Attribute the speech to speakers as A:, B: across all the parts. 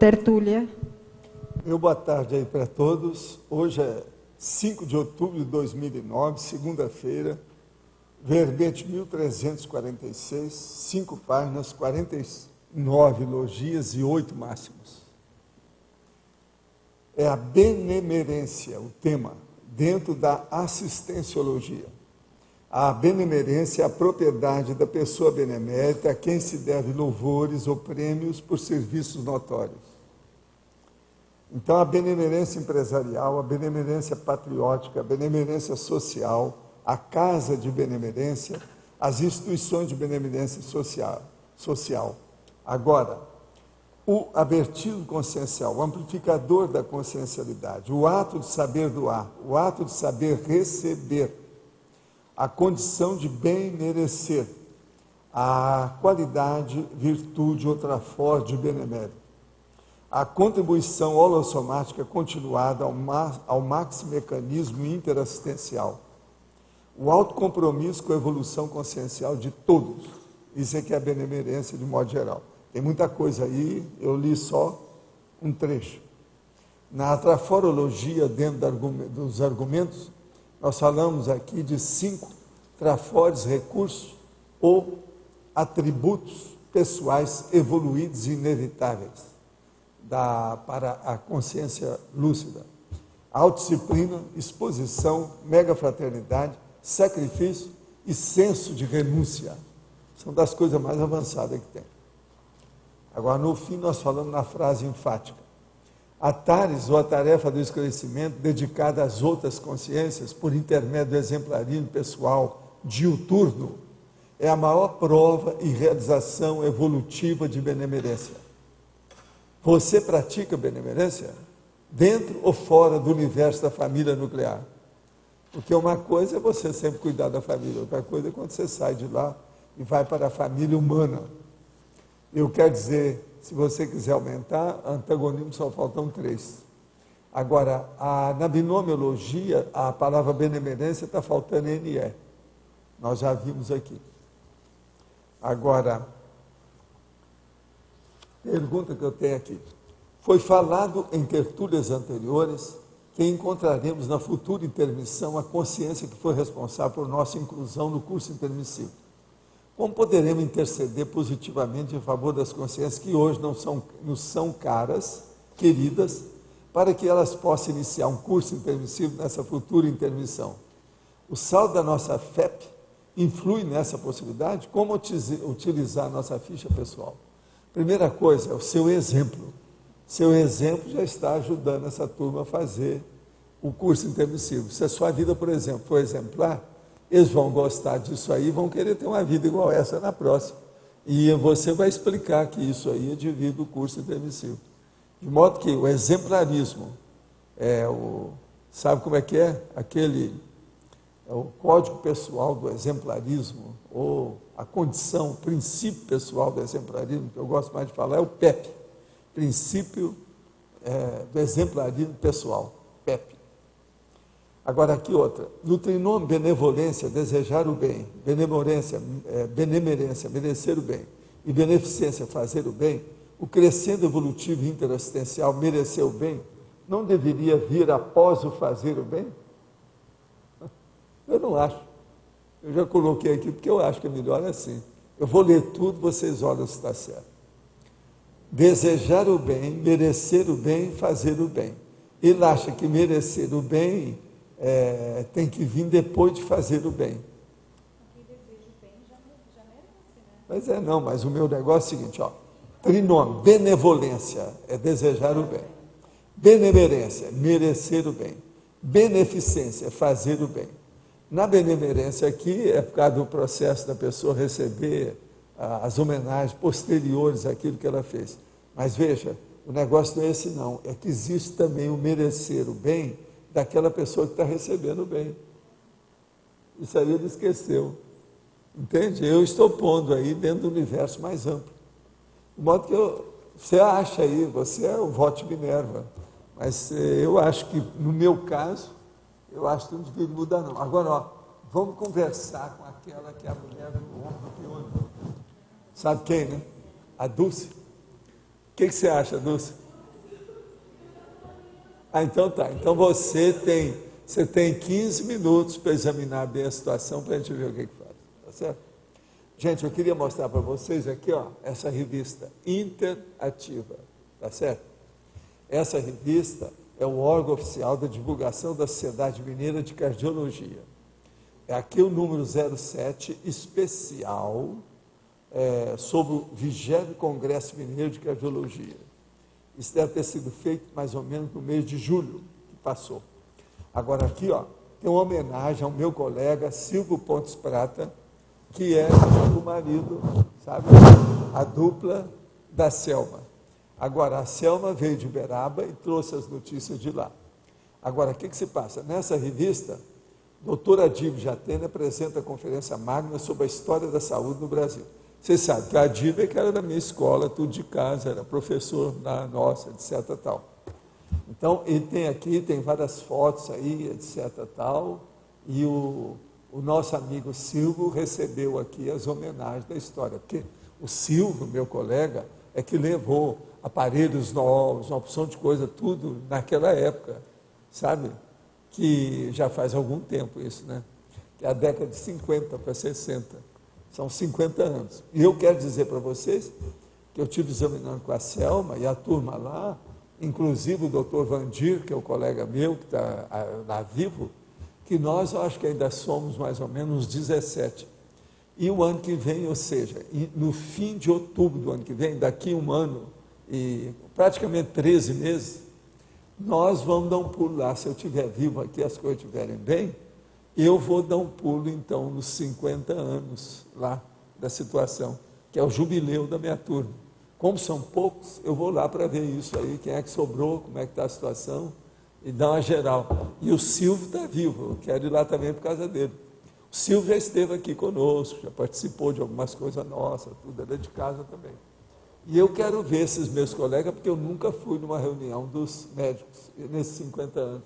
A: tertúlia.
B: Meu boa tarde aí para todos. Hoje é 5 de outubro de 2009, segunda-feira, verbete 1346, 5 páginas, 49 logias e 8 máximos. É a benemerência, o tema, dentro da assistenciologia. A benemerência é a propriedade da pessoa benemérita a quem se deve louvores ou prêmios por serviços notórios. Então, a benemerência empresarial, a benemerência patriótica, a benemerência social, a casa de benemerência, as instituições de benemerência social. Agora, o abertido consciencial, o amplificador da consciencialidade, o ato de saber doar, o ato de saber receber, a condição de bem merecer, a qualidade, virtude, outra forma de benemérito. A contribuição holossomática continuada ao maximecanismo interassistencial. O autocompromisso com a evolução consciencial de todos. Isso é que é a benemerência de modo geral. Tem muita coisa aí, eu li só um trecho. Na traforologia, dentro dos argumentos, nós falamos aqui de 5 trafores recursos ou atributos pessoais evoluídos e inevitáveis para a consciência lúcida. Autodisciplina, exposição, megafraternidade, sacrifício e senso de renúncia. São das coisas mais avançadas que tem. Agora, no fim, nós falamos na frase enfática. A tares, ou a tarefa do esclarecimento, dedicada às outras consciências, por intermédio do exemplarismo pessoal diuturno, é a maior prova e realização evolutiva de benemerência. Você pratica benemerência dentro ou fora do universo da família nuclear? Porque uma coisa é você sempre cuidar da família, outra coisa é quando você sai de lá e vai para a família humana. Eu quero dizer, se você quiser aumentar, antagonismo só faltam 3. Agora, na binomiologia, a palavra benemerência está faltando NE. Nós já vimos aqui. Agora, pergunta que eu tenho aqui. Foi falado em tertúlias anteriores que encontraremos na futura intermissão a consciência que foi responsável por nossa inclusão no curso intermissivo. Como poderemos interceder positivamente em favor das consciências que hoje nos são caras, queridas, para que elas possam iniciar um curso intermissivo nessa futura intermissão? O saldo da nossa FEP influi nessa possibilidade? Como utilizar a nossa ficha pessoal? Primeira coisa, é o seu exemplo. Seu exemplo já está ajudando essa turma a fazer o curso intermissivo. Se a sua vida, por exemplo, for exemplar, eles vão gostar disso aí e vão querer ter uma vida igual essa na próxima. E você vai explicar que isso aí é devido ao curso intermissivo. De modo que o exemplarismo, sabe como é que é? É o código pessoal do exemplarismo, ou a condição, o princípio pessoal do exemplarismo, que eu gosto mais de falar, é o PEP, princípio do exemplarismo pessoal, PEP. Agora aqui outra, no trinômio benevolência, desejar o bem, benemerência, merecer o bem, e beneficência, fazer o bem, o crescendo evolutivo interassistencial, merecer o bem, não deveria vir após o fazer o bem? Eu não acho. Eu já coloquei aqui porque eu acho que é melhor assim. Eu vou ler tudo, vocês olham se está certo. Desejar o bem, merecer o bem, fazer o bem. Ele acha que merecer o bem tem que vir depois de fazer o bem.
C: Quem deseja o bem já merece, né?
B: Mas o meu negócio é o seguinte, ó. Trinômio, benevolência é desejar o bem. Benemerência, merecer o bem. Beneficência é fazer o bem. Na benemerência aqui, é por causa do processo da pessoa receber as homenagens posteriores àquilo que ela fez. Mas veja, o negócio não é esse não, é que existe também o merecer o bem daquela pessoa que está recebendo o bem. Isso aí ele esqueceu. Entende? Eu estou pondo aí dentro do universo mais amplo. De modo que você acha aí, você é o voto de Minerva, mas eu acho que, no meu caso, eu acho que não devia mudar não. Agora, ó, vamos conversar com aquela que é a mulher do ombro que olha. Sabe quem, né? A Dulce. O que você acha, Dulce? Ah, então tá. Então você tem 15 minutos para examinar bem a situação para a gente ver o que faz. Tá certo? Gente, eu queria mostrar para vocês aqui, ó, essa revista interativa. Tá certo? Essa revista é o órgão oficial da divulgação da Sociedade Mineira de Cardiologia. É aqui o número 07, especial, sobre o 20º Congresso Mineiro de Cardiologia. Isso deve ter sido feito mais ou menos no mês de julho, que passou. Agora aqui, ó, tem uma homenagem ao meu colega Silvio Pontes Prata, que é o marido, sabe, a dupla da Selma. Agora, a Selma veio de Uberaba e trouxe as notícias de lá. Agora, o que se passa? Nessa revista, doutor Adílio Jatene apresenta a conferência magna sobre a história da saúde no Brasil. Vocês sabem que a Adílio é que era da minha escola, tudo de casa, era professor da nossa, etc. Tal. Então, ele tem aqui, tem várias fotos aí, etc. Tal, e o nosso amigo Silvio recebeu aqui as homenagens da história, porque o Silvio, meu colega, é que levou aparelhos novos, uma opção de coisa, tudo naquela época, sabe? Que já faz algum tempo isso, né? Que é a década de 50 para 60, são 50 anos. E eu quero dizer para vocês que eu estive examinando com a Selma e a turma lá, inclusive o doutor Vandir, que é o colega meu, que está lá vivo, que nós, eu acho que ainda somos mais ou menos 17. E o ano que vem, ou seja, no fim de outubro do ano que vem, daqui um ano e praticamente 13 meses, nós vamos dar um pulo lá. Se eu estiver vivo aqui, as coisas estiverem bem, eu vou dar um pulo, então, nos 50 anos lá da situação, que é o jubileu da minha turma. Como são poucos, eu vou lá para ver isso aí, quem é que sobrou, como é que está a situação, e dar uma geral. E o Silvio está vivo, eu quero ir lá também por causa dele. O Silvio já esteve aqui conosco, já participou de algumas coisas nossas, tudo, ele é de casa também. E eu quero ver esses meus colegas, porque eu nunca fui numa reunião dos médicos, nesses 50 anos.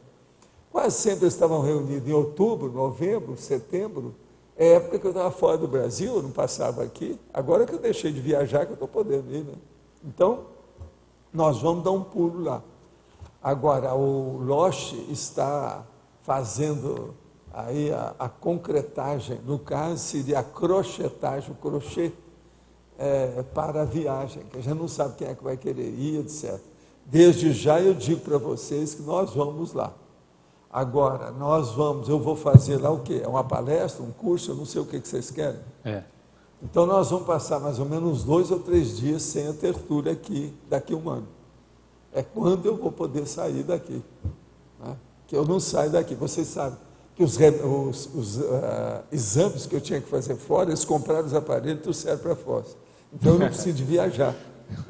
B: Quase sempre eles estavam reunidos em outubro, novembro, setembro, é época que eu estava fora do Brasil, eu não passava aqui, agora que eu deixei de viajar, que eu estou podendo ir, né? Então, nós vamos dar um pulo lá. Agora, o Loche está fazendo aí a concretagem, no caso seria a crochetagem, o crochê, para a viagem, que a gente não sabe quem é que vai querer ir, etc. Desde já eu digo para vocês que nós vamos lá. Agora, eu vou fazer lá o quê? É uma palestra, um curso, eu não sei o que vocês querem. Então nós vamos passar mais ou menos 2 ou 3 dias sem a tertúlia aqui, daqui a um ano. É quando eu vou poder sair daqui, né? Que eu não saio daqui. Vocês sabem que os exames que eu tinha que fazer fora, eles compraram os aparelhos e trouxeram para fora. Então eu não preciso de viajar,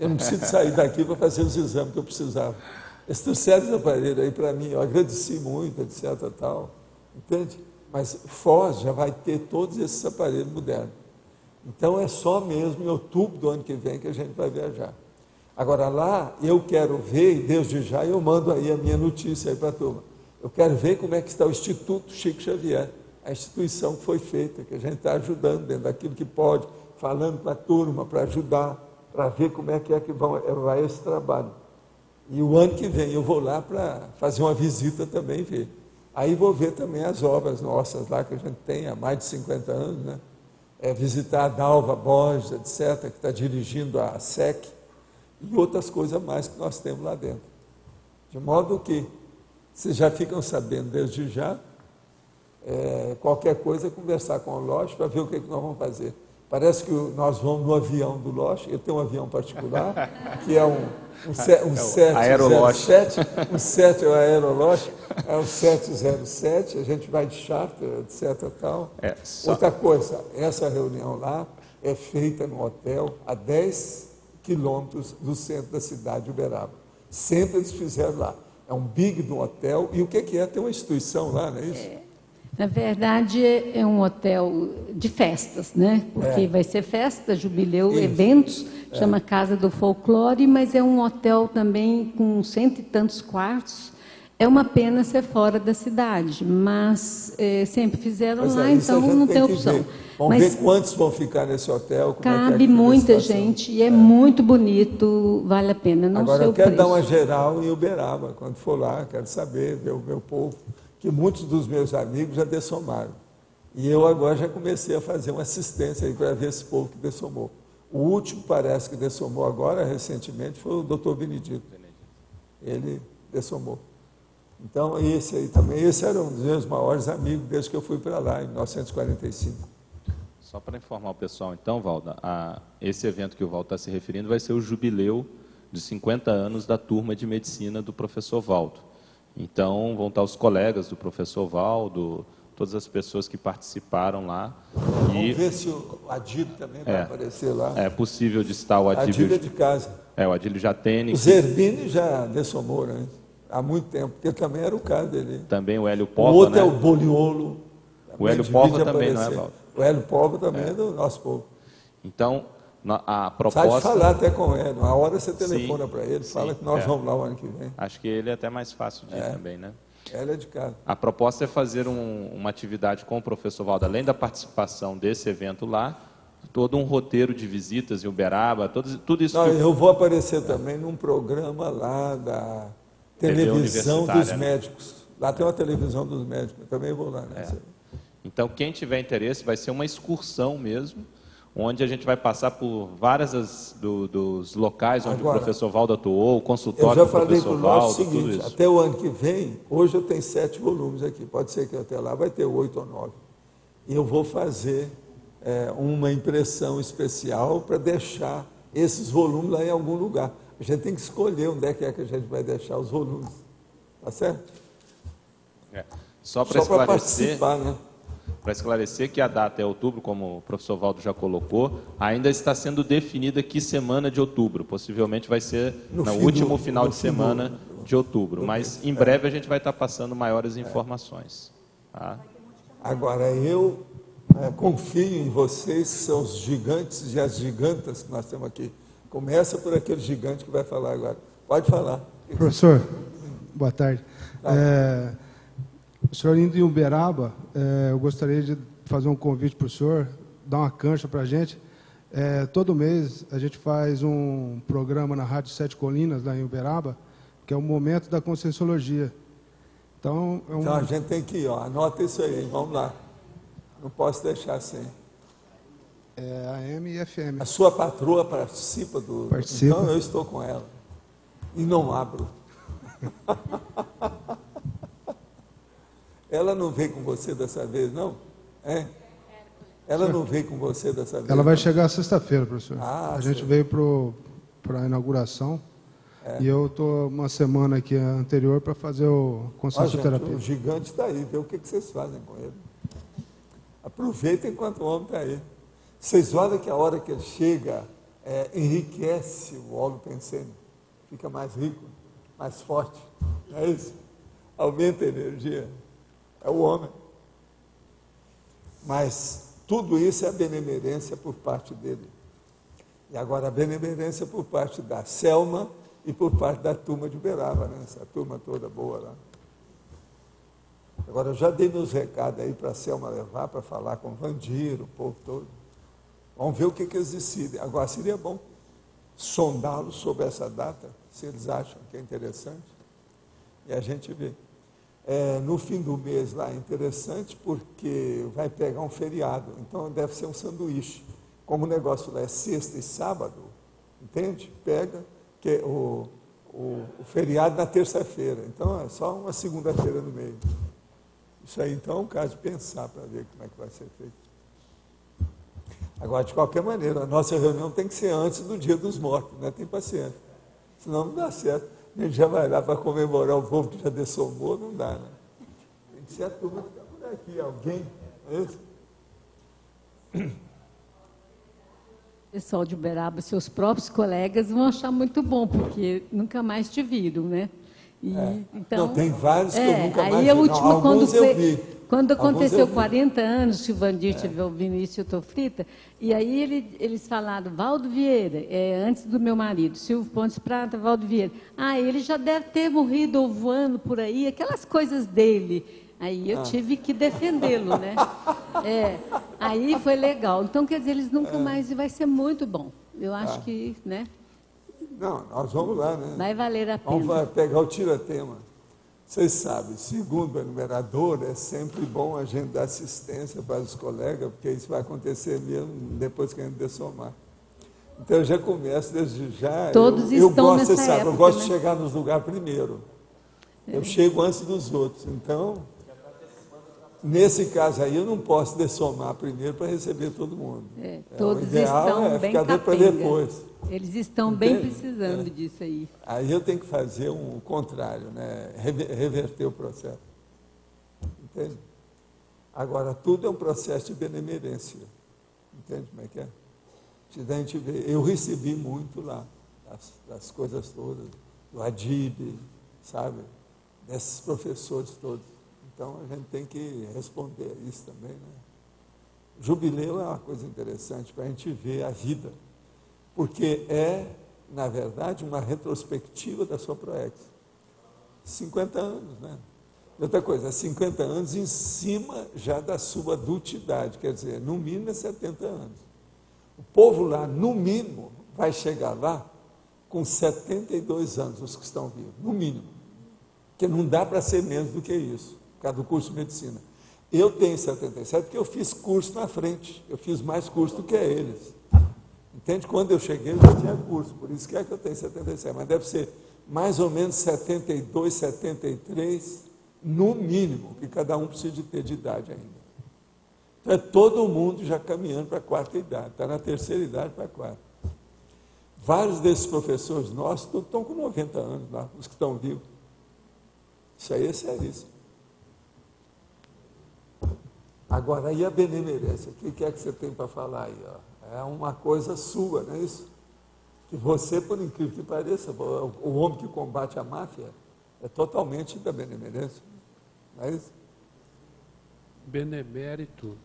B: eu não preciso sair daqui para fazer os exames que eu precisava. Eles trouxeram os aparelhos aí para mim, eu agradeci muito, etc. Tal, entende? Mas Foz já vai ter todos esses aparelhos modernos. Então é só mesmo em outubro do ano que vem que a gente vai viajar. Agora lá eu quero ver, e desde já eu mando aí a minha notícia aí para a turma. Eu quero ver como é que está o Instituto Chico Xavier, a instituição que foi feita, que a gente está ajudando dentro daquilo que pode, falando para a turma, para ajudar, para ver como é que vai esse trabalho. E o ano que vem eu vou lá para fazer uma visita também, ver. Aí vou ver também as obras nossas lá, que a gente tem há mais de 50 anos, né? Visitar a Dalva Borges, etc., que está dirigindo a SEC, e outras coisas mais que nós temos lá dentro. De modo que vocês já ficam sabendo desde já, qualquer coisa, conversar com o Loche para ver o que nós vamos fazer. Parece que nós vamos no avião do Loche, ele tem um avião particular, que é um 707, um 7 é o Aeroloche, é um 707, a gente vai de charter, etc. Tal. Outra coisa, essa reunião lá é feita no hotel a 10 quilômetros do centro da cidade de Uberaba. Sempre eles fizeram lá. É um big do hotel. E o que é? Tem uma instituição lá, não é isso?
A: Na verdade, é um hotel de festas, né? Porque vai ser festa, jubileu, isso, eventos, chama Casa do Folclore, mas é um hotel também com 100 e tantos quartos. É uma pena ser fora da cidade, mas sempre fizeram
B: Pois
A: lá,
B: isso a
A: então
B: gente
A: não tem
B: que
A: opção.
B: ver. Vamos
A: Mas
B: ver quantos vão ficar nesse hotel. Como
A: cabe
B: é que fica a
A: muita
B: situação.
A: gente e é muito bonito, vale a pena, não
B: Agora
A: sei
B: eu
A: o
B: quero
A: preço.
B: dar uma geral em Uberaba, quando for lá, quero saber, ver o meu povo, que muitos dos meus amigos já dessomaram. E eu agora já comecei a fazer uma assistência aí para ver esse povo que dessomou. O último, parece que dessomou agora, recentemente, foi o doutor Benedito. Ele dessomou. Então, esse aí também, esse era um dos meus maiores amigos desde que eu fui para lá, em 1945.
D: Só para informar o pessoal, então, Valda, esse evento que o Valdo está se referindo vai ser o jubileu de 50 anos da turma de medicina do professor Valdo. Então, vão estar os colegas do professor Valdo, todas as pessoas que participaram lá.
B: Vamos ver se o Adílio também vai aparecer lá.
D: É possível de estar o Adílio.
B: Adílio é de casa.
D: O Adílio Jatene.
B: O Zerbini já dessomou, né? Há muito tempo, porque também era o caso dele.
D: Também o Hélio
B: O
D: Pova,
B: outro
D: né?
B: é o Boliolo.
D: O Hélio Pova também, não é, Valdo?
B: O Hélio Pova também é do nosso povo.
D: Então, a
B: Sabe
D: proposta...
B: falar até com ele. Uma hora você telefona
D: Sim,
B: para ele,
D: sim,
B: fala que nós vamos lá o ano que vem.
D: Acho que ele é até mais fácil de ir também, né?
B: Ela é de casa.
D: A proposta é fazer uma atividade com o professor Valdo, além da participação desse evento lá, todo um roteiro de visitas em Uberaba, tudo isso...
B: Não, eu vou aparecer também num programa lá da televisão dos médicos. Lá tem uma televisão dos médicos, eu também vou lá nessa.
D: Então, quem tiver interesse, vai ser uma excursão mesmo, onde a gente vai passar por várias dos locais onde
B: Agora,
D: o professor Valdo atuou, o
B: Eu
D: consultório
B: já
D: do
B: falei
D: professor
B: para o
D: Valdo,
B: nosso
D: tudo
B: seguinte,
D: isso.
B: até o ano que vem, hoje eu tenho 7 volumes aqui, pode ser que até lá vai ter 8 ou 9. E eu vou fazer uma impressão especial para deixar esses volumes lá em algum lugar. A gente tem que escolher onde é que a gente vai deixar os volumes, tá certo?
D: Só para esclarecer,
B: participar, né?
D: para esclarecer que a data é outubro, como o professor Valdo já colocou, ainda está sendo definida que semana de outubro. Possivelmente vai ser no último final de semana de outubro. Mas em breve a gente vai estar passando maiores informações. Tá?
B: Agora, eu confio em vocês, que são os gigantes e as gigantas que nós temos aqui. Começa por aquele gigante que vai falar agora. Pode falar.
E: Professor, boa tarde. O senhor indo em Uberaba, eu gostaria de fazer um convite para o senhor, dar uma cancha para a gente. Todo mês a gente faz um programa na Rádio Sete Colinas, lá em Uberaba, que é o Momento da Conscienciologia. Então,
B: Então a gente tem que ir, anota isso aí, vamos lá. Não posso deixar sem.
E: AM e FM.
B: A sua patroa participa do...
E: Participa.
B: Então eu estou com ela. E não abro. Ela não veio com você dessa vez, não? Ela não veio com você dessa vez?
E: Ela vai
B: não?
E: chegar sexta-feira, professor.
B: Ah,
E: a gente
B: sei.
E: veio para a inauguração. E eu estou uma semana aqui anterior para fazer o consciencioterapia.
B: O gigante está aí, vê o que vocês fazem com ele. Aproveitem enquanto o homem está aí. Vocês olham que a hora que ele chega, enriquece o óleo pensene, fica mais rico, mais forte. Não é isso? Aumenta a energia. É o homem. Mas tudo isso é a benemerência por parte dele. E agora a benemerência por parte da Selma e por parte da turma de Uberaba, né? Essa turma toda boa lá. Agora, eu já dei meus recados aí para a Selma levar, para falar com o Vandir, o povo todo. Vamos ver o que eles decidem. Agora, seria bom sondá-los sobre essa data, se eles acham que é interessante. E a gente vê. No fim do mês lá é interessante porque vai pegar um feriado, então deve ser um sanduíche. Como o negócio lá é sexta e sábado, entende? Pega que o feriado na terça-feira, então é só uma segunda-feira no meio. Isso aí então é um caso de pensar para ver como é que vai ser feito. Agora, de qualquer maneira, a nossa reunião tem que ser antes do Dia dos Mortos, né? Tem paciência, senão não dá certo. A gente já vai lá para comemorar o povo que já dessomou, não dá, né? Tem que ser a turma que está por aqui, alguém, não é isso?
A: Pessoal de Uberaba, seus próprios colegas vão achar muito bom, porque nunca mais te viram, né? Então,
B: não, tem vários que eu nunca mais
A: aí
B: vi.
A: a última,
B: não, alguns eu vi.
A: Quando aconteceu
B: Alguns eu vi.
A: 40 anos que o Vandir tive o Vinícius Tofrita, e aí eles falaram, Valdo Vieira, antes do meu marido, Silvio Pontes Prata, Valdo Vieira. Ah, ele já deve ter morrido ou voando por aí, aquelas coisas dele. Aí eu tive que defendê-lo, né? Aí foi legal. Então, quer dizer, eles nunca mais, e vai ser muito bom. Eu acho que, né?
B: Não, nós vamos lá, né?
A: Vai valer a pena.
B: Vamos pegar o tira-tema. Vocês sabem, segundo o enumerador, é sempre bom a gente dar assistência para os colegas, porque isso vai acontecer mesmo depois que a gente dessomar. Então, eu já começo desde já.
A: Todos
B: eu
A: estão
B: gosto,
A: nessa
B: você sabe,
A: época,
B: eu gosto
A: né?
B: de chegar nos lugares primeiro. Eu chego antes dos outros. Então, nesse caso aí, eu não posso dessomar primeiro para receber todo mundo.
A: Todos
B: o ideal
A: estão
B: é
A: bem
B: ficar para
A: capenga.
B: depois.
A: Eles estão bem
B: Entende?
A: precisando disso aí.
B: Aí eu tenho que fazer um contrário, né? Reverter o processo. Entende? Agora, tudo é um processo de benemerência. Entende como é que é? A gente vê, eu recebi muito lá, das coisas todas, do Adib, sabe? Desses professores todos. Então, a gente tem que responder a isso também, né? Jubileu é uma coisa interessante para a gente ver a vida, porque na verdade, uma retrospectiva da sua Proex. 50 anos, né? Outra coisa, 50 anos em cima já da sua adultidade, quer dizer, no mínimo é 70 anos. O povo lá, no mínimo, vai chegar lá com 72 anos, os que estão vivos, no mínimo. Porque não dá para ser menos do que isso, por causa do curso de medicina. Eu tenho 77 porque eu fiz curso na frente, eu fiz mais curso do que eles. Entende? Quando eu cheguei, eu já tinha curso, por isso que eu tenho 77, mas deve ser mais ou menos 72, 73, no mínimo, que cada um precisa de ter de idade ainda. Então, é todo mundo já caminhando para a quarta idade, está na terceira idade para a quarta. Vários desses professores nossos estão com 90 anos lá, os que estão vivos. Isso aí é seríssimo. Agora, e a benemerência? O que é que você tem para falar aí? Ó? É uma coisa sua, não é isso? Que você, por incrível que pareça, o homem que combate a máfia é totalmente da benemerência, não é isso?
F: Benemérito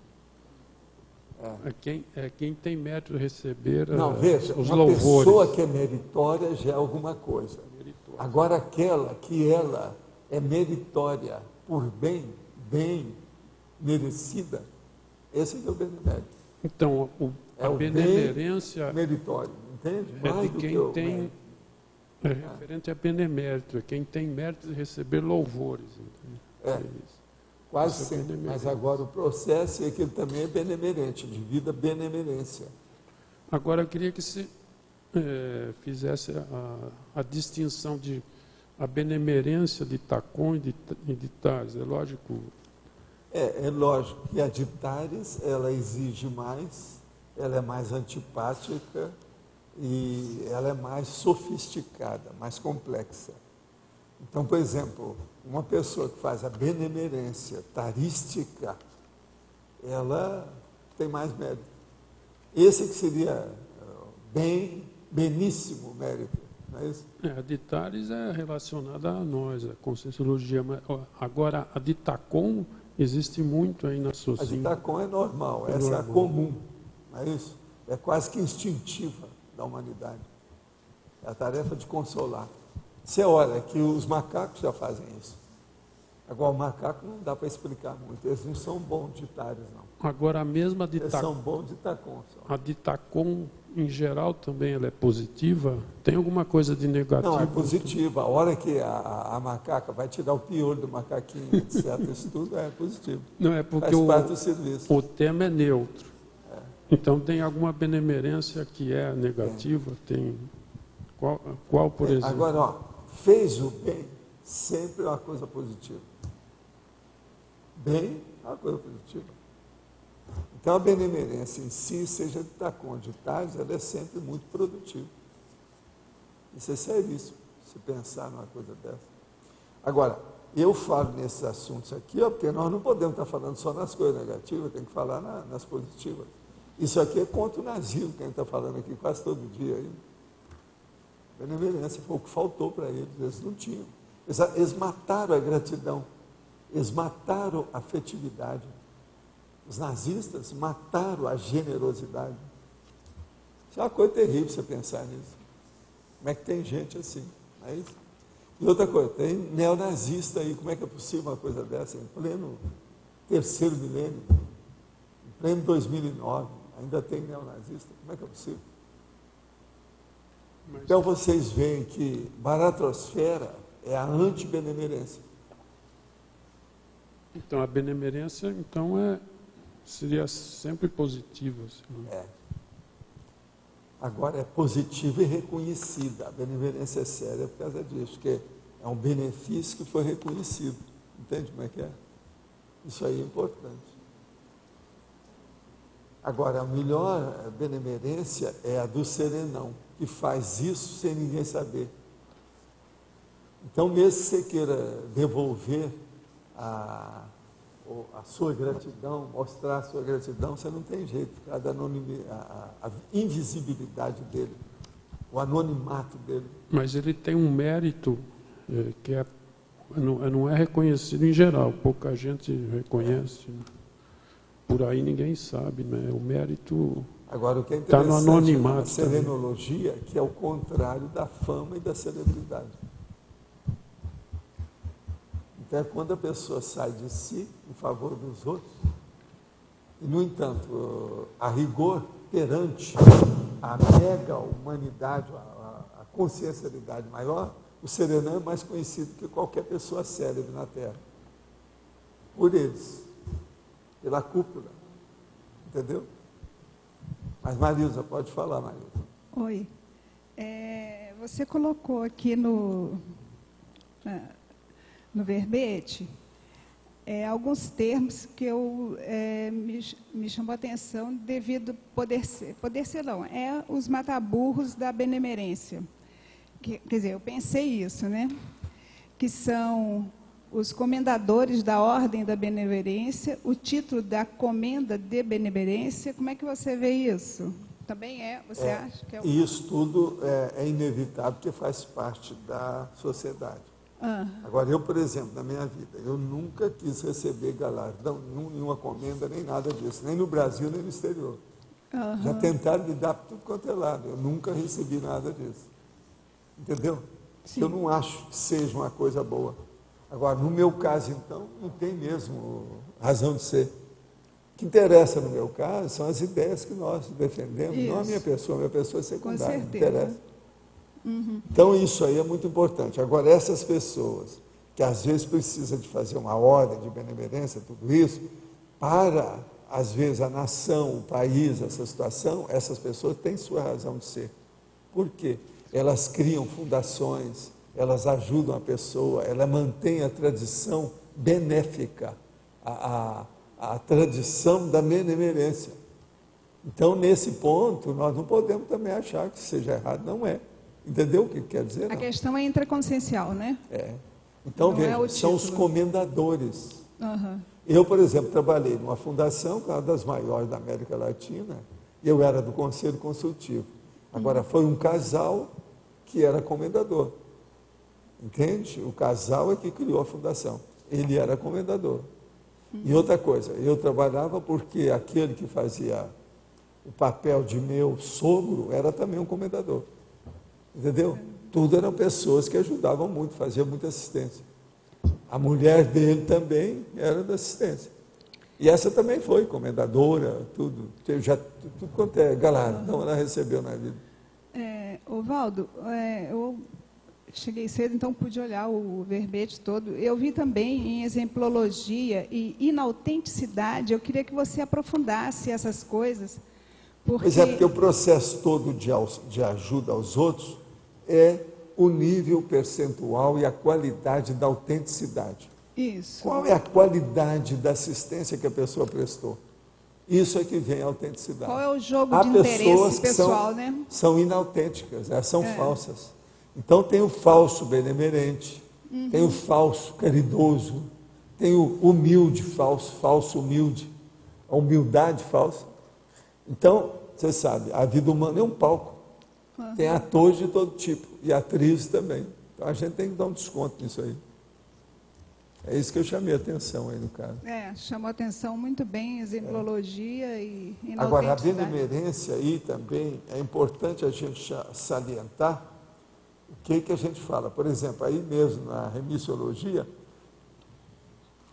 F: é quem tem mérito de receber
B: não, veja,
F: os
B: uma
F: louvores.
B: pessoa que é meritória já é alguma coisa. Agora, aquela que ela é meritória por bem merecida, esse é o benemérito.
F: Então, a benemerência
B: meritório, entende?
F: é de quem tem, referente a benemérito, é quem tem mérito de receber louvores. Isso.
B: Quase
F: Isso é
B: sempre, mas agora o processo é que ele também é benemerente, de vida benemerência.
F: Agora, eu queria que se fizesse a distinção de a benemerência de Tacon e de Tars. É lógico.
B: É lógico que a de Tars, ela exige mais, ela é mais antipática e ela é mais sofisticada, mais complexa. Então, por exemplo, uma pessoa que faz a benemerência tarística, ela tem mais mérito. Esse que seria beníssimo mérito, não é isso?
F: A de Tars é relacionada a nós, a Conscienciologia. Agora, a de Tacon existe muito aí na
B: A
F: sociedade.
B: de Tacon é normal, essa é a comum, não é isso? É quase que instintiva da humanidade. É a tarefa de consolar. Você olha que os macacos já fazem isso. Agora, o macaco não dá para explicar muito, eles não são bons de Tars, não.
F: Agora, a mesma de
B: Eles são bons de Tacon só.
F: A de Tacon, em geral, também ela é positiva? Tem alguma coisa de negativo?
B: Não, é positiva. A hora que a macaca vai tirar o piolho do macaquinho, etc., isso tudo é positivo.
F: Não, é porque
B: faz parte do serviço.
F: o tema é neutro. Então, tem alguma benemerência que é negativa? Tem. Qual, por exemplo?
B: Agora, fez o bem, sempre é uma coisa positiva. Bem é uma coisa positiva. Então, a benemerência em si, seja de Tacon, de Tars, ela é sempre muito produtiva. Isso é seríssimo, se pensar numa coisa dessa. Agora, eu falo nesses assuntos aqui, porque nós não podemos estar falando só nas coisas negativas, tem que falar nas positivas. Isso aqui é contra o nazismo, que a gente está falando aqui quase todo dia. Aí. Benemerência foi o que faltou para eles, eles não tinham. Eles mataram a gratidão. Eles mataram a afetividade. Os nazistas mataram a generosidade. Isso é uma coisa terrível você pensar nisso. Como é que tem gente assim? Não é isso? E outra coisa, tem neonazista aí. Como é que é possível uma coisa dessa? Em pleno terceiro milênio, em pleno 2009, ainda tem neonazista. Como é que é possível? Então vocês veem que baratrosfera é a antibenemerência.
F: Então a benemerência então seria sempre positiva. Assim, né?
B: É. Agora é positiva e reconhecida. A benemerência é séria por causa disso, porque é um benefício que foi reconhecido. Entende como é que é? Isso aí é importante. Agora, a melhor benemerência é a do serenão, que faz isso sem ninguém saber. Então, mesmo que você queira devolver a sua gratidão, mostrar a sua gratidão, você não tem jeito, por causa a invisibilidade dele, o anonimato dele.
F: Mas ele tem um mérito que não é reconhecido em geral, pouca gente reconhece. Né? Por aí ninguém sabe, né? O mérito
B: agora, o que é
F: está no anonimato.
B: A serenologia, que é o contrário da fama e da celebridade. Então, é quando a pessoa sai de si em favor dos outros, e, no entanto, a rigor, perante a mega humanidade, a consciencialidade maior, o serenão é mais conhecido que qualquer pessoa célebre na Terra. Por eles, pela cúpula. Entendeu? Mas, Marisa, pode falar, Marisa.
C: Oi. Você colocou aqui no verbete alguns termos que me chamou a atenção devido poder ser não, os mataburros da benemerência. Quer dizer, eu pensei isso, né? Que são os comendadores da Ordem da Benemerência, o título da Comenda de Benemerência. Como é que você vê isso? Também você acha que é o...
B: Isso tudo é inevitável, porque faz parte da sociedade. Agora, eu, por exemplo, na minha vida, eu nunca quis receber galardão, nenhuma comenda, nem nada disso, nem no Brasil, nem no exterior. Já tentaram me dar por tudo quanto é lado, eu nunca recebi nada disso. Entendeu? Sim. Eu não acho que seja uma coisa boa. Agora, no meu caso, então, não tem mesmo razão de ser. O que interessa no meu caso são as ideias que nós defendemos, isso. Não a minha pessoa é secundária, não interessa. Então, isso aí é muito importante. Agora, essas pessoas que às vezes precisam de fazer uma ordem de benemerência, tudo isso, para, às vezes, a nação, o país, essa situação, essas pessoas têm sua razão de ser. Por quê? Elas criam fundações, elas ajudam a pessoa, ela mantém a tradição benéfica, a tradição da benemerência. Então, nesse ponto, nós não podemos também achar que seja errado, não é. Entendeu o que quer dizer? Não?
C: A questão é intraconsciencial, né?
B: Então, veja, são os comendadores. Eu, por exemplo, trabalhei numa fundação, que é uma das maiores da América Latina, e eu era do Conselho Consultivo. Agora, foi um casal que era comendador. Entende? O casal é que criou a fundação. Ele era comendador. E outra coisa, eu trabalhava porque aquele que fazia o papel de meu sogro era também um comendador. Entendeu? Tudo eram pessoas que ajudavam muito, faziam muita assistência. A mulher dele também era da assistência. E essa também foi comendadora, tudo. Tudo quanto é galardão ela recebeu na vida.
C: Valdo, eu cheguei cedo, então pude olhar o verbete todo. Eu vi também em exemplologia e inautenticidade. Eu queria que você aprofundasse essas coisas.
B: Porque o processo todo de ajuda aos outros é o nível percentual e a qualidade da autenticidade.
C: Isso.
B: Qual é a qualidade da assistência que a pessoa prestou? Isso é que vem a autenticidade.
C: Qual é o jogo de interesse pessoal, né?
B: São inautênticas, são falsas. Então tem o falso benemerente, tem o falso caridoso, tem o humilde falso, falso humilde, a humildade falsa. Então, você sabe, a vida humana é um palco. Tem atores de todo tipo, e atrizes também. Então a gente tem que dar um desconto nisso aí. É isso que eu chamei a atenção aí no caso.
C: Chamou a atenção muito bem, exemplologia e inautenticidade.
B: Agora, a benemerência aí também, é importante a gente salientar o que a gente fala. Por exemplo, aí mesmo na remissiologia,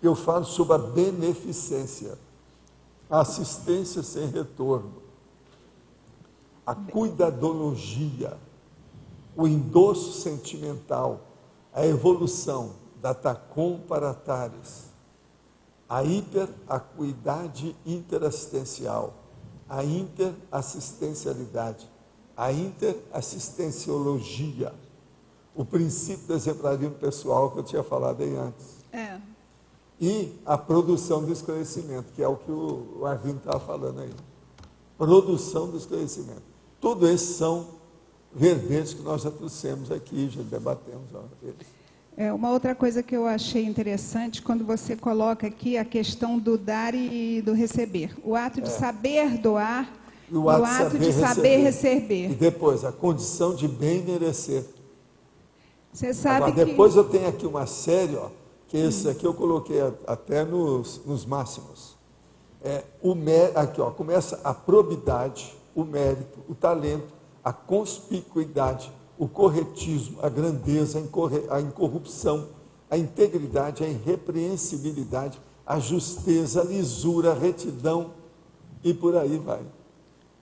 B: eu falo sobre a beneficência, a assistência sem retorno, a cuidadologia, o endosso sentimental, a evolução da Tacom para a Tares, a hiperacuidade interassistencial, a interassistencialidade, a interassistenciologia, o princípio do exemplarismo pessoal que eu tinha falado aí antes. E a produção do esclarecimento, que é o que o Arlindo estava falando aí. Produção do esclarecimento. Tudo esses são verbetes que nós já trouxemos aqui, já debatemos eles.
C: Uma outra coisa que eu achei interessante, quando você coloca aqui a questão do dar e do receber. O ato de saber doar e o ato de saber receber.
B: E depois, a condição de bem merecer.
C: Você sabe
B: agora, depois eu tenho aqui uma série, que esse aqui eu coloquei até nos máximos. Aqui, começa a probidade, o mérito, o talento, a conspicuidade, o corretismo, a grandeza, a incorrupção, a integridade, a irrepreensibilidade, a justeza, a lisura, a retidão, e por aí vai.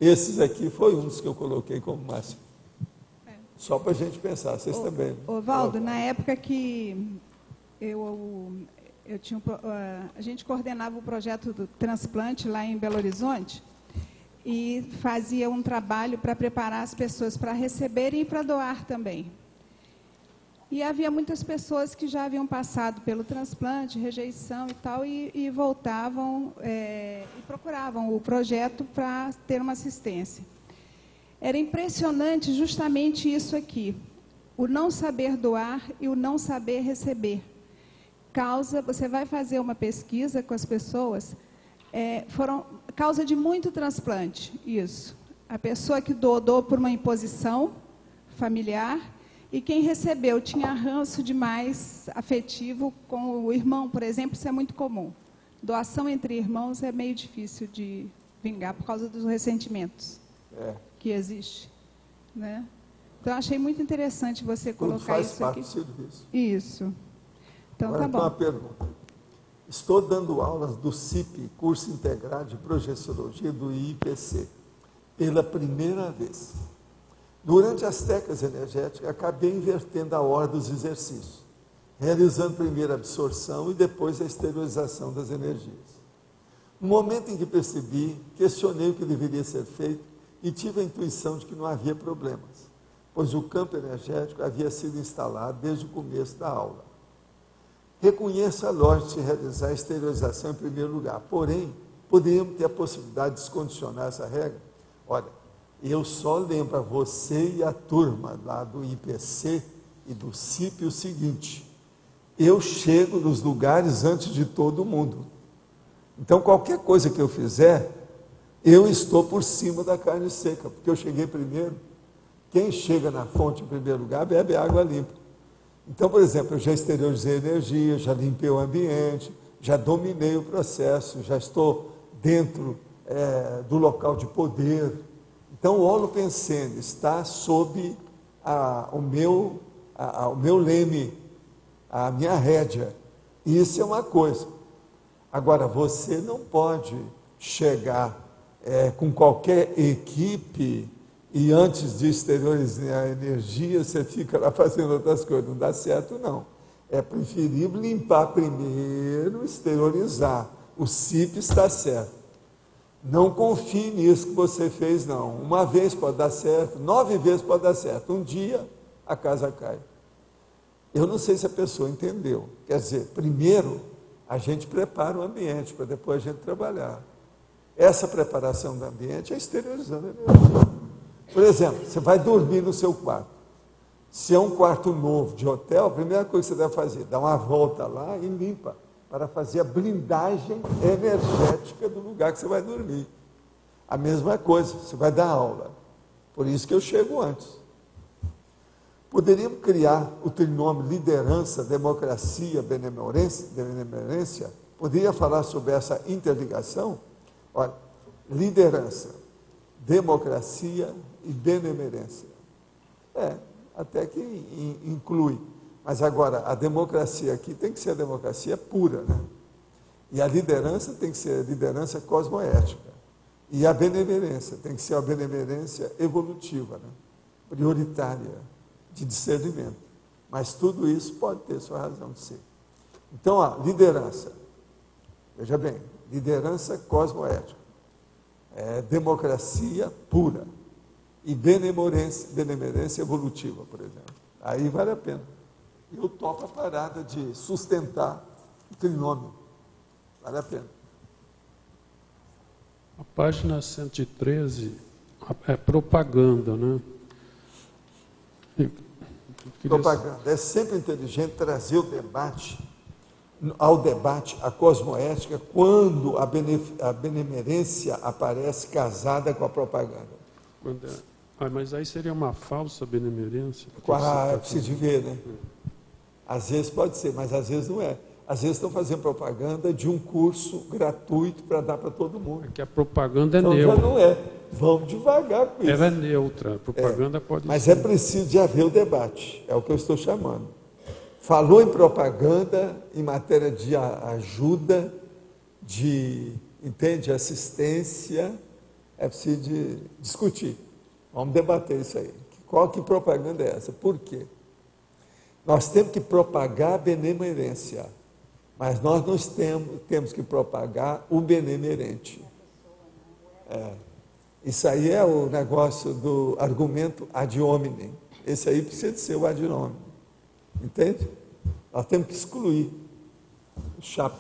B: Esses aqui foi um dos que eu coloquei como máximo. Só para a gente pensar, vocês também.
C: Valdo, na época que a gente coordenava o projeto do transplante lá em Belo Horizonte, e fazia um trabalho para preparar as pessoas para receberem e para doar também. E havia muitas pessoas que já haviam passado pelo transplante, rejeição e tal, e voltavam e procuravam o projeto para ter uma assistência. Era impressionante justamente isso aqui, o não saber doar e o não saber receber. Você vai fazer uma pesquisa com as pessoas, causa de muito transplante, isso. A pessoa que doou por uma imposição familiar, e quem recebeu tinha ranço demais afetivo com o irmão, por exemplo, isso é muito comum. Doação entre irmãos é meio difícil de vingar por causa dos ressentimentos que existe, né? Então, achei muito interessante você colocar isso aqui.
B: Tudo faz parte do serviço.
C: Isso. Então,
B: agora,
C: tá bom.
B: Uma pergunta. Estou dando aulas do CIP, Curso Integrado de Projeciologia do IPC, pela primeira vez. Durante as técnicas energéticas, acabei invertendo a ordem dos exercícios, realizando primeiro a absorção e depois a exteriorização das energias. No momento em que percebi, questionei o que deveria ser feito e tive a intuição de que não havia problemas, pois o campo energético havia sido instalado desde o começo da aula. Reconheço a lógica de se realizar a exteriorização em primeiro lugar, porém, poderíamos ter a possibilidade de descondicionar essa regra? Olha, eu só lembro a você e a turma lá do IPC e do CIP o seguinte: eu chego nos lugares antes de todo mundo. Então, qualquer coisa que eu fizer, eu estou por cima da carne seca, porque eu cheguei primeiro. Quem chega na fonte em primeiro lugar bebe água limpa. Então, por exemplo, eu já exteriorizei energia, já limpei o ambiente, já dominei o processo, já estou dentro do local de poder. Então, o holopensene está sob o meu leme, a minha rédea. Isso é uma coisa. Agora, você não pode chegar com qualquer equipe e antes de exteriorizar a energia, você fica lá fazendo outras coisas. Não dá certo, não. É preferível limpar primeiro, exteriorizar. O CIP está certo. Não confie nisso que você fez, não. Uma vez pode dar certo, 9 vezes pode dar certo. Um dia, a casa cai. Eu não sei se a pessoa entendeu. Quer dizer, primeiro, a gente prepara o ambiente, para depois a gente trabalhar. Essa preparação do ambiente é exteriorizando a energia. Por exemplo, você vai dormir no seu quarto. Se é um quarto novo de hotel, a primeira coisa que você deve fazer, dar uma volta lá e limpa, para fazer a blindagem energética do lugar que você vai dormir. A mesma coisa, você vai dar aula. Por isso que eu chego antes. Poderíamos criar o trinômio liderança, democracia, benemerência? Poderia falar sobre essa interligação? Olha, liderança, democracia e benemerência. Até que inclui. Mas agora, a democracia aqui tem que ser a democracia pura, né? E a liderança tem que ser a liderança cosmoética. E a benemerência tem que ser a benemerência evolutiva, né? Prioritária, de discernimento. Mas tudo isso pode ter sua razão de ser. Então, a liderança, veja bem, liderança cosmoética, democracia pura e benemerência evolutiva, por exemplo. Aí vale a pena. Eu topo a parada de sustentar o trinômio. Vale a pena.
F: A página 113 é propaganda, né?
B: Propaganda. É sempre inteligente trazer ao debate a cosmoética quando a benemerência aparece casada com a propaganda.
F: Mas aí seria uma falsa benemerência?
B: É preciso ver, né? Às vezes pode ser, mas às vezes não é. Às vezes estão fazendo propaganda de um curso gratuito para dar para todo mundo.
F: É que a propaganda é
B: então,
F: neutra.
B: Já não é. Vamos devagar com isso.
F: Ela é neutra, a propaganda pode
B: mas
F: ser.
B: Mas é preciso de haver o debate, é o que eu estou chamando. Falou em propaganda, em matéria de ajuda, de assistência, é preciso de discutir. Vamos debater isso aí. Que propaganda é essa? Por quê? Nós temos que propagar a benemerência, mas nós não temos que propagar o benemerente. Isso aí é o negócio do argumento ad hominem. Esse aí precisa de ser o ad hominem. Entende? Nós temos que excluir o chapa.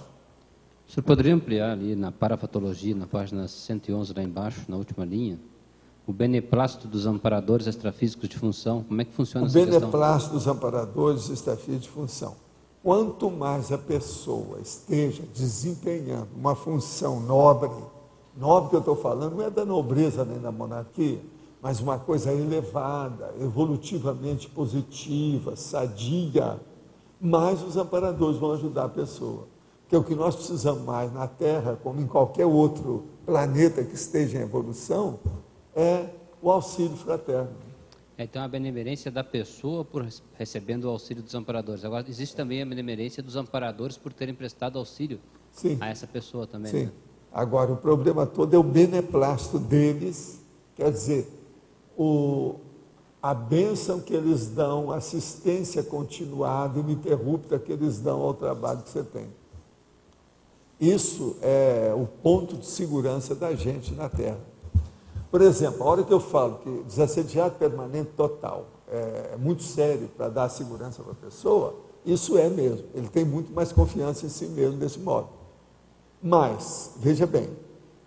G: O senhor poderia ampliar ali na parafatologia, na página 111, lá embaixo, na última linha, o beneplácito dos amparadores extrafísicos de função? Como é que funciona essa questão? O
B: beneplácito dos amparadores extrafísicos de função. Quanto mais a pessoa esteja desempenhando uma função nobre que eu estou falando não é da nobreza nem da monarquia, mas uma coisa elevada, evolutivamente positiva, sadia, mais os amparadores vão ajudar a pessoa. Porque o que nós precisamos mais na Terra, como em qualquer outro planeta que esteja em evolução, é o auxílio fraterno.
G: Então, a benemerência da pessoa por recebendo o auxílio dos amparadores. Agora, existe também a benemerência dos amparadores por terem prestado auxílio a essa pessoa também.
B: Sim.
G: Né?
B: Agora, o problema todo é o beneplácito deles, quer dizer, a bênção que eles dão, a assistência continuada, ininterrupta que eles dão ao trabalho que você tem. Isso é o ponto de segurança da gente na Terra. Por exemplo, a hora que eu falo que desassediado permanente total é muito sério para dar segurança para a pessoa, isso é mesmo. Ele tem muito mais confiança em si mesmo desse modo. Mas, veja bem,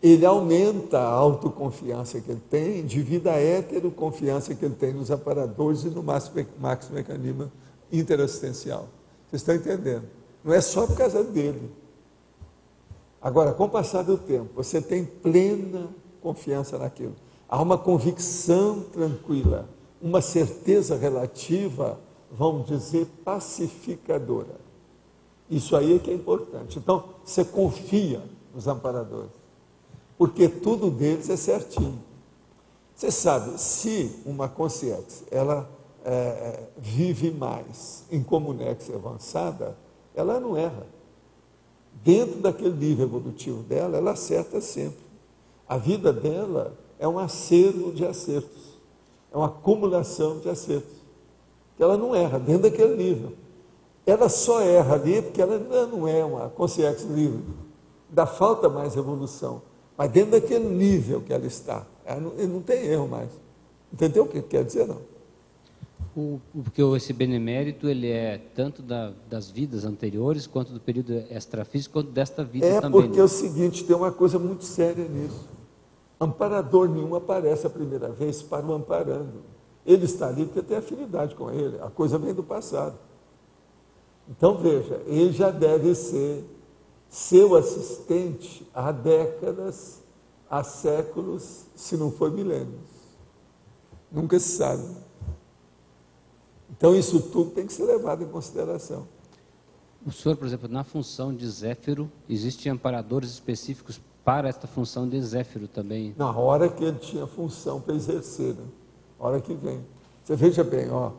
B: ele aumenta a autoconfiança que ele tem devido à heteroconfiança que ele tem nos amparadores e no maxi mecanismo interassistencial. Vocês estão entendendo? Não é só por causa dele. Agora, com o passar do tempo, você tem plena confiança naquilo. Há uma convicção tranquila, uma certeza relativa, vamos dizer, pacificadora. Isso aí é que é importante. Então, você confia nos amparadores, porque tudo deles é certinho. Você sabe, se uma consciência, ela vive mais em comunex avançada, ela não erra. Dentro daquele nível evolutivo dela, ela acerta sempre. A vida dela é um acervo de acertos, é uma acumulação de acertos. Ela não erra dentro daquele nível. Ela só erra ali porque ela não é uma consciência livre. Ainda falta mais evolução. Mas dentro daquele nível que ela está, ele não tem erro mais. Entendeu o que quer dizer, não?
G: Porque esse benemérito, ele é tanto das vidas anteriores, quanto do período extrafísico, quanto desta vida também.
B: Porque é o seguinte, tem uma coisa muito séria nisso. Amparador nenhum aparece a primeira vez para o amparando. Ele está ali porque tem afinidade com ele. A coisa vem do passado. Então, veja, ele já deve ser seu assistente há décadas, há séculos, se não for milênios. Nunca se sabe. Então, isso tudo tem que ser levado em consideração.
G: O senhor, por exemplo, na função de Zéfiro, existem amparadores específicos para esta função de Zéfiro também?
B: Na hora que ele tinha função para exercer, né? A hora que vem. Você veja bem, ó,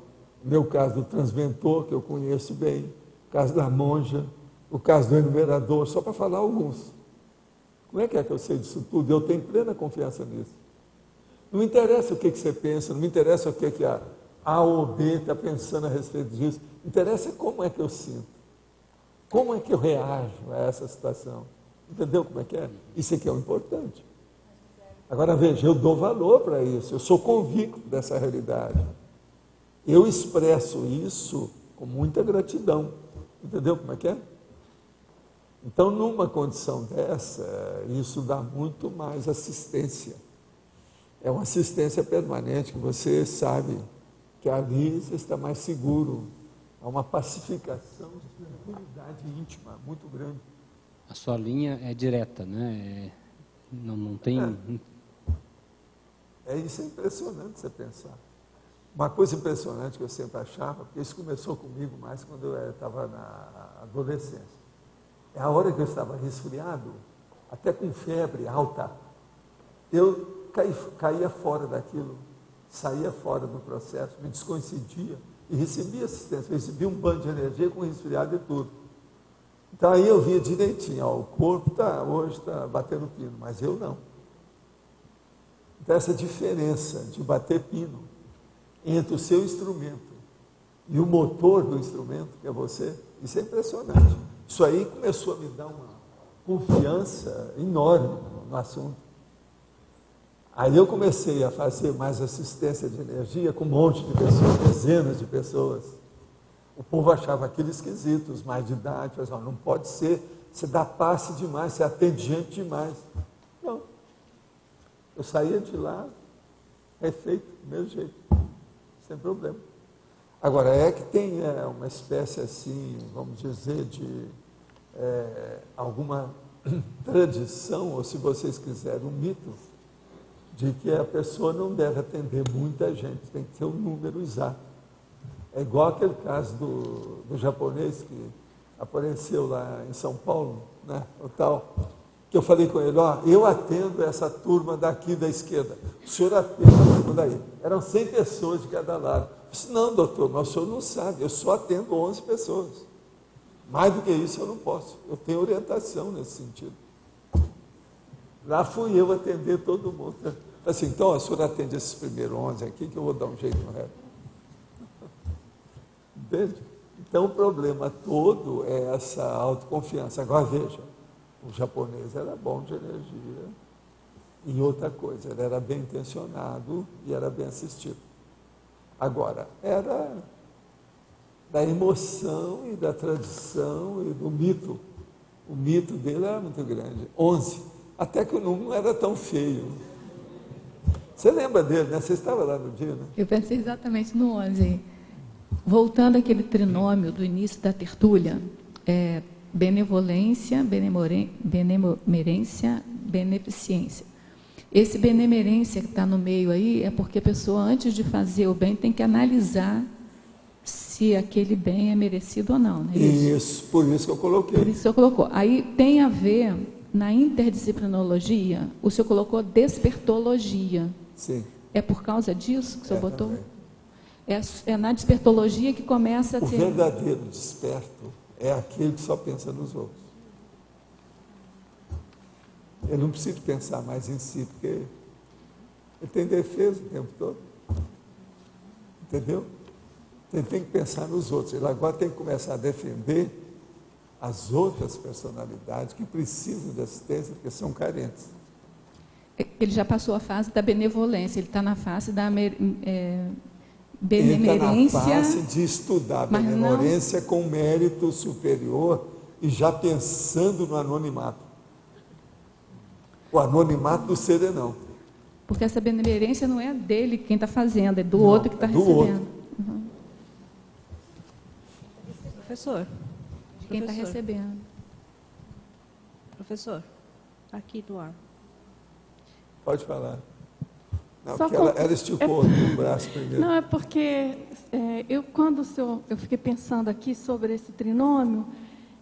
B: o meu caso do transventor, que eu conheço bem, o caso da monja, o caso do enumerador, só para falar alguns. Como é que eu sei disso tudo? Eu tenho plena confiança nisso. Não me interessa o que você pensa, não me interessa o que A ou B está pensando a respeito disso. Interessa como é que eu sinto. Como é que eu reajo a essa situação. Entendeu como é que é? Isso aqui é o importante. Agora veja, eu dou valor para isso, eu sou convicto dessa realidade. Eu expresso isso com muita gratidão. Entendeu como é que é? Então, numa condição dessa, isso dá muito mais assistência. É uma assistência permanente, que você sabe que ali você está mais seguro. Há uma pacificação de tranquilidade íntima muito grande.
G: A sua linha é direta, né? Não tem...
B: Isso é impressionante você pensar. Uma coisa impressionante que eu sempre achava, porque isso começou comigo mais quando eu estava na adolescência. É a hora que eu estava resfriado, até com febre alta, eu caía fora daquilo, saía fora do processo, me descoincidia e recebia assistência, recebia um banho de energia com resfriado e tudo. Então aí eu via direitinho, ó, o corpo hoje está batendo pino, mas eu não. Então essa diferença de bater pino entre o seu instrumento e o motor do instrumento, que é você, isso é impressionante. Isso aí começou a me dar uma confiança enorme no assunto. Aí eu comecei a fazer mais assistência de energia com um monte de pessoas, dezenas de pessoas. O povo achava aquilo esquisito, os mais de idade, falava, não pode ser, você dá passe demais, você atende gente demais. Não. Eu saía de lá, refeito, do mesmo jeito, sem problema. Agora, é que tem uma espécie assim, vamos dizer, de alguma tradição, ou se vocês quiserem, um mito, de que a pessoa não deve atender muita gente, tem que ter um número exato. É igual aquele caso do japonês que apareceu lá em São Paulo, né, o tal, que eu falei com ele, ó, eu atendo essa turma daqui da esquerda, o senhor atende a turma daí. Eram 100 pessoas de cada lado. Eu disse, não, doutor, mas o senhor não sabe, eu só atendo 11 pessoas. Mais do que isso eu não posso, eu tenho orientação nesse sentido. Lá fui eu atender todo mundo. Assim, então, o senhor atende esses primeiros 11 aqui, que eu vou dar um jeito no resto. Entende? Então, o problema todo é essa autoconfiança. Agora, veja, o japonês era bom de energia. E outra coisa, ele era bem intencionado e era bem assistido. Agora, era da emoção e da tradição e do mito. O mito dele era muito grande. 11. Até que o número não era tão feio. Você lembra dele, né? Você estava lá no dia, né?
H: Eu pensei exatamente no 11. Voltando àquele trinômio do início da tertúlia, benevolência, benemerência, beneficência. Esse benemerência que está no meio aí é porque a pessoa, antes de fazer o bem, tem que analisar se aquele bem é merecido ou não. Não é isso?
B: Isso, por isso que eu coloquei.
H: Por isso que eu colocou. Aí tem a ver, na interdisciplinologia, o senhor colocou despertologia.
B: Sim.
H: É por causa disso que o senhor botou? É na despertologia que começa a ter...
B: O verdadeiro desperto é aquele que só pensa nos outros. Ele não precisa pensar mais em si, porque ele tem defesa o tempo todo. Entendeu? Ele tem que pensar nos outros. Ele agora tem que começar a defender as outras personalidades que precisam de assistência, porque são carentes.
H: Ele já passou a fase da benevolência, ele está na fase da
B: Ele
H: benemerência.
B: está na fase de estudar a benemerência com mérito superior e já pensando no anonimato. O anonimato do serenão.
H: Porque essa benemerência não é dele quem está fazendo, é do outro que está recebendo. Uhum.
I: Professor.
H: De quem está recebendo.
I: Professor, aqui do ar.
B: Pode falar. Não,
I: Só
B: porque ela esticou o braço primeiro.
I: Não, é porque quando eu fiquei pensando aqui sobre esse trinômio,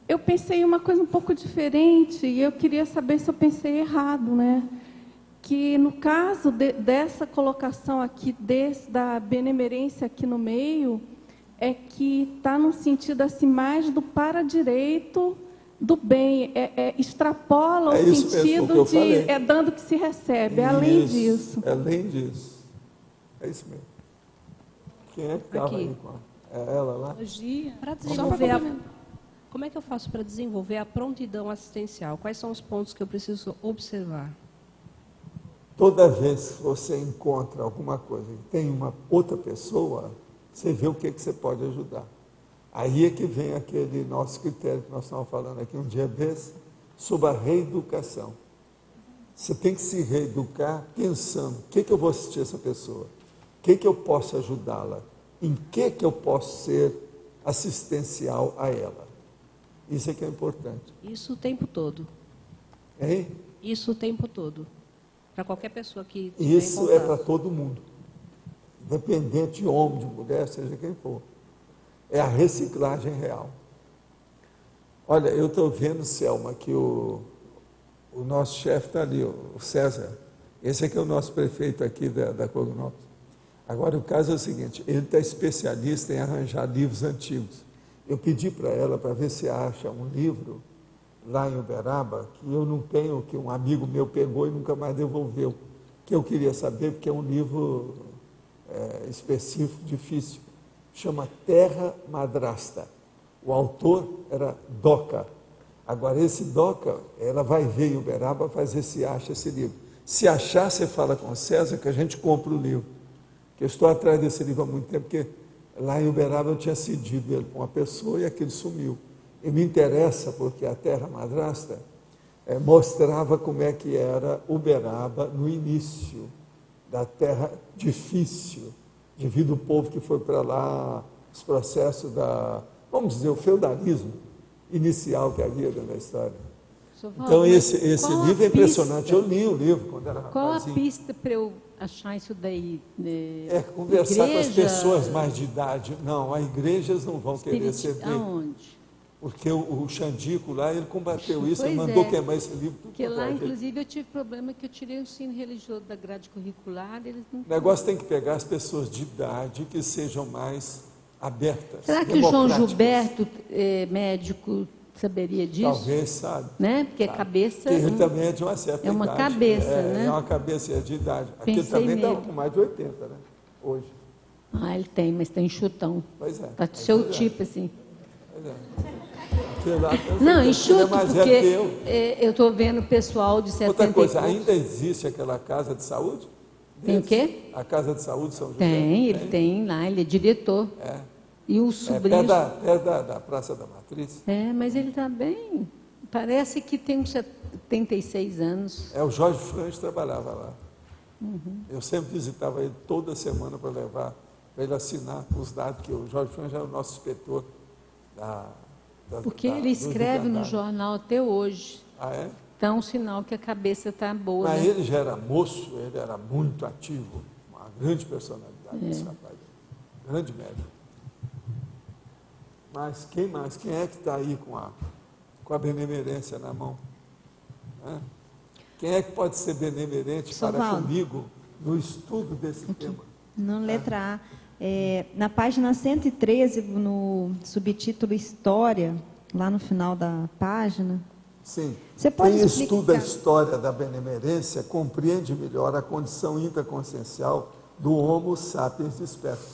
I: eu pensei em uma coisa um pouco diferente e eu queria saber se eu pensei errado, né? Que no caso dessa colocação aqui, da benemerência aqui no meio, é que está no sentido assim, mais do para-direito do bem, extrapola o sentido de dando que se recebe, além disso.
B: Além disso. É isso mesmo. Quem é que estava aí com ela lá?
J: Para desenvolver como é que eu faço para desenvolver a prontidão assistencial? Quais são os pontos que eu preciso observar?
B: Toda vez que você encontra alguma coisa que tem uma outra pessoa, você vê o que você pode ajudar. Aí é que vem aquele nosso critério que nós estávamos falando aqui um dia desse, sobre a reeducação. Você tem que se reeducar pensando, o que eu vou assistir essa pessoa? O que eu posso ajudá-la? Em que eu posso ser assistencial a ela? Isso é que é importante.
J: Isso o tempo todo.
B: Hein?
J: Isso o tempo todo. Para qualquer pessoa que...
B: Isso é para todo mundo. Independente de homem, de mulher, seja quem for. É a reciclagem real. Olha, eu estou vendo, Selma, que o nosso chefe está ali, o César. Esse aqui é o nosso prefeito aqui da Cognópolis. Agora, o caso é o seguinte, ele está especialista em arranjar livros antigos. Eu pedi para ela para ver se acha um livro lá em Uberaba, que eu não tenho, que um amigo meu pegou e nunca mais devolveu, que eu queria saber, porque é um livro específico, difícil. Chama Terra Madrasta. O autor era Doca. Agora, esse Doca, ela vai ver em Uberaba fazer se acha esse livro. Se achar, você fala com o César que a gente compra o livro. Porque eu estou atrás desse livro há muito tempo, porque lá em Uberaba eu tinha cedido ele para uma pessoa e aquilo sumiu. E me interessa porque a Terra Madrasta mostrava como é que era Uberaba no início da terra difícil, devido ao povo que foi para lá, os processos vamos dizer, o feudalismo inicial que havia dentro da história. Então, esse livro é impressionante. Eu li o livro quando era
A: Qual
B: rapazinho.
A: a pista para eu achar isso daí?
B: Conversar com as pessoas mais de idade. Não, as igrejas não vão querer ceder.
A: Aonde?
B: Porque o Xandico lá, ele combateu isso, ele mandou queimar esse livro.
A: Porque lá, inclusive, eu tive problema que eu tirei o ensino religioso da grade curricular. Eles não...
B: O negócio tem que pegar as pessoas de idade que sejam mais abertas.
A: Será que o João Gilberto, médico, saberia disso?
B: Talvez, sabe.
A: Né? Porque a cabeça...
B: Porque ele também é de uma certa idade.
A: É uma cabeça, né?
B: É uma cabeça de idade. Aquele também está com mais de 80, né? Hoje.
A: Ah, ele tem, mas tem chutão.
B: Pois é.
A: Está do seu tipo, assim.
B: Pois é.
A: Não, enxuto, porque eu estou vendo o pessoal de 70
B: Outra coisa, ainda existe aquela casa de saúde?
A: Tem o quê?
B: A casa de saúde São José?
A: Tem, ele tem lá, ele é diretor. E o sobrinho...
B: perto da Praça da Matriz?
A: Mas ele está bem... Parece que tem uns 76 anos.
B: O Jorge Franz trabalhava lá. Eu sempre visitava ele toda semana para levar, para ele assinar os dados, que o Jorge Franz era o nosso inspetor
A: porque ele escreve no jornal até hoje.
B: Ah, é?
A: Então, é um sinal que a cabeça está boa.
B: Mas
A: né?
B: ele já era moço, ele era muito ativo, uma grande personalidade, esse rapaz. Grande médico. Mas quem mais? Quem é que está aí com a benemerência na mão? Quem é que pode ser benemerente para comigo no estudo desse tema?
K: Na letra A. Na página 113, no subtítulo História, lá no final da página.
B: Sim.
K: Você pode
B: Quem estuda a história da benemerência compreende melhor a condição intraconsciencial do Homo sapiens desperto.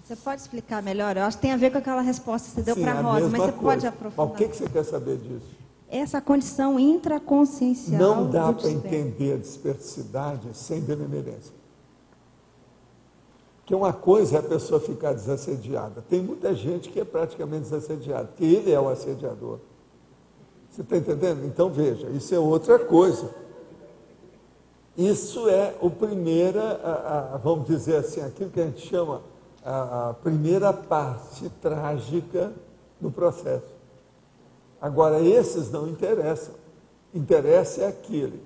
K: Você pode explicar melhor? Eu acho que tem a ver com aquela resposta que você deu para a Rosa, mas você pode aprofundar.
B: Mas o que você quer saber disso?
K: Essa condição intraconsciencial.
B: Não dá para entender a desperticidade sem benemerência. Porque uma coisa é a pessoa ficar desassediada. Tem muita gente que é praticamente desassediada, porque ele é o assediador. Você está entendendo? Então, veja, isso é outra coisa. Isso é o primeira, vamos dizer assim, aquilo que a gente chama a primeira parte trágica do processo. Agora, esses não interessam. Interessa é aquele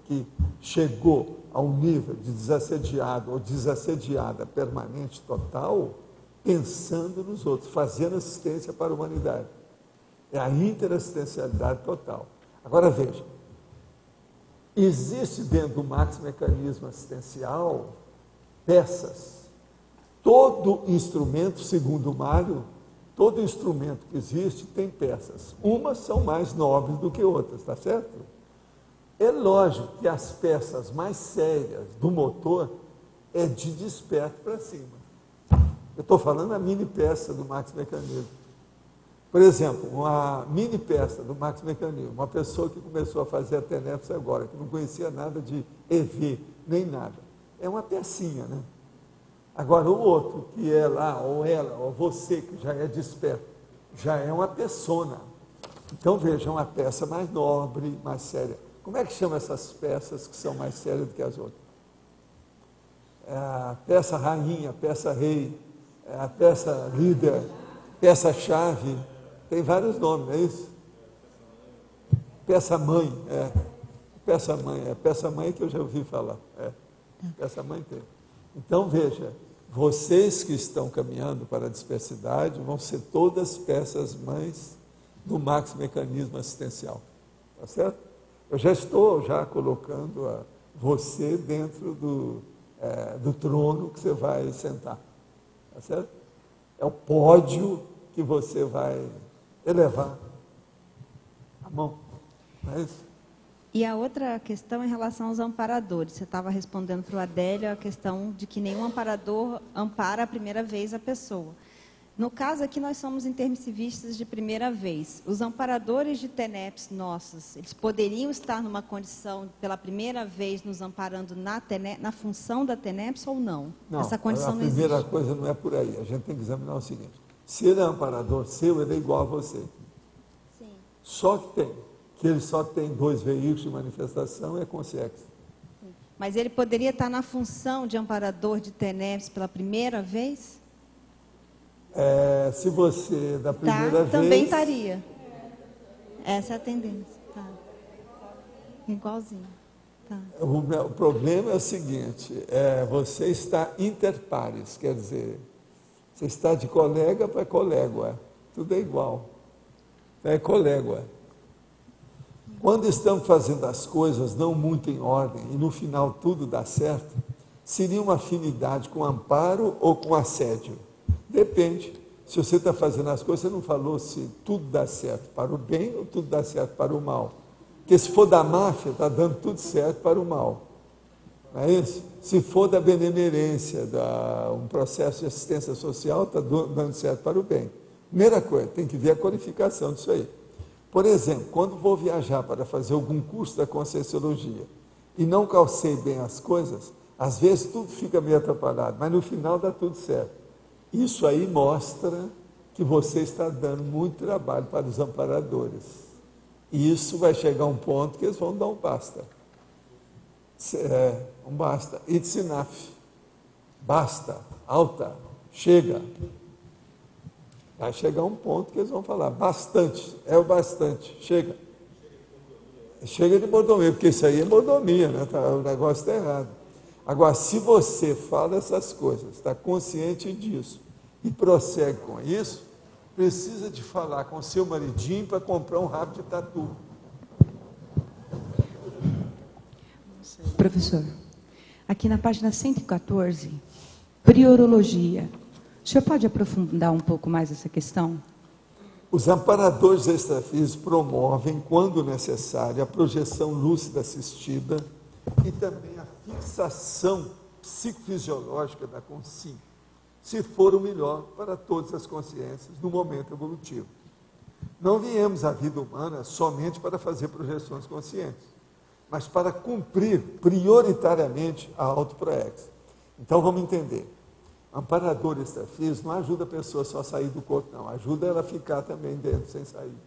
B: que chegou a um nível de desassediado ou desassediada permanente total, pensando nos outros, fazendo assistência para a humanidade. É a interassistencialidade total. Agora veja, existe dentro do maxi-mecanismo assistencial peças. Todo instrumento, segundo o Mário, todo instrumento que existe tem peças. Umas são mais nobres do que outras, está certo? É lógico que as peças mais sérias do motor é de desperto para cima. Eu estou falando a mini peça do maxi-mecanismo. Por exemplo, uma mini peça do maxi-mecanismo, uma pessoa que começou a fazer a TENEPS agora, que não conhecia nada de EV, nem nada, é uma pecinha, né? Agora, o outro, que é lá, ou ela, ou você, que já é desperto, já é uma persona. Então, veja, uma peça mais nobre, mais séria. Como é que chama essas peças que são mais sérias do que as outras? É a peça rainha, peça rei, é a peça líder, peça chave, tem vários nomes, não é isso? Peça mãe, peça mãe que eu já ouvi falar, peça mãe tem. Então, veja, vocês que estão caminhando para a dispersidade vão ser todas peças mães do maxi-mecanismo assistencial, tá certo? Eu já estou colocando você dentro do trono que você vai sentar, tá certo? É o pódio que você vai elevar a mão, não é isso?
K: E a outra questão em relação aos amparadores. Você estava respondendo para o Adélio a questão de que nenhum amparador ampara a primeira vez a pessoa. No caso aqui, nós somos intermissivistas de primeira vez. Os amparadores de TENEPS nossos, eles poderiam estar numa condição, pela primeira vez, nos amparando na função da TENEPS ou não?
B: Não,
K: essa condição não existe.
B: A primeira coisa não é por aí. A gente tem que examinar o seguinte. Se ele é amparador seu, ele é igual a você.
K: Sim.
B: Só que ele só tem 2 veículos de manifestação, é consciência.
K: Mas ele poderia estar na função de amparador de TENEPS pela primeira vez?
B: Se você, da primeira vez...
K: Também estaria. Essa é a tendência. Tá. Igualzinho. Tá.
B: O problema é o seguinte, você está interpares, quer dizer, você está de colega para colega, tudo é igual. É colega. Quando estamos fazendo as coisas não muito em ordem e no final tudo dá certo, seria uma afinidade com amparo ou com assédio? Depende. Se você está fazendo as coisas, você não falou se tudo dá certo para o bem ou tudo dá certo para o mal. Porque se for da máfia, está dando tudo certo para o mal. Não é isso? Se for da benemerência, um processo de assistência social, está dando certo para o bem. Primeira coisa, tem que ver a qualificação disso aí. Por exemplo, quando vou viajar para fazer algum curso da Conscienciologia e não calcei bem as coisas, às vezes tudo fica meio atrapalhado, mas no final dá tudo certo. Isso aí mostra que você está dando muito trabalho para os amparadores. E isso vai chegar a um ponto que eles vão dar um basta. Um basta. It's enough. Basta. Alta. Chega. Vai chegar um ponto que eles vão falar, bastante, é o bastante, chega. Chega de mordomia, porque isso aí é mordomia, né? O negócio está errado. Agora, se você fala essas coisas, está consciente disso e prossegue com isso, precisa de falar com seu maridinho para comprar um rabo de tatu.
L: Professor, aqui na página 114, priorologia. O senhor pode aprofundar um pouco mais essa questão?
B: Os amparadores extrafísicos promovem, quando necessário, a projeção lúcida assistida e também a fixação psicofisiológica da consciência, se for o melhor para todas as consciências no momento evolutivo. Não viemos à vida humana somente para fazer projeções conscientes, mas para cumprir prioritariamente a autoproex. Então vamos entender. Amparador extrafísico não ajuda a pessoa só a sair do corpo, não. Ajuda ela a ficar também dentro, sem sair.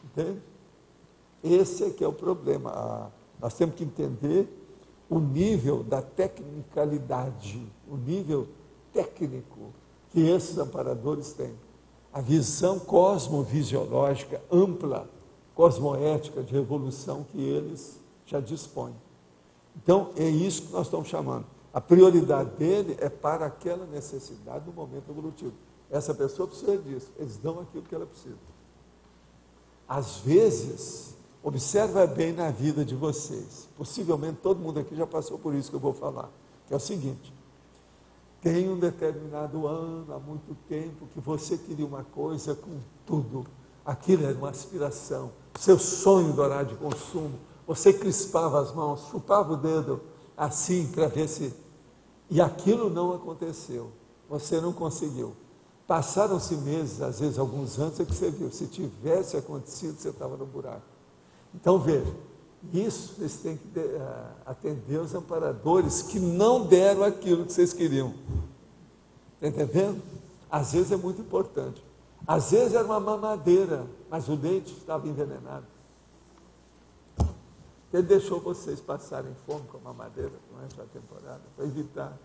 B: Entende? Esse é que é o problema. Nós temos que entender o nível da tecnicalidade, o nível técnico que esses amparadores têm. A visão cosmovisiológica ampla, cosmoética de evolução que eles já dispõem. Então, é isso que nós estamos chamando. A prioridade dele é para aquela necessidade no momento evolutivo. Essa pessoa precisa disso, eles dão aquilo que ela precisa. Às vezes, observa bem na vida de vocês, possivelmente todo mundo aqui já passou por isso que eu vou falar, que é o seguinte: tem um determinado ano, há muito tempo, que você queria uma coisa com tudo, aquilo era uma aspiração, seu sonho do horário de consumo, você crispava as mãos, chupava o dedo assim para ver se... E aquilo não aconteceu, você não conseguiu. Passaram-se meses, às vezes alguns anos, é que você viu, se tivesse acontecido, você estava no buraco. Então, veja, isso vocês têm que atender os amparadores que não deram aquilo que vocês queriam. Está entendendo? Às vezes é muito importante. Às vezes era uma mamadeira, mas o leite estava envenenado. Ele deixou vocês passarem fome com a mamadeira durante a temporada, para evitar.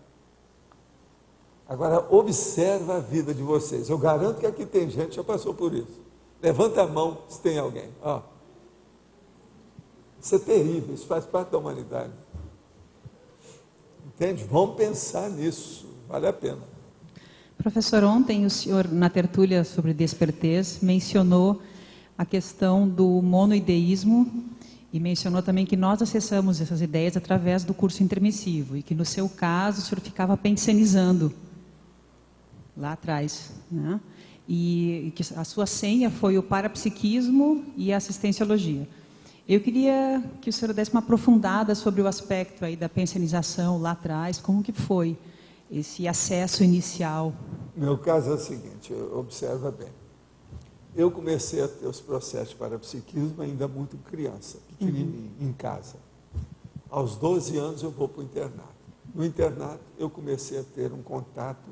B: Agora, observa a vida de vocês. Eu garanto que aqui tem gente que já passou por isso. Levanta a mão se tem alguém. Ó. Isso é terrível, isso faz parte da humanidade. Entende? Vamos pensar nisso, vale a pena.
M: Professor, ontem o senhor, na tertúlia sobre despertez, mencionou a questão do monoideísmo e mencionou também que nós acessamos essas ideias através do curso intermissivo e que, no seu caso, o senhor ficava pensionizando lá atrás, né? E que a sua senha foi o parapsiquismo e a assistenciologia. Eu queria que o senhor desse uma aprofundada sobre o aspecto aí da pensionização lá atrás, como que foi esse acesso inicial?
B: Meu caso é o seguinte, observa bem. Eu comecei a ter os processos de parapsiquismo ainda muito criança, pequenininho, em casa. Aos 12 anos eu vou para o internato. No internato eu comecei a ter um contato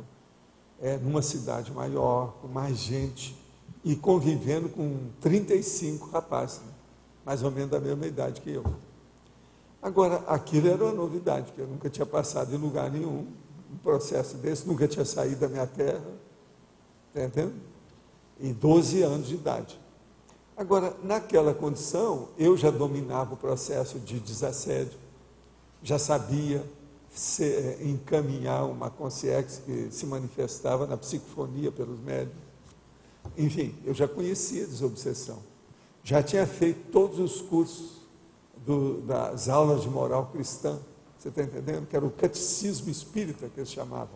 B: numa cidade maior, com mais gente, e convivendo com 35 rapazes, né? Mais ou menos da mesma idade que eu. Agora, aquilo era uma novidade, porque eu nunca tinha passado em lugar nenhum, um processo desse, nunca tinha saído da minha terra, está entendendo? E 12 anos de idade. Agora, naquela condição, eu já dominava o processo de desassédio, já sabia encaminhar uma consciência que se manifestava na psicofonia pelos médiuns. Enfim, eu já conhecia a desobsessão. Já tinha feito todos os cursos das aulas de moral cristã, você está entendendo? Que era o catecismo espírita que eles chamavam.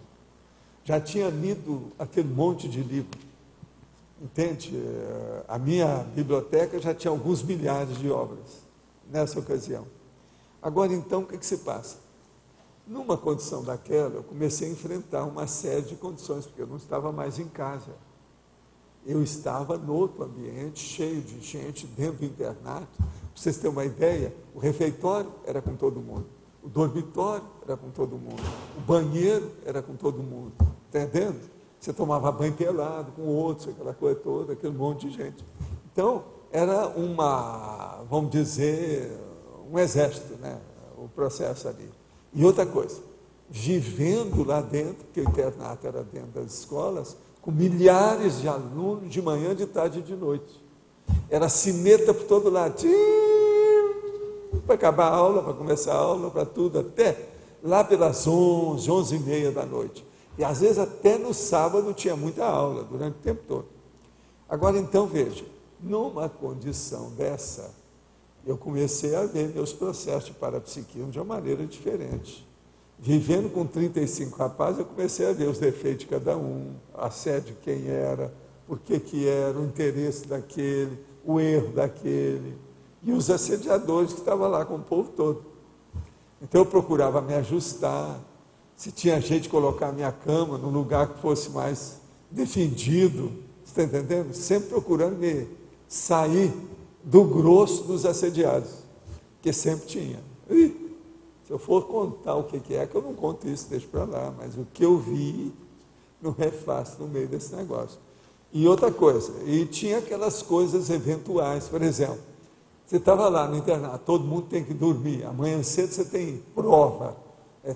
B: Já tinha lido aquele monte de livro. Entende? A minha biblioteca já tinha alguns milhares de obras nessa ocasião. Agora, então, o que se passa? Numa condição daquela, eu comecei a enfrentar uma série de condições, porque eu não estava mais em casa. Eu estava no outro ambiente, cheio de gente, dentro do internato. Para vocês terem uma ideia, o refeitório era com todo mundo, o dormitório era com todo mundo, o banheiro era com todo mundo, entendendo? Você tomava banho pelado com outros, aquela coisa toda, aquele monte de gente. Então, era vamos dizer, um exército, né? O processo ali. E outra coisa, vivendo lá dentro, porque o internato era dentro das escolas, com milhares de alunos de manhã, de tarde e de noite. Era sineta por todo lado, para acabar a aula, para começar a aula, para tudo, até lá pelas 11, 11h30 da noite. E às vezes até no sábado tinha muita aula, durante o tempo todo. Agora então veja, numa condição dessa, eu comecei a ver meus processos de parapsiquismo de uma maneira diferente. Vivendo com 35 rapazes, eu comecei a ver os defeitos de cada um, a sede de quem era, por que era, o interesse daquele, o erro daquele, e os assediadores que estavam lá com o povo todo. Então eu procurava me ajustar, se tinha jeito de colocar a minha cama num lugar que fosse mais defendido, você está entendendo? Sempre procurando me sair do grosso dos assediados, que sempre tinha. Se eu for contar o que é, que eu não conto isso, deixo para lá, mas o que eu vi não é fácil no meio desse negócio. E outra coisa, e tinha aquelas coisas eventuais, por exemplo, você estava lá no internato, todo mundo tem que dormir, amanhã cedo você tem prova,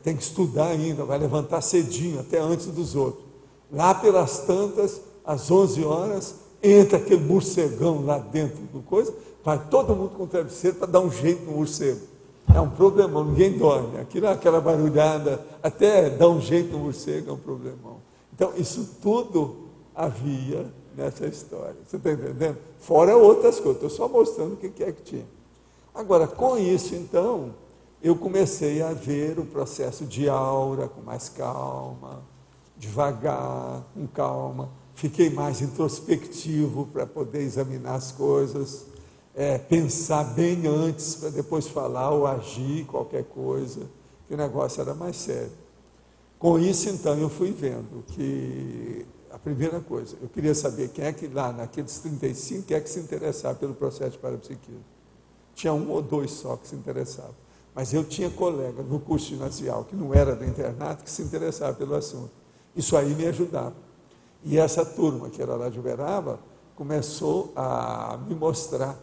B: tem que estudar ainda, vai levantar cedinho, até antes dos outros. Lá pelas tantas, às 11 horas, entra aquele morcegão lá dentro do coisa, vai todo mundo com o travesseiro para dar um jeito no morcego. É um problemão, ninguém dorme. Aquela barulhada, até dar um jeito no morcego é um problemão. Então, isso tudo havia nessa história. Você está entendendo? Fora outras coisas, estou só mostrando o que é que tinha. Agora, com isso, então, eu comecei a ver o processo de aura com mais calma, devagar, com calma. Fiquei mais introspectivo para poder examinar as coisas, pensar bem antes para depois falar ou agir qualquer coisa, que o negócio era mais sério. Com isso, então, eu fui vendo que a primeira coisa, eu queria saber quem é que lá, naqueles 35, quem é que se interessava pelo processo de parapsiquismo. Tinha 1 ou 2 só que se interessavam. Mas eu tinha colega no curso ginasial, que não era do internato, que se interessava pelo assunto. Isso aí me ajudava. E essa turma, que era lá de Uberaba, começou a me mostrar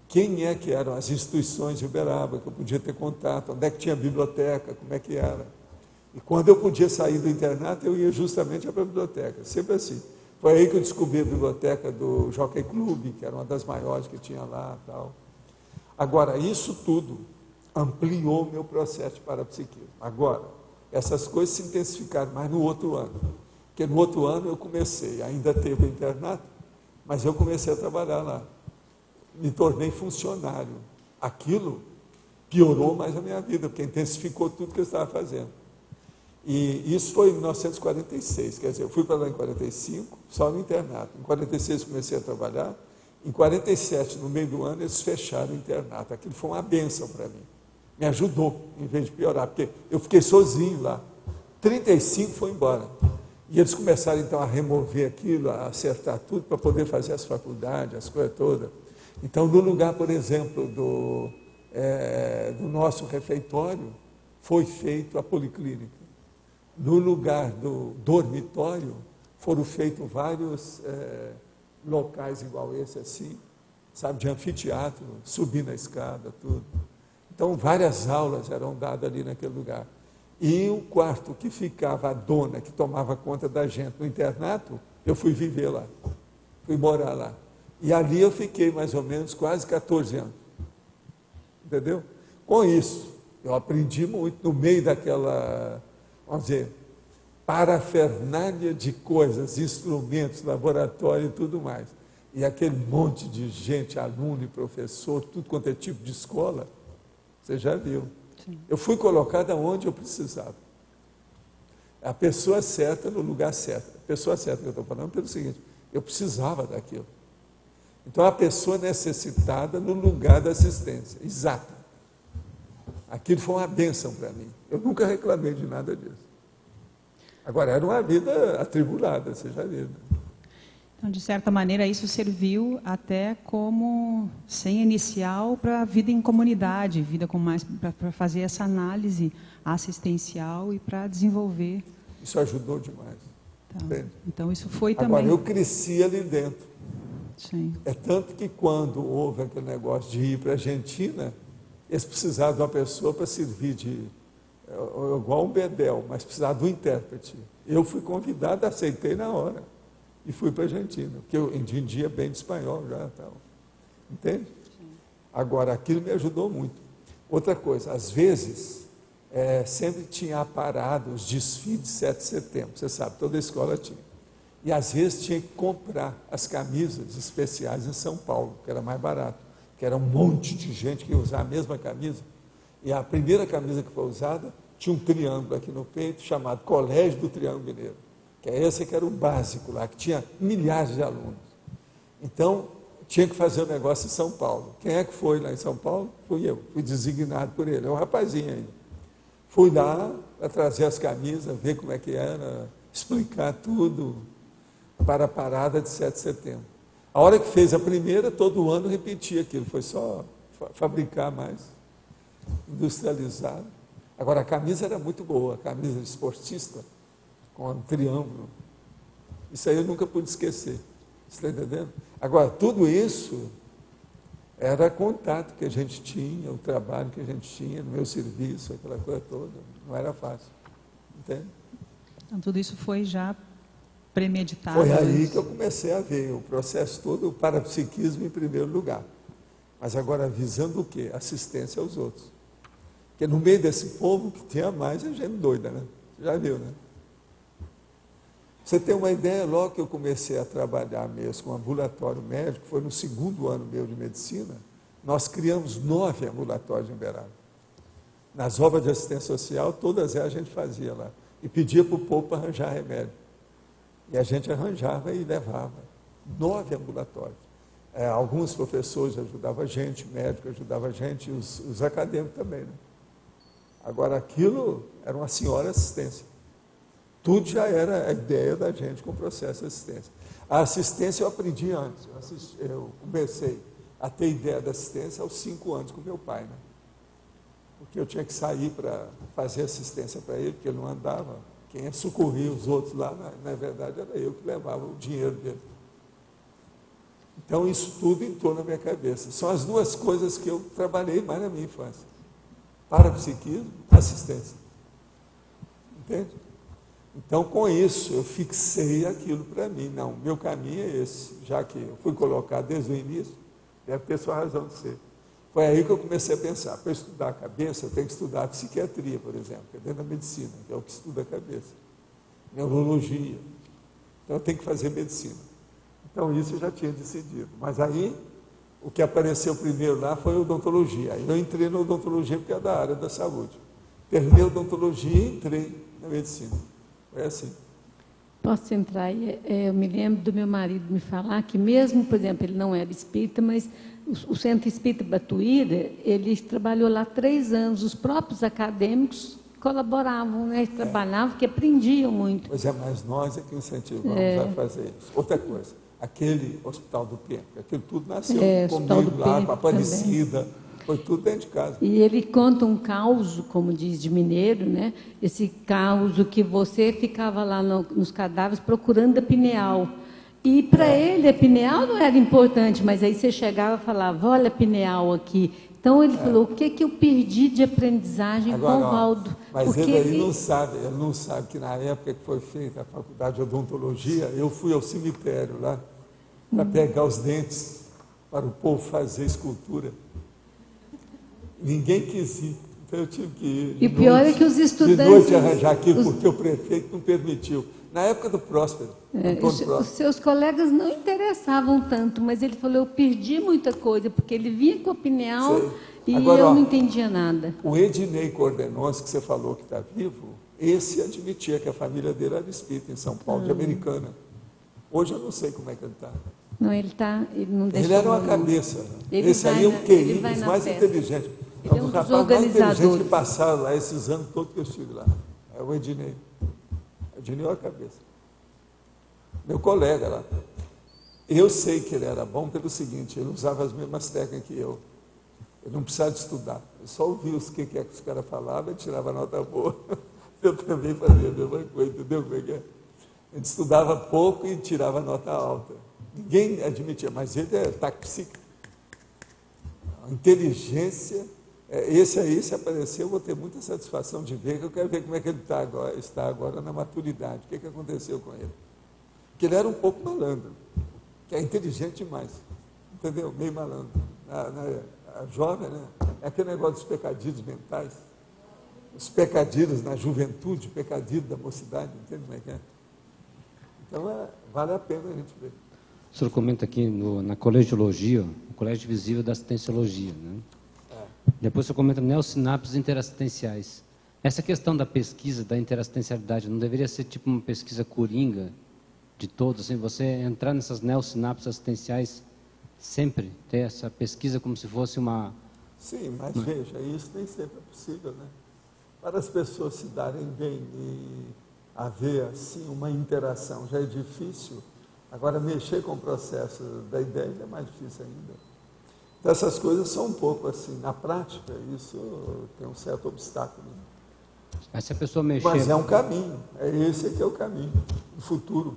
B: quem é que eram as instituições de Uberaba, que eu podia ter contato, onde é que tinha biblioteca, como é que era. E quando eu podia sair do internato, eu ia justamente para a biblioteca, sempre assim. Foi aí que eu descobri a biblioteca do Jockey Club, que era uma das maiores que tinha lá e tal. Agora, isso tudo ampliou o meu processo de parapsiquismo. Agora, essas coisas se intensificaram mais no outro ano. Porque no outro ano eu comecei, ainda teve o internato, mas eu comecei a trabalhar lá. Me tornei funcionário. Aquilo piorou mais a minha vida, porque intensificou tudo que eu estava fazendo. E isso foi em 1946, quer dizer, eu fui para lá em 45, só no internato. Em 46 comecei a trabalhar, em 47, no meio do ano, eles fecharam o internato. Aquilo foi uma bênção para mim. Me ajudou, em vez de piorar, porque eu fiquei sozinho lá. 35 foi embora. E eles começaram, então, a remover aquilo, a acertar tudo, para poder fazer as faculdades, as coisas todas. Então, no lugar, por exemplo, do nosso refeitório, foi feito a policlínica. No lugar do dormitório, foram feitos vários locais igual esse, assim, sabe, de anfiteatro, subindo a escada, tudo. Então, várias aulas eram dadas ali naquele lugar. E o quarto que ficava a dona, que tomava conta da gente no internato, eu fui viver lá, fui morar lá. E ali eu fiquei mais ou menos quase 14 anos. Entendeu? Com isso, eu aprendi muito no meio daquela, vamos dizer, parafernália de coisas, instrumentos, laboratório e tudo mais. E aquele monte de gente, aluno e professor, tudo quanto é tipo de escola, você já viu. Sim. Eu fui colocado onde eu precisava. A pessoa certa no lugar certo. A pessoa certa que eu estou falando pelo seguinte, eu precisava daquilo. Então, a pessoa necessitada no lugar da assistência, exata. Aquilo foi uma bênção para mim. Eu nunca reclamei de nada disso. Agora, era uma vida atribulada, você já viu. Né?
M: Então, de certa maneira, isso serviu até como senha inicial para a vida em comunidade, vida com mais para fazer essa análise assistencial e para desenvolver.
B: Isso ajudou demais.
M: Então, isso foi
B: Agora,
M: também...
B: eu cresci ali dentro.
M: Sim.
B: É tanto que quando houve aquele negócio de ir para a Argentina, eles precisavam de uma pessoa para servir de... igual um bedel, mas precisava de um intérprete. Eu fui convidado, aceitei na hora. E fui para a Argentina, porque eu entendia bem de espanhol já. Tal. Entende? Sim. Agora, aquilo me ajudou muito. Outra coisa, às vezes, sempre tinha parado os desfiles de 7 de setembro, você sabe, toda a escola tinha. E às vezes tinha que comprar as camisas especiais em São Paulo, que era mais barato, que era um monte de gente que ia usar a mesma camisa. E a primeira camisa que foi usada tinha um triângulo aqui no peito, chamado Colégio do Triângulo Mineiro, que é esse que era o básico lá, que tinha milhares de alunos. Então, tinha que fazer o negócio em São Paulo. Quem é que foi lá em São Paulo? Fui eu, fui designado por ele, é um rapazinho aí. Fui lá para trazer as camisas, ver como é que era, explicar tudo para a parada de 7 de setembro. A hora que fez a primeira, todo ano repetia aquilo, foi só fabricar mais, industrializar. Agora, a camisa era muito boa, a camisa de esportista, com um triângulo. Isso aí eu nunca pude esquecer. Você está entendendo? Agora, tudo isso era contato que a gente tinha, o trabalho que a gente tinha, no meu serviço, aquela coisa toda. Não era fácil. Entende?
M: Então, tudo isso foi já premeditado.
B: Foi aí que eu comecei a ver o processo todo, o parapsiquismo em primeiro lugar. Mas agora visando o quê? Assistência aos outros. Porque no meio desse povo que tinha mais, é gente doida, né? Você já viu, né? Você tem uma ideia, logo que eu comecei a trabalhar mesmo com ambulatório médico, foi no 2º ano meu de medicina, nós criamos 9 ambulatórios em Uberaba. Nas obras de assistência social, todas elas a gente fazia lá. E pedia para o povo para arranjar remédio. E a gente arranjava e levava. 9 ambulatórios. Alguns professores ajudavam a gente, médicos ajudavam a gente, e os acadêmicos também, né? Agora, aquilo era uma senhora assistência. Tudo já era a ideia da gente com o processo de assistência. A assistência eu aprendi antes. Eu comecei a ter ideia da assistência aos 5 anos com meu pai, né? Porque eu tinha que sair para fazer assistência para ele, porque ele não andava. Quem socorria os outros lá, na verdade, era eu que levava o dinheiro dele. Então, isso tudo entrou na minha cabeça. São as 2 coisas que eu trabalhei mais na minha infância. Parapsiquismo, assistência. Entende? Então, com isso, eu fixei aquilo para mim. Não, meu caminho é esse, já que eu fui colocado desde o início, deve ter sua razão de ser. Foi aí que eu comecei a pensar, para estudar a cabeça, eu tenho que estudar a psiquiatria, por exemplo, que é dentro da medicina, que é o que estuda a cabeça. Neurologia. Então, eu tenho que fazer medicina. Então, isso eu já tinha decidido. Mas aí, o que apareceu primeiro lá foi a odontologia. Aí eu entrei na odontologia porque é da área da saúde. Terminei a odontologia e entrei na medicina. Foi assim.
A: Posso entrar aí? Eu me lembro do meu marido me falar que mesmo, por exemplo, ele não era espírita, mas o Centro Espírita Batuíra, ele trabalhou lá 3 anos. Os próprios acadêmicos colaboravam, né? Eles trabalhavam, porque aprendiam muito.
B: Pois é, mas nós é que incentivamos a fazer isso. Outra coisa, aquele Hospital do Tempo, aquilo tudo nasceu comigo lá, com a Aparecida. Também. Foi tudo dentro de casa.
A: E ele conta um caos, como diz de mineiro, né? Esse caos que você ficava lá nos cadáveres procurando a pineal. E para ele a pineal não era importante, mas aí você chegava e falava, olha a pineal aqui. Então ele falou, o que eu perdi de aprendizagem com o Valdo?
B: Mas porque ele não sabe que na época que foi feita a faculdade de odontologia, eu fui ao cemitério lá para pegar os dentes para o povo fazer escultura. Ninguém quis ir, então eu tive que ir.
A: E o pior é que os estudantes...
B: De noite arranjar aquilo, porque o prefeito não permitiu. Na época do Próspero.
A: Os seus colegas não interessavam tanto, mas ele falou, eu perdi muita coisa, porque ele vinha com a pineal e agora, eu não entendia nada.
B: O Ednei Cordenons, que você falou que está vivo, esse admitia que a família dele era espírita em São Paulo, de Americana. Hoje eu não sei como é que ele está.
A: Não, ele não deixa.
B: Ele era uma cabeça. Esse aí é o QI dos mais inteligentes.
A: Ele é um dos organizadores
B: que passaram lá esses anos todos que eu estive lá. É o Ednei. Ednei é a cabeça. Meu colega lá. Eu sei que ele era bom pelo seguinte, ele usava as mesmas técnicas que eu. Ele não precisava de estudar. Ele só ouvia o que é que os caras falavam e tirava nota boa. Eu também fazia a mesma coisa, entendeu como é que é? Ele estudava pouco e tirava nota alta. Ninguém admitia, mas ele é taxista. A inteligência... Esse aí, se aparecer, eu vou ter muita satisfação de ver, que eu quero ver como é que ele está agora na maturidade, o que aconteceu com ele. Porque ele era um pouco malandro, que é inteligente demais, entendeu? Meio malandro. A jovem, né? É aquele negócio dos pecadilhos mentais, os pecadilhos na juventude, pecadilho da mocidade, entende como é que é? Então, vale a pena a gente ver.
G: O senhor comenta aqui na colegiologia, o Colégio Visível da Assistenciologia, né? Depois você comenta neossinapses interassistenciais. Essa questão da pesquisa, da interassistencialidade, não deveria ser tipo uma pesquisa coringa de todos, assim, você entrar nessas neossinapses assistenciais sempre, ter essa pesquisa como se fosse uma...
B: Sim, mas veja, isso nem sempre é possível, né? Para as pessoas se darem bem e haver, assim, uma interação já é difícil, agora mexer com o processo da ideia é mais difícil ainda. Então, essas coisas são um pouco assim, na prática, isso tem um certo obstáculo.
G: Mas se a pessoa mexer...
B: Mas é um caminho, esse que é o caminho, o futuro.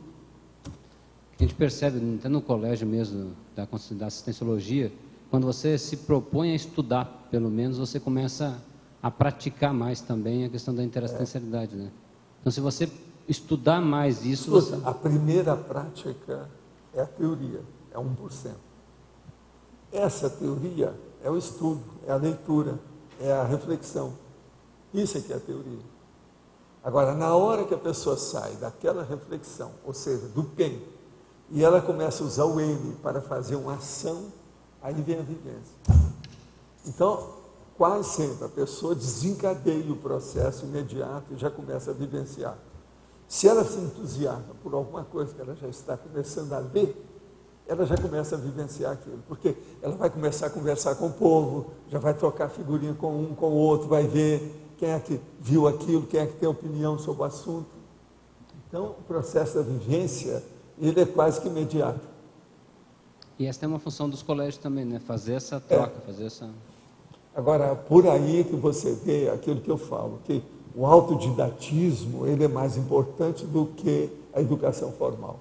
G: A gente percebe, até no colégio mesmo, da assistenciologia, quando você se propõe a estudar, pelo menos, você começa a praticar mais também a questão da interassistencialidade, né? Então, se você estudar mais isso...
B: Você... A primeira prática é a teoria, é 1%. Essa teoria é o estudo, é a leitura, é a reflexão. Isso é que é a teoria. Agora, na hora que a pessoa sai daquela reflexão, ou seja, do quem, e ela começa a usar o ele para fazer uma ação, aí vem a vivência. Então, quase sempre a pessoa desencadeia o processo imediato e já começa a vivenciar. Se ela se entusiasma por alguma coisa que ela já está começando a ler, ela já começa a vivenciar aquilo, porque ela vai começar a conversar com o povo, já vai trocar figurinha com um, com o outro, vai ver quem é que viu aquilo, quem é que tem opinião sobre o assunto. Então, o processo da vivência, ele é quase que imediato.
G: E essa é uma função dos colégios também, né? Fazer essa troca, fazer essa...
B: Agora, por aí que você vê aquilo que eu falo, que o autodidatismo, ele é mais importante do que a educação formal.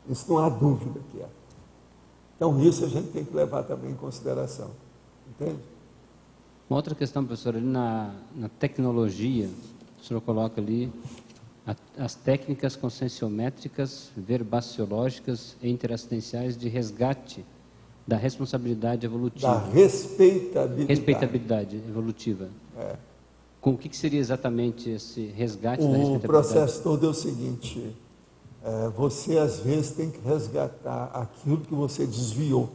B: Isso não há dúvida que é. Então, isso a gente tem que levar também em consideração. Entende?
G: Uma outra questão, professor, ali na tecnologia, o senhor coloca ali as técnicas conscienciométricas, verbaciológicas e interassistenciais de resgate da responsabilidade evolutiva.
B: Da respeitabilidade.
G: Respeitabilidade evolutiva. Com o que seria exatamente esse resgate da respeitabilidade?
B: O processo todo é o seguinte, você às vezes tem que resgatar aquilo que você desviou.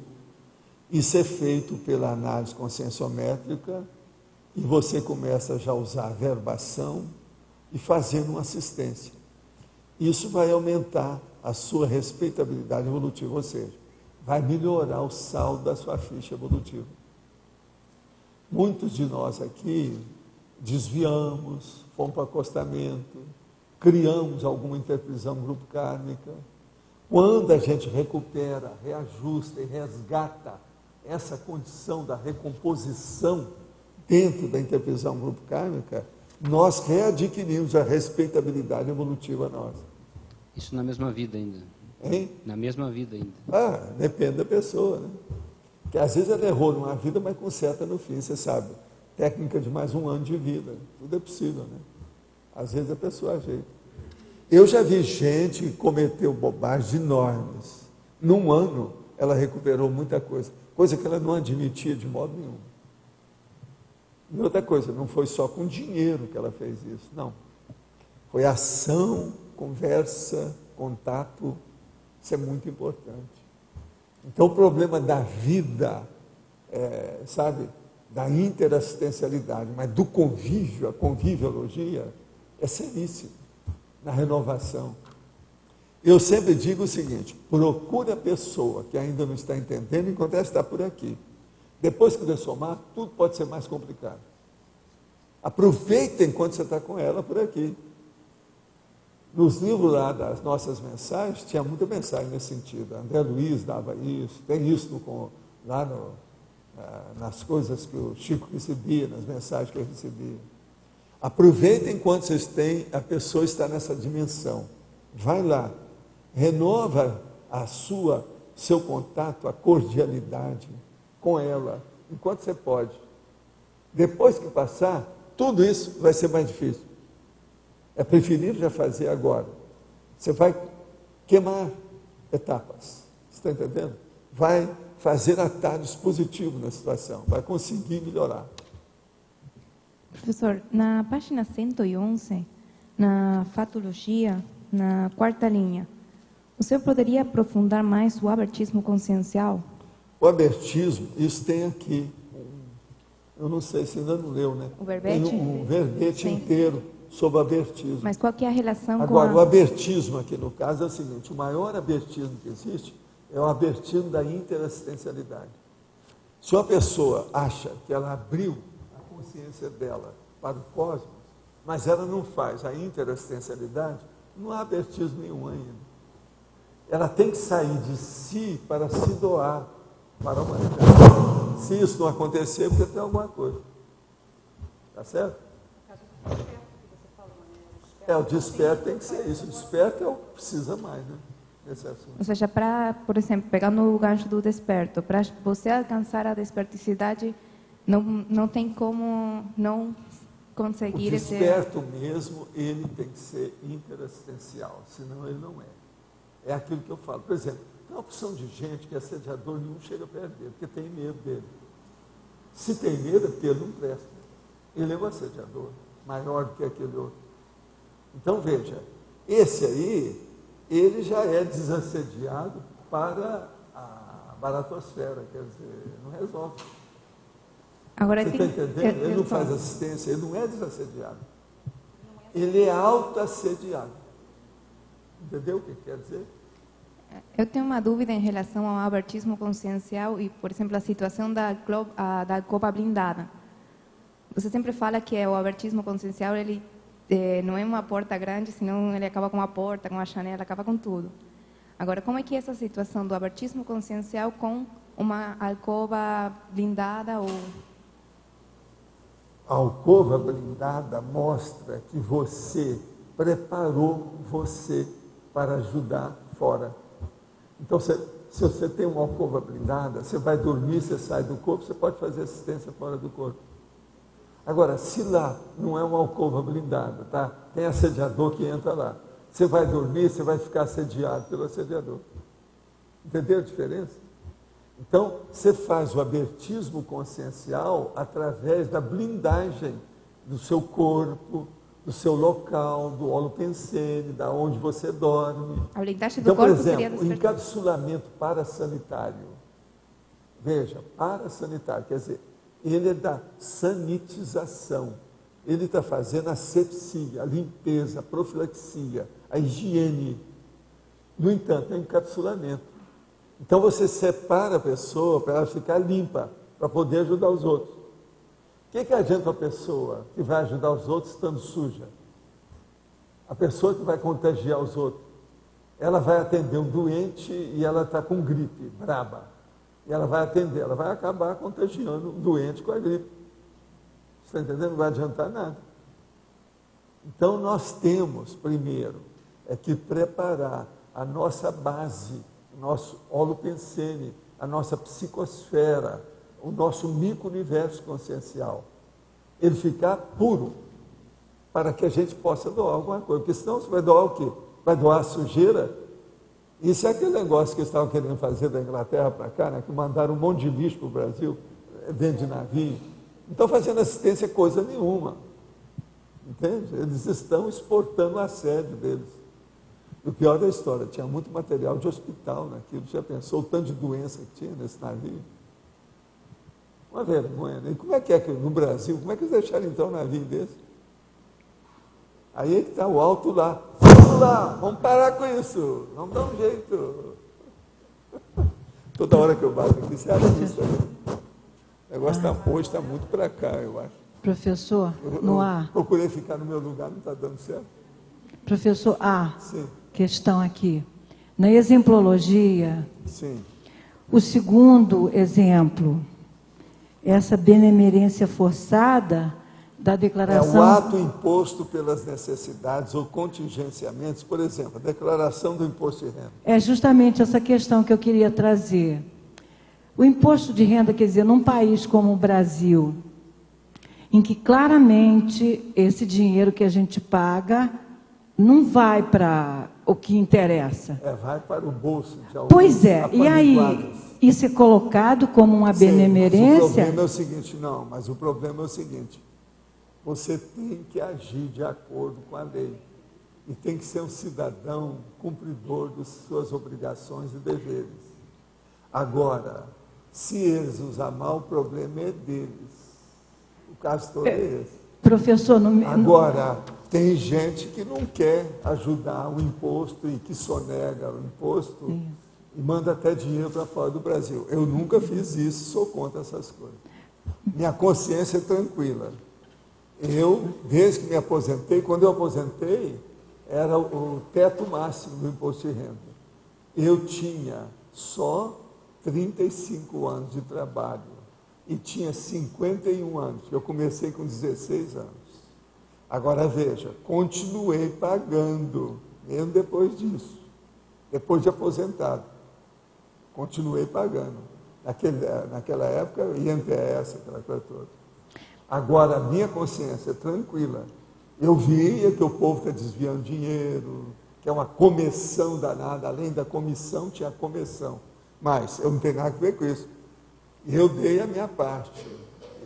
B: Isso é feito pela análise conscienciométrica e você começa já a usar a verbação e fazendo uma assistência. Isso vai aumentar a sua respeitabilidade evolutiva, ou seja, vai melhorar o saldo da sua ficha evolutiva. Muitos de nós aqui desviamos, fomos para o acostamento, criamos alguma interprisão grupo kármica. Quando a gente recupera, reajusta e resgata essa condição da recomposição dentro da interprisão grupo kármica, nós readquirimos a respeitabilidade evolutiva nossa.
G: Isso na mesma vida ainda.
B: Hein?
G: Na mesma vida ainda.
B: Depende da pessoa, né? Porque às vezes ela errou numa vida, mas conserta no fim, você sabe. Técnica de mais um ano de vida. Tudo é possível, né? Às vezes a pessoa ajeita. Eu já vi gente que cometeu bobagens enormes. Num ano, ela recuperou muita coisa. Coisa que ela não admitia de modo nenhum. E outra coisa, não foi só com dinheiro que ela fez isso, não. Foi ação, conversa, contato. Isso é muito importante. Então, o problema da vida, da interassistencialidade, mas do convívio, a conviviologia, é seríssimo na renovação. Eu sempre digo o seguinte, procure a pessoa que ainda não está entendendo enquanto ela está por aqui. Depois que somar, tudo pode ser mais complicado. Aproveita enquanto você está com ela por aqui. Nos livros lá das nossas mensagens, tinha muita mensagem nesse sentido. André Luiz dava isso, tem isso nas coisas que o Chico recebia, nas mensagens que ele recebia. Aproveita enquanto vocês têm, a pessoa está nessa dimensão. Vai lá, renova seu contato, a cordialidade com ela, enquanto você pode. Depois que passar, tudo isso vai ser mais difícil. É preferível já fazer agora. Você vai queimar etapas, você está entendendo? Vai fazer atalhos positivos na situação, vai conseguir melhorar.
N: Professor, na página 111, na fatologia, na quarta linha, o senhor poderia aprofundar mais o abertismo consciencial?
B: O abertismo, isso tem aqui, eu não sei se ainda não leu, né?
N: O verbete?
B: Tem um verbete inteiro sobre o abertismo.
N: Mas qual que é a relação
B: Agora,
N: com
B: o abertismo aqui no caso é o seguinte, o maior abertismo que existe é o abertismo da interassistencialidade. Se uma pessoa acha que ela abriu a consciência dela para o cosmos, mas ela não faz a interassistencialidade, não há abertismo nenhum ainda. Ela tem que sair de si para se doar para a humanidade. Se isso não acontecer, porque tem alguma coisa. Tá certo? O desperto tem que ser isso. O desperto é o que precisa mais, né? Nesse assunto.
N: Ou seja, por exemplo, pegando o gancho do desperto, para você alcançar a desperticidade, não tem como não conseguir...
B: O desperto mesmo, ele tem que ser interassistencial, senão ele não é. É aquilo que eu falo. Por exemplo, tem uma opção de gente que assediador nenhum chega perto dele, porque tem medo dele. Se tem medo, é porque ele não presta. ele é um assediador, maior do que aquele outro. Então, veja, esse aí, ele já é desassediado para a baratosfera, quer dizer, não resolve.
N: Agora,
B: você está entendendo? Ele não faz assistência, ele não é desassediado. Ele é autoassediado. Entendeu o que quer dizer?
N: Eu tenho uma dúvida em relação ao abertismo consciencial e, por exemplo, a situação da alcova blindada. Você sempre fala que o abertismo consciencial ele não é uma porta grande, senão ele acaba com uma porta, com uma janela, acaba com tudo. Agora, como é que é essa situação do abertismo consciencial com uma alcova blindada ou...
B: A alcova blindada mostra que você preparou você para ajudar fora. Então, se você tem uma alcova blindada, você vai dormir, você sai do corpo, você pode fazer assistência fora do corpo. Agora, se lá não é uma alcova blindada, tá? Tem assediador que entra lá. Você vai dormir, você vai ficar assediado pelo assediador. Entendeu a diferença? Então, você faz o abertismo consciencial através da blindagem do seu corpo, do seu local, do holopensene, da onde você dorme.
N: A blindagem do
B: então,
N: corpo
B: por exemplo,
N: seria
B: o encapsulamento parasanitário. Veja, parasanitário, quer dizer, ele é da sanitização. Ele está fazendo a asepsia, a limpeza, a profilaxia, a higiene. No entanto, é um encapsulamento. Então, você separa a pessoa para ela ficar limpa, para poder ajudar os outros. O que adianta a pessoa que vai ajudar os outros estando suja? A pessoa que vai contagiar os outros, ela vai atender um doente e ela está com gripe, braba. E ela vai atender, ela vai acabar contagiando um doente com a gripe. Você está entendendo? Não vai adiantar nada. Então, nós temos, primeiro, que preparar a nossa base, o nosso holopensene, a nossa psicosfera, o nosso micro-universo consciencial. Ele ficar puro, para que a gente possa doar alguma coisa. Porque senão você vai doar o quê? Vai doar a sujeira? Isso é aquele negócio que eles estavam querendo fazer da Inglaterra para cá, né? Que mandaram um monte de lixo para o Brasil, dentro de navio. Não estão fazendo assistência coisa nenhuma. Entende? Eles estão exportando o assédio deles. E o pior da história, tinha muito material de hospital naquilo. Já pensou o tanto de doença que tinha nesse navio? Uma vergonha, né? E como é que no Brasil, como é que eles deixaram então um navio desse? Aí que está o alto lá. Vamos lá, vamos parar com isso, vamos dar um jeito. Toda hora que eu bato aqui, você acha isso aí? O negócio hoje está muito para cá, eu acho.
O: Professor, no ar.
B: Procurei ficar no meu lugar, não está dando certo.
O: Professor,
B: Sim.
O: Questão aqui. Na exemplologia,
B: sim.
O: O segundo exemplo, essa benemerência forçada da declaração...
B: É o ato imposto pelas necessidades ou contingenciamentos, por exemplo, a declaração do imposto de renda.
O: É justamente essa questão que eu queria trazer. O imposto de renda, quer dizer, num país como o Brasil, em que claramente esse dinheiro que a gente paga não vai para o que interessa.
B: Vai para o bolso de alguns.
O: Pois é, e aí isso é colocado como uma benemerência?
B: Mas o problema é o seguinte, mas o problema é o seguinte, você tem que agir de acordo com a lei e tem que ser um cidadão cumpridor de suas obrigações e deveres. Agora, se eles usar mal, o problema é deles. O caso todo é esse.
O: Professor,
B: agora, tem gente que não quer ajudar o imposto e que sonega o imposto e manda até dinheiro para fora do Brasil. Eu nunca fiz isso, sou contra essas coisas. Minha consciência é tranquila. Eu, desde que me aposentei, quando eu aposentei, era o teto máximo do imposto de renda. Eu tinha só 35 anos de trabalho e tinha 51 anos. Eu comecei com 16 anos. Agora veja, continuei pagando, mesmo depois disso, depois de aposentado. Continuei pagando. Naquela época, INPS, aquela coisa toda. Agora, a minha consciência é tranquila. Eu via que o povo está desviando dinheiro, que é uma comissão danada, além da comissão, tinha a comissão. Mas eu não tenho nada a ver com isso. Eu dei a minha parte.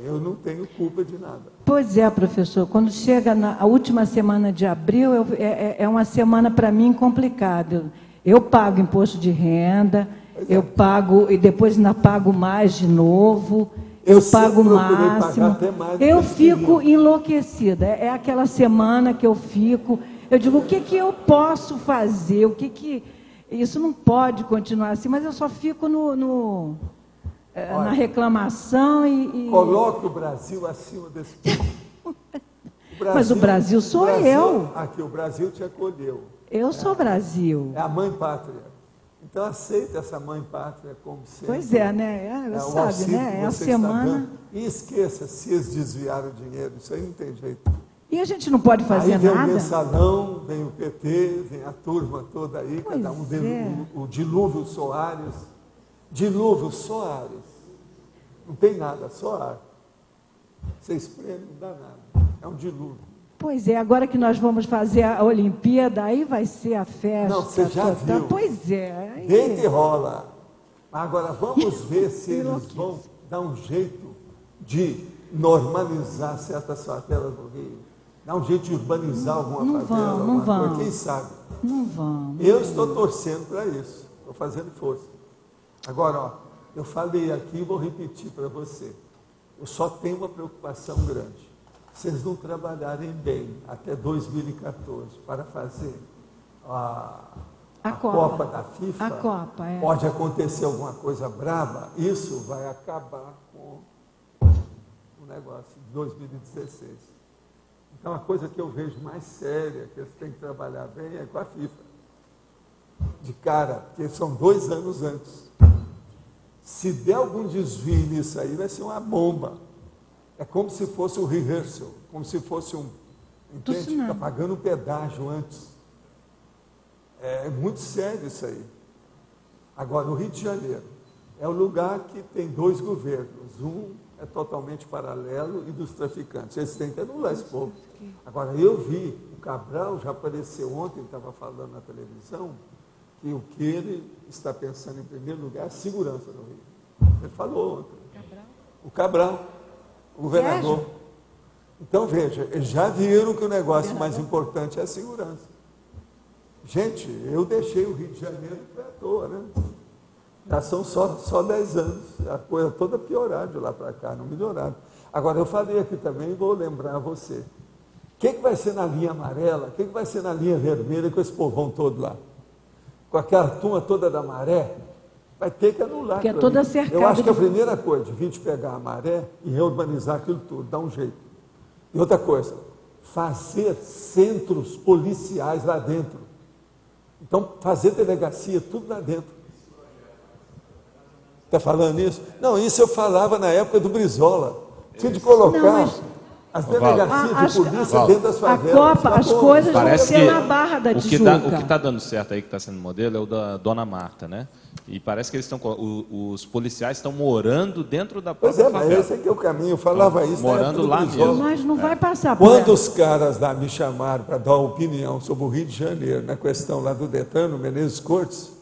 B: Eu não tenho culpa de nada.
O: Pois é, professor, quando chega a última semana de abril, é uma semana para mim complicada. Eu pago imposto de renda, eu pago, e depois ainda pago mais de novo, eu pago o máximo. Eu fico enlouquecida. É aquela semana que eu fico, eu digo, o que eu posso fazer? Isso não pode continuar assim, mas eu só fico na reclamação e...
B: Coloque o Brasil acima desse ponto.
O: Mas o Brasil sou eu.
B: Aqui, o Brasil te acolheu.
O: Eu sou Brasil.
B: É a mãe pátria. Então, aceita essa mãe pátria como sempre.
O: Pois é, né? Sabe, né? É a semana...
B: E esqueça, se eles desviaram o dinheiro, isso aí não tem jeito.
O: E a gente não pode fazer
B: aí vem
O: nada?
B: Vem o mensalão, vem o PT, vem a turma toda aí,
O: pois
B: cada um o Dilúvio Soares. Dilúvio Soares. Não tem nada, só ar. Você espreme, não dá nada. É um dilúvio.
O: Pois é, agora que nós vamos fazer a Olimpíada, aí vai ser a festa.
B: Não, você já viu.
O: Pois é. Aí...
B: Deita e rola. Agora, vamos ver se eles vão dar um jeito de normalizar certas favelas do Rio. Dar um jeito de urbanizar alguma favela.
O: Não vão.
B: Quem sabe?
O: Não vão.
B: Eu estou torcendo para isso. Estou fazendo força. Agora, ó, eu falei aqui e vou repetir para você. Eu só tenho uma preocupação grande. Se eles não trabalharem bem até 2014 para fazer a Copa da FIFA, pode acontecer alguma coisa braba, isso vai acabar com o negócio de 2016. Então, a coisa que eu vejo mais séria, que eles têm que trabalhar bem, é com a FIFA. De cara, porque são 2 anos antes. Se der algum desvio nisso aí, vai ser uma bomba. É como se fosse um rehearsal, como se fosse entende? Está pagando um pedágio antes. É muito sério isso aí. Agora, o Rio de Janeiro é o lugar que tem 2 governos. Um é totalmente paralelo e dos traficantes. Eles têm que anular esse povo. Agora, eu vi, o Cabral já apareceu ontem, estava falando na televisão, que o que ele está pensando em primeiro lugar é a segurança do Rio. Ele falou ontem. O Cabral, o governador. Então, veja, eles já viram que o negócio mais importante é a segurança. Gente, eu deixei o Rio de Janeiro à toa, né? Já são só 10 anos, a coisa toda piorar de lá para cá, não melhoraram. Agora, eu falei aqui também, vou lembrar a você. O que vai ser na linha amarela, o que vai ser na linha vermelha com esse povão todo lá? Com aquela turma toda da maré, vai ter que anular.
O: Porque é toda cercada.
B: Eu acho que a primeira coisa, de vir pegar a maré e reurbanizar aquilo tudo, dá um jeito. E outra coisa, fazer centros policiais lá dentro. Então, fazer delegacia, tudo lá dentro. Está falando isso? Não, isso eu falava na época do Brizola. Tinha de colocar as delegacias de polícia dentro das favelas.
O: As coisas vão ser na Barra da Tijuca.
D: O que está dando certo aí, que está sendo modelo, é o da Dona Marta, né? E parece que eles estão, os policiais estão morando dentro da própria favela.
B: Mas esse aqui é o caminho, eu falava isso.
D: Morando lá mesmo.
O: Mas não vai passar por
B: Quando os caras lá me chamaram para dar opinião sobre o Rio de Janeiro, na questão lá do Detran, no Menezes Cortes,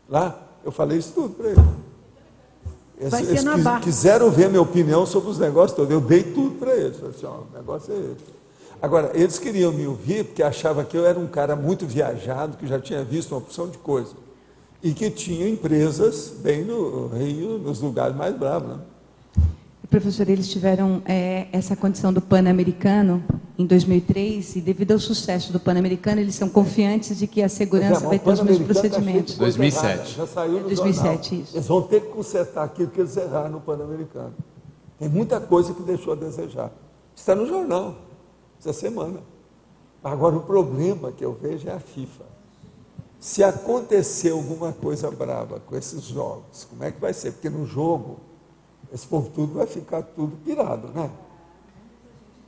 B: lá, eu falei isso tudo para eles. Eles quiseram ver minha opinião sobre os negócios todos. Eu dei tudo para eles. Falei assim, o negócio é esse. Agora, eles queriam me ouvir porque achavam que eu era um cara muito viajado, que já tinha visto uma opção de coisa. E que tinha empresas bem no Rio, nos lugares mais bravos. Né?
L: Professor, eles tiveram essa condição do Pan-Americano em 2003 e devido ao sucesso do Pan-Americano, eles são confiantes de que a segurança vai ter os mesmos procedimentos.
D: 2007.
B: Já saiu no
L: 2007,
B: jornal.
L: isso.
B: Eles vão ter que consertar aquilo que eles erraram no Pan-Americano. Tem muita coisa que deixou a desejar. Está no jornal, essa semana. Agora, o problema que eu vejo é a FIFA. Se acontecer alguma coisa brava com esses jogos, como é que vai ser? Porque no jogo, esse povo tudo vai ficar tudo pirado, né?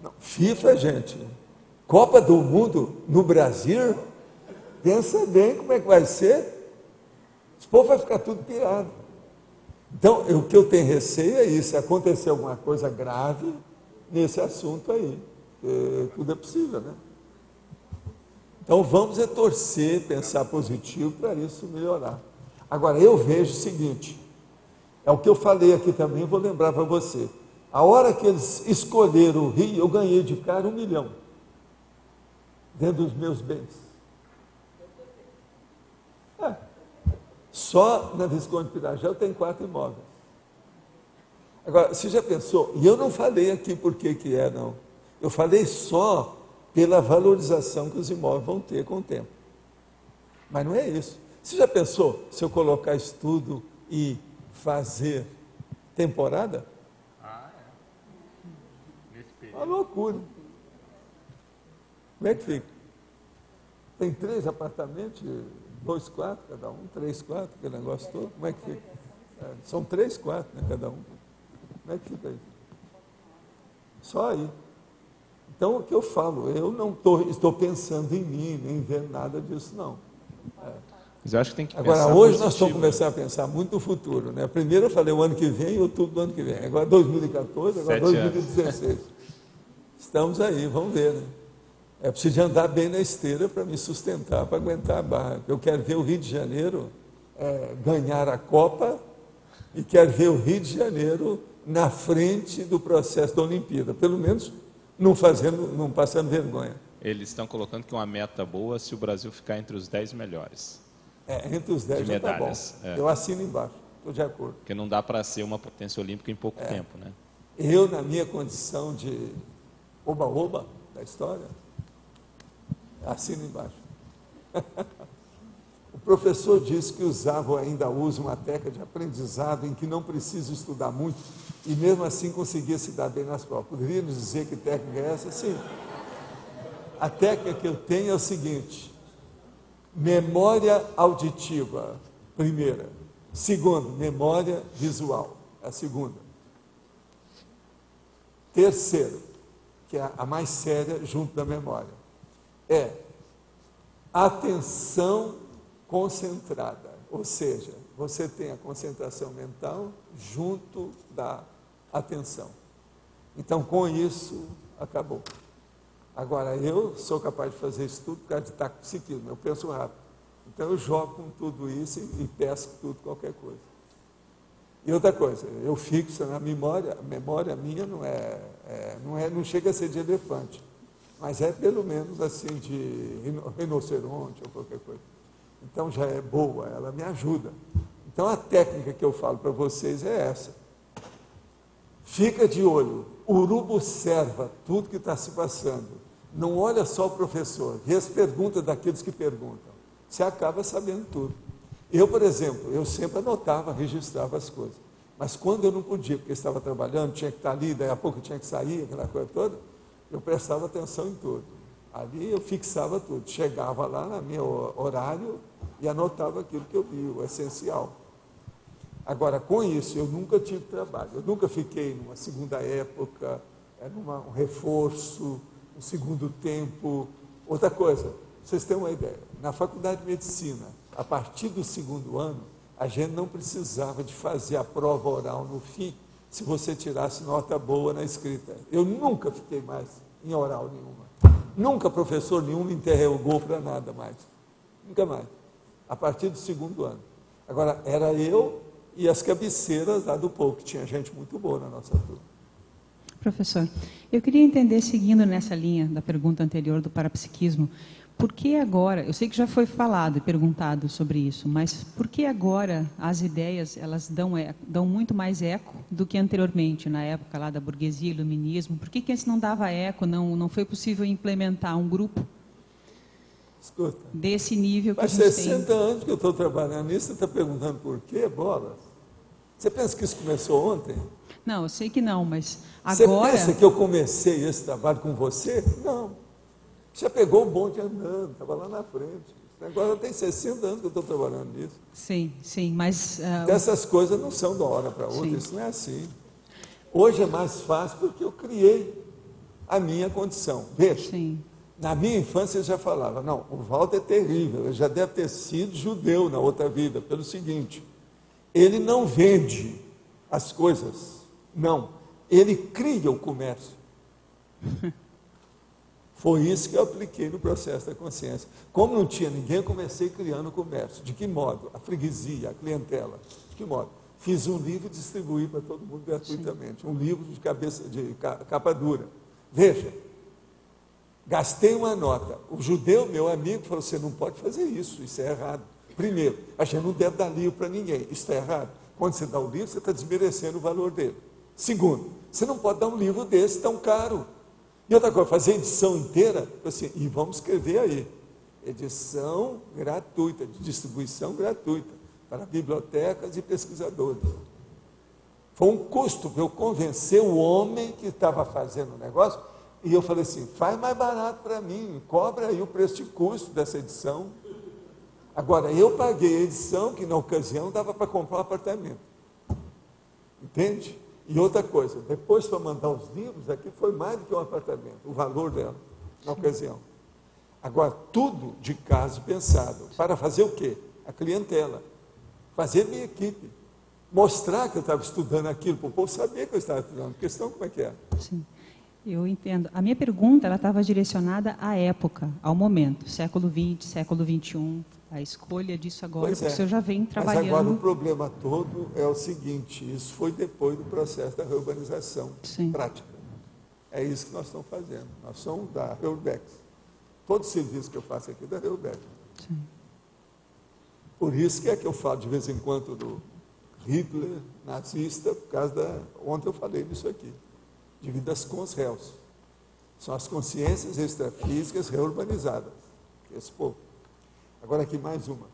B: Não, FIFA, gente, Copa do Mundo no Brasil, pensa bem como é que vai ser. Esse povo vai ficar tudo pirado. Então, o que eu tenho receio é isso, se acontecer alguma coisa grave nesse assunto aí. Tudo é possível, né? Então, vamos torcer, pensar positivo para isso melhorar. Agora, eu vejo o seguinte, é o que eu falei aqui também, vou lembrar para você. A hora que eles escolheram o Rio, eu ganhei de cara 1 milhão, dentro dos meus bens. Só na Visconde Pirajá eu tenho 4 imóveis. Agora, você já pensou? E eu não falei aqui por que é, não. Eu falei só pela valorização que os imóveis vão ter com o tempo. Mas não é isso. Você já pensou se eu colocar estudo e fazer temporada? Uma loucura. Como é que fica? Tem 3 apartamentos, 2 quartos cada um, 3 quartos, aquele negócio todo. Como é que fica? São 3 quartos, né, cada um. Como é que fica aí? Só aí. Então, o que eu falo, eu não estou pensando em mim, nem vendo nada disso, não.
D: Mas eu acho que tem que
B: Agora,
D: pensar
B: hoje
D: positivo,
B: nós vamos começar a pensar muito no futuro, né? Primeiro eu falei o ano que vem, outubro do ano que vem. Agora 2014, agora 2016. Estamos aí, vamos ver, né? É preciso andar bem na esteira para me sustentar, para aguentar a barra. Eu quero ver o Rio de Janeiro ganhar a Copa e quero ver o Rio de Janeiro na frente do processo da Olimpíada. Pelo menos não passando vergonha.
D: Eles estão colocando que uma meta boa se o Brasil ficar entre os 10 melhores.
B: Entre os 10 já está bom. Eu assino embaixo, estou de acordo.
D: Porque não dá para ser uma potência olímpica em pouco tempo, né?
B: Eu, na minha condição de oba-oba da história, assino embaixo. O professor disse que ainda usa uma técnica de aprendizado em que não precisa estudar muito e mesmo assim conseguia se dar bem nas provas. Poderia nos dizer que técnica é essa? Sim. A técnica que eu tenho é o seguinte: memória auditiva, primeira. Segundo, memória visual, a segunda. Terceiro, que é a mais séria junto da memória, é atenção concentrada, ou seja, você tem a concentração mental junto da atenção. Então, com isso, acabou. Agora, eu sou capaz de fazer isso tudo por causa de taxiclismo, eu penso rápido. Então, eu jogo com tudo isso e pesco tudo, qualquer coisa. E outra coisa, eu fixo na memória, a memória minha não chega a ser de elefante, mas é pelo menos assim de rinoceronte ou qualquer coisa. Então já é boa, ela me ajuda. Então a técnica que eu falo para vocês é essa. Fica de olho, urubo observa tudo que está se passando. Não olha só o professor, vê as perguntas daqueles que perguntam. Você acaba sabendo tudo. Eu, por exemplo, eu sempre anotava, registrava as coisas. Mas quando eu não podia, porque eu estava trabalhando, tinha que estar ali, daí a pouco eu tinha que sair, aquela coisa toda, eu prestava atenção em tudo. Ali eu fixava tudo. Chegava lá no meu horário e anotava aquilo que eu vi, o essencial. Agora, com isso, eu nunca tive trabalho. Eu nunca fiquei numa segunda época, um reforço, um segundo tempo. Outra coisa, vocês têm uma ideia. Na Faculdade de Medicina, a partir do 2º ano, a gente não precisava de fazer a prova oral no fim, se você tirasse nota boa na escrita. Eu nunca fiquei mais em oral nenhuma. Nunca professor nenhum me interrogou para nada mais. Nunca mais. A partir do 2º ano. Agora, era eu e as cabeceiras lá do povo, que tinha gente muito boa na nossa turma.
M: Professor, eu queria entender, seguindo nessa linha da pergunta anterior do parapsiquismo, por que agora, eu sei que já foi falado e perguntado sobre isso, mas por que agora as ideias elas dão muito mais eco do que anteriormente, na época lá da burguesia, iluminismo? Por que antes não dava eco, não foi possível implementar um grupo
B: Escuta,
M: desse nível que
B: faz
M: a gente
B: 60 anos que eu estou trabalhando nisso, você está perguntando por quê, bolas? Você pensa que isso começou ontem?
M: Não, eu sei que não, mas agora...
B: Você pensa que eu comecei esse trabalho com você? Não. Já pegou o bonde andando, estava lá na frente. Agora tem 60 anos que eu estou trabalhando nisso.
M: Sim, sim, mas...
B: Essas coisas não são de uma hora para outra, isso não é assim. Hoje é mais fácil porque eu criei a minha condição. Veja, na minha infância eu já falava, não, o Walter é terrível, ele já deve ter sido judeu na outra vida, pelo seguinte, ele não vende as coisas, não, ele cria o comércio. Foi isso que eu apliquei no processo da consciência. Como não tinha ninguém, eu comecei criando o comércio. De que modo? A freguesia, a clientela. De que modo? Fiz um livro e distribuí para todo mundo gratuitamente. Sim. Um livro de capa dura. Veja, gastei uma nota. O judeu, meu amigo, falou, você não pode fazer isso é errado. Primeiro, a gente não deve dar livro para ninguém, isso é errado. Quando você dá o livro, você está desmerecendo o valor dele. Segundo, você não pode dar um livro desse tão caro. E outra coisa, fazer edição inteira, assim, e vamos escrever aí, edição gratuita, de distribuição gratuita, para bibliotecas e pesquisadores. Foi um custo para eu convencer o homem que estava fazendo o negócio, e eu falei assim, faz mais barato para mim, cobra aí o preço de custo dessa edição. Agora, eu paguei a edição, que na ocasião dava para comprar um apartamento. Entende? E outra coisa, depois para mandar os livros, aqui foi mais do que um apartamento, o valor dela, na ocasião. Agora, tudo de caso pensado. Para fazer o quê? A clientela. Fazer minha equipe. Mostrar que eu estava estudando aquilo, para o povo saber que eu estava estudando. A questão como é que é?
M: Sim, eu entendo. A minha pergunta ela estava direcionada à época, ao momento, século XX, século XXI, a escolha disso agora, porque o senhor já vem trabalhando.
B: Mas agora o problema todo é o seguinte, isso foi depois do processo da reurbanização prática. É isso que nós estamos fazendo. Nós somos da Reurbex. Todo o serviço que eu faço aqui é da Reurbex. Sim. Por isso que eu falo de vez em quando do Hitler, nazista, por causa da... Ontem eu falei disso aqui. Dívidas com os réus. São as consciências extrafísicas reurbanizadas. Esse povo. Agora aqui mais uma.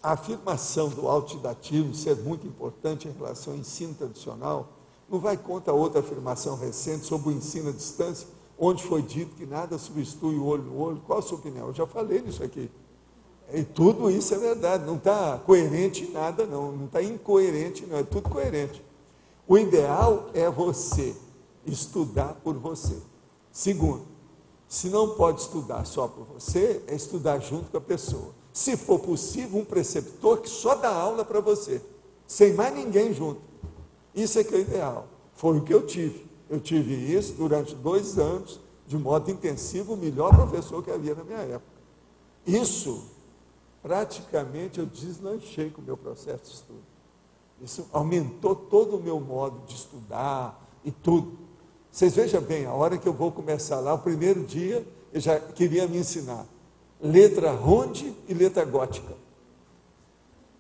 B: A afirmação do altidativo ser muito importante em relação ao ensino tradicional não vai contra outra afirmação recente sobre o ensino à distância, onde foi dito que nada substitui o olho no olho. Qual a sua opinião? Eu já falei nisso aqui. E tudo isso é verdade, não está coerente em nada, não está incoerente, não, é tudo coerente. O ideal é você estudar por você. Segundo, se não pode estudar só por você, é estudar junto com a pessoa. Se for possível, um preceptor que só dá aula para você, sem mais ninguém junto. Isso é que é o ideal. Foi o que eu tive. Eu tive isso durante 2 anos, de modo intensivo, o melhor professor que havia na minha época. Isso, praticamente, eu deslanchei com o meu processo de estudo. Isso aumentou todo o meu modo de estudar e tudo. Vocês vejam bem, a hora que eu vou começar lá, o primeiro dia, eu já queria me ensinar letra ronde e letra gótica.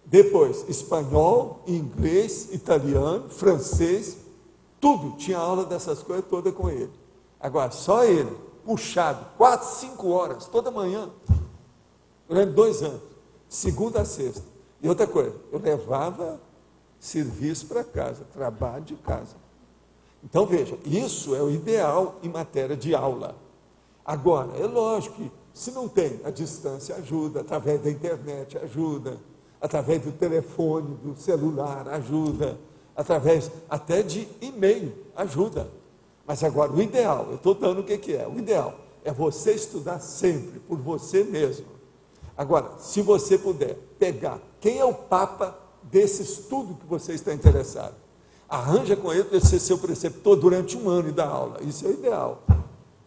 B: Depois, espanhol, inglês, italiano, francês, tudo, tinha aula dessas coisas todas com ele. Agora, só ele, puxado, 4, 5 horas, toda manhã, durante 2 anos, segunda a sexta. E outra coisa, eu levava serviço para casa, trabalho de casa. Então, veja, isso é o ideal em matéria de aula. Agora, é lógico que, se não tem, a distância ajuda, através da internet ajuda, através do telefone, do celular ajuda, através até de e-mail ajuda. Mas agora, o ideal, eu estou dando o que é? O ideal é você estudar sempre, por você mesmo. Agora, se você puder pegar quem é o Papa desse estudo que você está interessado, arranja com ele para ser seu preceptor durante 1 ano e dar aula. Isso é o ideal.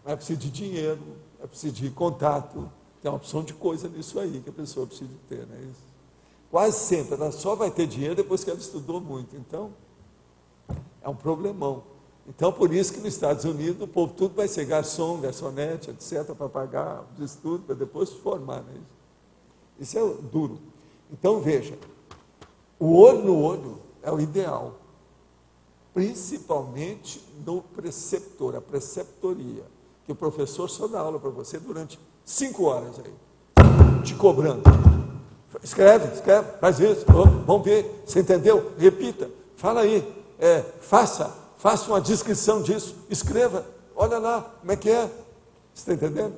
B: Não é preciso de dinheiro, é preciso de contato, tem uma opção de coisa nisso aí que a pessoa precisa ter, não é isso? Quase sempre, ela só vai ter dinheiro depois que ela estudou muito. Então, é um problemão. Então, por isso que nos Estados Unidos, o povo tudo vai ser garçom, garçonete, etc., para pagar o estudo, para depois se formar, não é isso? Isso é duro. Então, veja, o olho no olho é o ideal, principalmente no preceptor, a preceptoria, que o professor só dá aula para você durante 5 horas aí, te cobrando. Escreve, faz isso, vamos ver, você entendeu? Repita, fala aí, faça uma descrição disso, escreva, olha lá, como é que é, você está entendendo?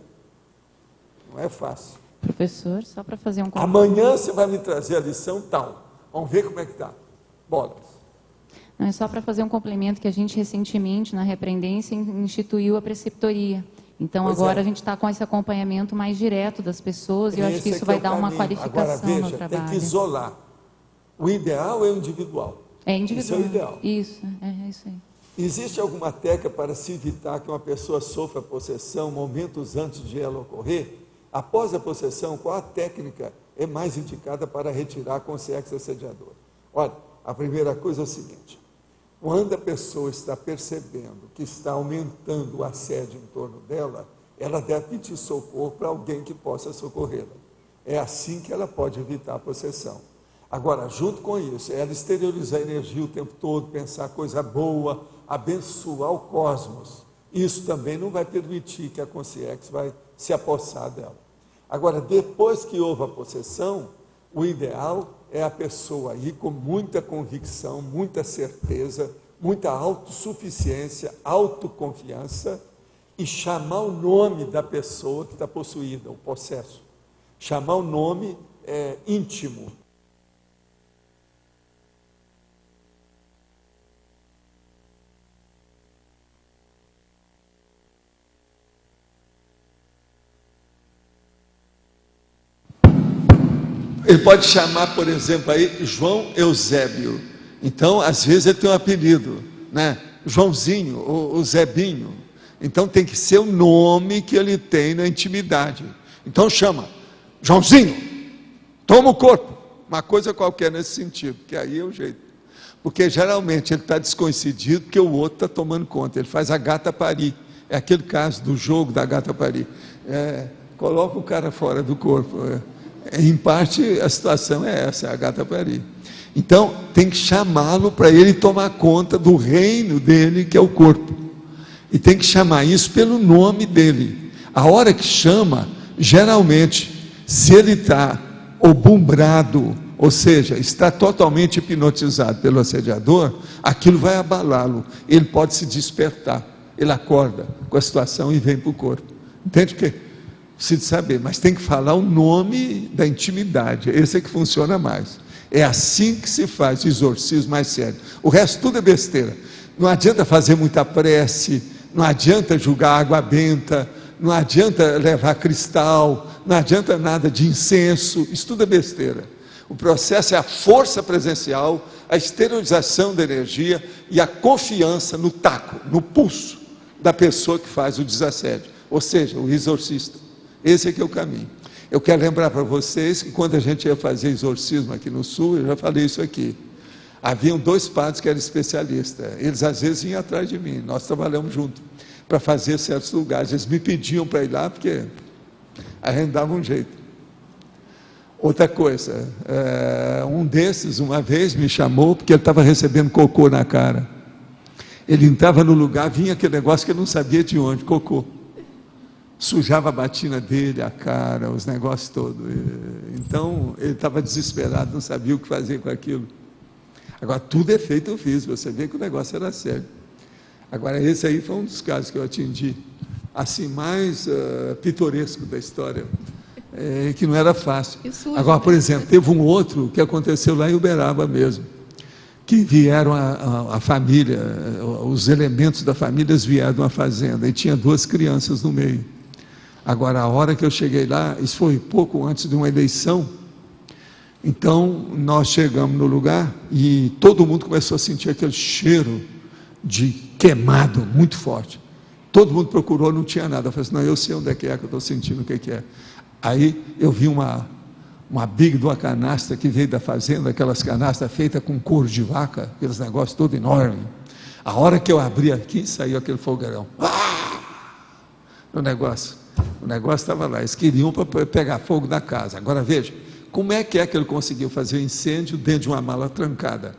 B: Não é fácil.
H: Professor, só para fazer um...
B: Amanhã você vai me trazer a lição tal, vamos ver como é que está. Bolas.
H: Não, é só para fazer um complemento que a gente recentemente, na repreendência, instituiu a preceptoria. Então, agora a gente está com esse acompanhamento mais direto das pessoas e eu acho que isso vai dar uma qualificação
B: agora, veja,
H: no trabalho.
B: Tem que isolar. O ideal é o individual.
H: É individual.
B: Isso é o ideal.
H: Isso, é isso aí.
B: Existe alguma técnica para se evitar que uma pessoa sofra possessão momentos antes de ela ocorrer? Após a possessão, qual a técnica é mais indicada para retirar a consciência assediadora? Olha, a primeira coisa é o seguinte: quando a pessoa está percebendo que está aumentando o assédio em torno dela, ela deve pedir socorro para alguém que possa socorrê-la. É assim que ela pode evitar a possessão. Agora, junto com isso, ela exteriorizar a energia o tempo todo, pensar coisa boa, abençoar o cosmos. Isso também não vai permitir que a consciência vai se apossar dela. Agora, depois que houve a possessão, o ideal é a pessoa ir com muita convicção, muita certeza, muita autossuficiência, autoconfiança, e chamar o nome da pessoa que está possuída, o possesso. Chamar o nome íntimo. Ele pode chamar, por exemplo, aí João Eusébio. Então, às vezes ele tem um apelido, né? Joãozinho, ou Zebinho. Então tem que ser o nome que ele tem na intimidade. Então chama, Joãozinho, toma o corpo. Uma coisa qualquer nesse sentido, que aí é o jeito. Porque geralmente ele está descoincidido porque o outro está tomando conta. Ele faz a gata parir. É aquele caso do jogo da gata parir. Coloca o cara fora do corpo. Em parte a situação é essa, a gata parir. Então tem que chamá-lo para ele tomar conta do reino dele, que é o corpo. E tem que chamar isso pelo nome dele. A hora que chama, geralmente, se ele está obumbrado, ou seja, está totalmente hipnotizado pelo assediador, aquilo vai abalá-lo. Ele pode se despertar. Ele acorda com a situação e vem para o corpo. Entende o quê? Precisa saber, mas tem que falar o nome da intimidade. Esse é que funciona mais. É assim que se faz o exorcismo mais sério. O resto tudo é besteira. Não adianta fazer muita prece, não adianta julgar água benta, não adianta levar cristal, não adianta nada de incenso, isso tudo é besteira. O processo é a força presencial, a esterilização da energia e a confiança no taco, no pulso da pessoa que faz o desassédio, ou seja, o exorcista. Esse é que é o caminho. Eu quero lembrar para vocês que quando a gente ia fazer exorcismo aqui no Sul, eu já falei isso aqui, haviam 2 padres que eram especialistas, eles às vezes vinham atrás de mim, nós trabalhamos juntos, para fazer certos lugares, eles me pediam para ir lá, porque a gente dava um jeito. Outra coisa, um desses, uma vez, me chamou, porque ele estava recebendo cocô na cara, ele entrava no lugar, vinha aquele negócio que ele não sabia de onde, cocô, sujava a batina dele, a cara, os negócios todos, então ele estava desesperado, não sabia o que fazer com aquilo. Agora, tudo é feito físico, você vê que o negócio era sério. Agora, esse aí foi um dos casos que eu atendi, assim, mais pitoresco da história, que não era fácil. Agora, por exemplo, teve um outro que aconteceu lá em Uberaba mesmo, que vieram a família, os elementos da família vieram de uma fazenda, e tinha 2 crianças no meio. Agora, a hora que eu cheguei lá, isso foi pouco antes de uma eleição, então nós chegamos no lugar e todo mundo começou a sentir aquele cheiro de queimado muito forte. Todo mundo procurou, não tinha nada. Eu falei assim, não, eu sei onde é que eu estou sentindo o que é. Aí eu vi uma big de uma canastra que veio da fazenda, aquelas canastras feitas com couro de vaca, aqueles negócios todo enormes. A hora que eu abri aqui, saiu aquele fogueirão. O negócio estava lá, eles queriam para pegar fogo na casa. Agora veja, como é que ele conseguiu fazer o incêndio dentro de uma mala trancada,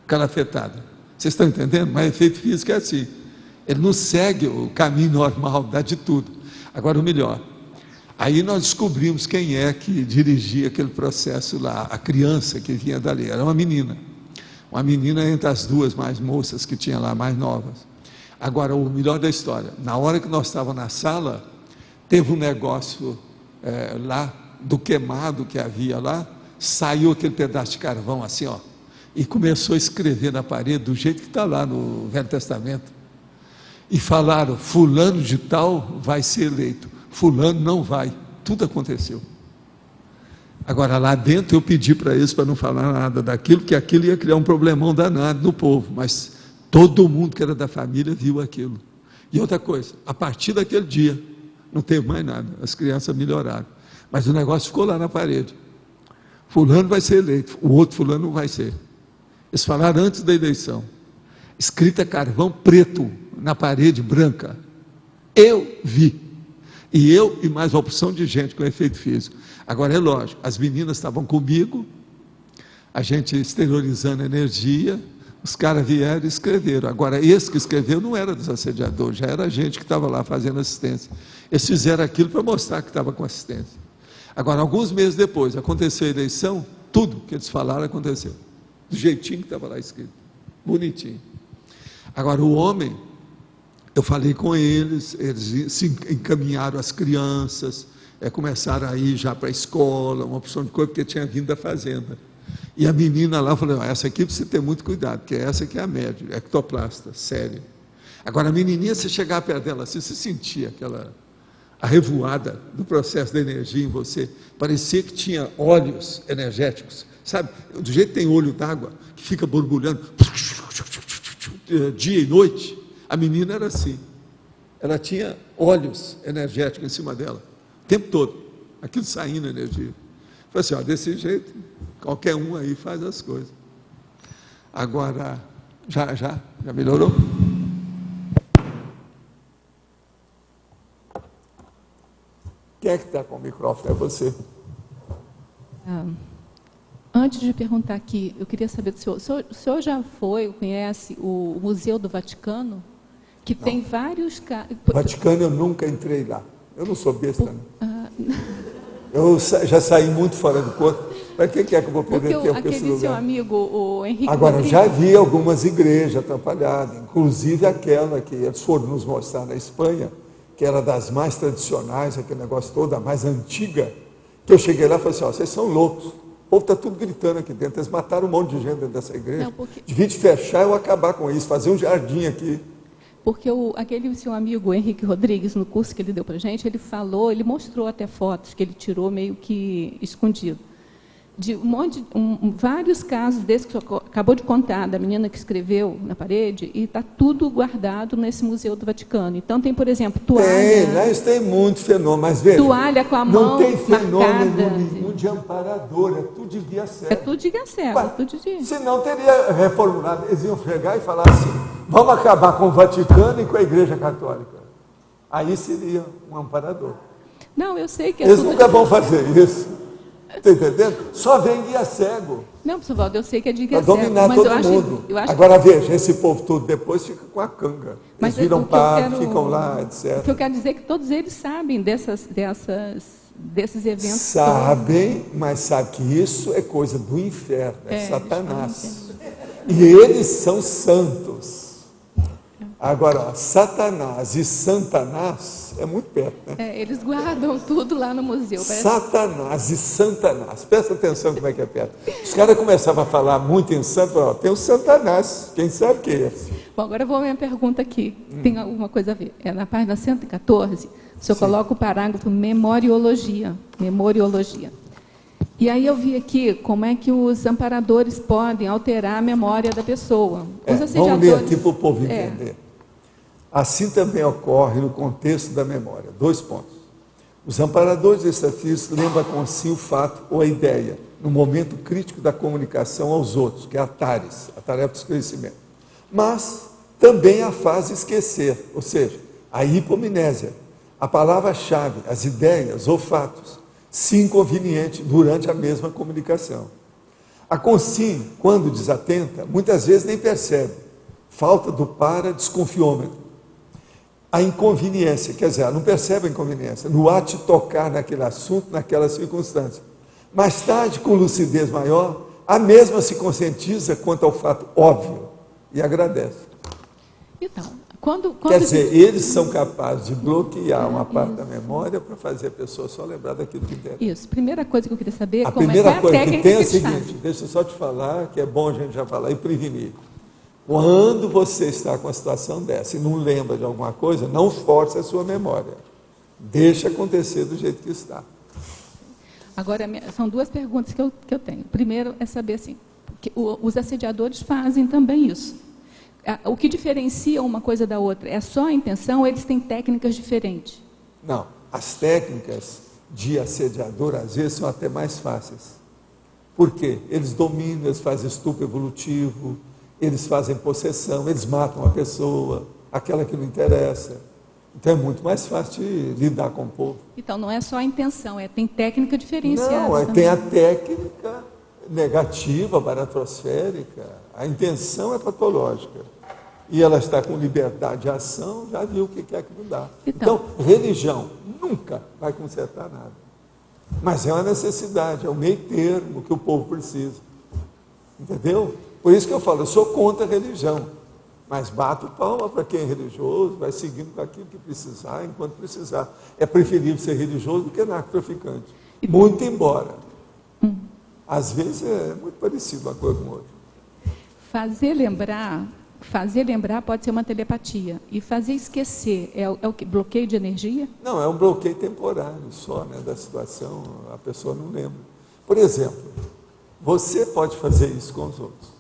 B: calafetada? Vocês estão entendendo? Mas efeito físico é assim, ele não segue o caminho normal, dá de tudo. Agora o melhor, aí nós descobrimos quem é que dirigia aquele processo lá, a criança que vinha dali, era uma menina entre as 2 mais moças que tinha lá, mais novas. Agora o melhor da história, na hora que nós estávamos na sala, teve um negócio lá, do queimado que havia lá, saiu aquele pedaço de carvão assim, ó, e começou a escrever na parede, do jeito que está lá no Velho Testamento, e falaram, fulano de tal vai ser eleito, fulano não vai, tudo aconteceu. Agora lá dentro eu pedi para eles para não falar nada daquilo, que aquilo ia criar um problemão danado no povo, mas todo mundo que era da família viu aquilo. E outra coisa, a partir daquele dia não teve mais nada, as crianças melhoraram, mas o negócio ficou lá na parede, fulano vai ser eleito, o outro fulano não vai ser. Eles falaram antes da eleição. Escrita carvão preto na parede branca. Eu vi. E eu e mais uma opção de gente com efeito físico. Agora, é lógico, as meninas estavam comigo, a gente exteriorizando energia, os caras vieram e escreveram. Agora, esse que escreveu não era dos assediadores, já era a gente que estava lá fazendo assistência. Eles fizeram aquilo para mostrar que estava com assistência. Agora, alguns meses depois, aconteceu a eleição, tudo que eles falaram aconteceu. Do jeitinho que estava lá escrito. Bonitinho. Agora, o homem, eu falei com eles se encaminharam as crianças, começaram a ir já para a escola, uma opção de coisa, porque tinha vindo da fazenda. E a menina lá, eu falei, essa aqui precisa ter muito cuidado, porque essa aqui é a média, ectoplasta, sério. Agora, a menininha, se chegar perto dela, assim, você sentia a revoada do processo da energia em você, parecia que tinha óleos energéticos, sabe? Do jeito que tem olho d'água, que fica borbulhando, dia e noite, a menina era assim, ela tinha óleos energéticos em cima dela, o tempo todo, aquilo saindo energia. Falei assim, desse jeito, qualquer um aí faz as coisas. Agora, já melhorou? Quem é que está com o microfone? É você.
P: Antes de perguntar aqui, eu queria saber do senhor. O senhor já foi, conhece o Museu do Vaticano? Que não. Tem vários...
B: Vaticano eu nunca entrei lá. Eu não sou besta, não. Eu já saí muito fora do corpo. Para que é que eu vou perder tempo com esse lugar?
P: Aquele seu amigo, o Henrique
B: Agora,
P: Rodrigues...
B: já vi algumas igrejas atrapalhadas, inclusive aquela que eles foram nos mostrar na Espanha, que era das mais tradicionais, aquele negócio todo, a mais antiga, que eu cheguei lá e falei assim, vocês são loucos, o povo está tudo gritando aqui dentro, eles mataram um monte de gente dentro dessa igreja, não, porque... devia de fechar ou acabar com isso, fazer um jardim aqui.
P: Porque aquele seu amigo Henrique Rodrigues, no curso que ele deu para a gente, ele mostrou até fotos que ele tirou meio que escondido. De vários casos desses que o senhor acabou de contar, da menina que escreveu na parede, e está tudo guardado nesse Museu do Vaticano. Então, tem, por exemplo, toalha...
B: Tem muito fenômeno, mas veja...
P: Toalha com a mão
B: não tem fenômeno
P: marcada,
B: nenhum de amparador, é tudo de guia cego.
P: É tudo de guia cego, é tudo de...
B: Senão teria reformulado, eles iam chegar e falar assim, vamos acabar com o Vaticano e com a Igreja Católica. Aí seria um amparador.
P: Não, eu sei que
B: eles nunca vão fazer isso. Está entendendo? Só vem guia cego.
P: Não, professor Valdo, eu sei que é de guia cego.
B: Para dominar todo mundo. Agora veja, esse povo todo depois fica com a canga. Eles viram padre, ficam lá, etc.
P: O que eu quero dizer é que todos eles sabem desses eventos.
B: Sabem, mas sabe que isso é coisa do inferno, é Satanás. E eles são santos. Agora, Satanás e Santanás é muito perto, né?
P: Eles guardam tudo lá no museu.
B: Satanás e Santanás, presta atenção como é que é perto. Os caras começavam a falar muito em santo, tem o Santanás, quem sabe que é esse?
P: Bom, agora eu vou à minha pergunta aqui, tem alguma coisa a ver. Na página 114, o senhor coloca o parágrafo memoriologia. E aí eu vi aqui como é que os amparadores podem alterar a memória da pessoa.
B: Vamos ler aqui para o povo entender. Assim também ocorre no contexto da memória. 2 pontos. Os amparadores extrafísicos lembram consigo o fato ou a ideia, no momento crítico da comunicação aos outros, que é a TARES, a tarefa do esclarecimento. Mas também a fase esquecer, ou seja, a hipomnésia, a palavra-chave, as ideias ou fatos, se inconveniente durante a mesma comunicação. A consciência, quando desatenta, muitas vezes nem percebe. Falta do desconfiômetro. A inconveniência, quer dizer, ela não percebe a inconveniência, no ato de tocar naquele assunto, naquela circunstância. Mais tarde, com lucidez maior, a mesma se conscientiza quanto ao fato óbvio e agradece.
P: Então, quando
B: quer dizer, eles são capazes de bloquear uma parte da memória para fazer a pessoa só lembrar daquilo que interessa.
P: Isso. Primeira coisa que eu queria saber é
B: como primeira coisa que tem é o seguinte,
P: fazem.
B: deixa eu só te falar, que é bom a gente já falar e prevenir. Quando você está com uma situação dessa e não lembra de alguma coisa, não force a sua memória. Deixa acontecer do jeito que está.
P: Agora, são 2 perguntas que eu tenho. Primeiro é saber assim, que os assediadores fazem também isso. O que diferencia uma coisa da outra é só a intenção ou eles têm técnicas diferentes?
B: Não, as técnicas de assediador às vezes são até mais fáceis. Por quê? Eles dominam, eles fazem estupro evolutivo, eles fazem possessão, eles matam a pessoa, aquela que não interessa. Então é muito mais fácil de lidar com o povo.
P: Então não é só a intenção, tem técnica diferenciada.
B: Não, tem a técnica negativa, baratrosférica, a intenção é patológica. E ela está com liberdade de ação, já viu o que é que não dá. Então, religião nunca vai consertar nada. Mas é uma necessidade, é o meio termo que o povo precisa. Entendeu? Por isso que eu falo, eu sou contra a religião. Mas bato palma para quem é religioso, vai seguindo com aquilo que precisar, enquanto precisar. É preferível ser religioso do que narcotraficante. Muito embora. Às vezes é muito parecido uma coisa com outra.
P: Fazer lembrar pode ser uma telepatia. E fazer esquecer é o que? Bloqueio de energia?
B: Não, é um bloqueio temporário só, né, da situação, a pessoa não lembra. Por exemplo, você pode fazer isso com os outros.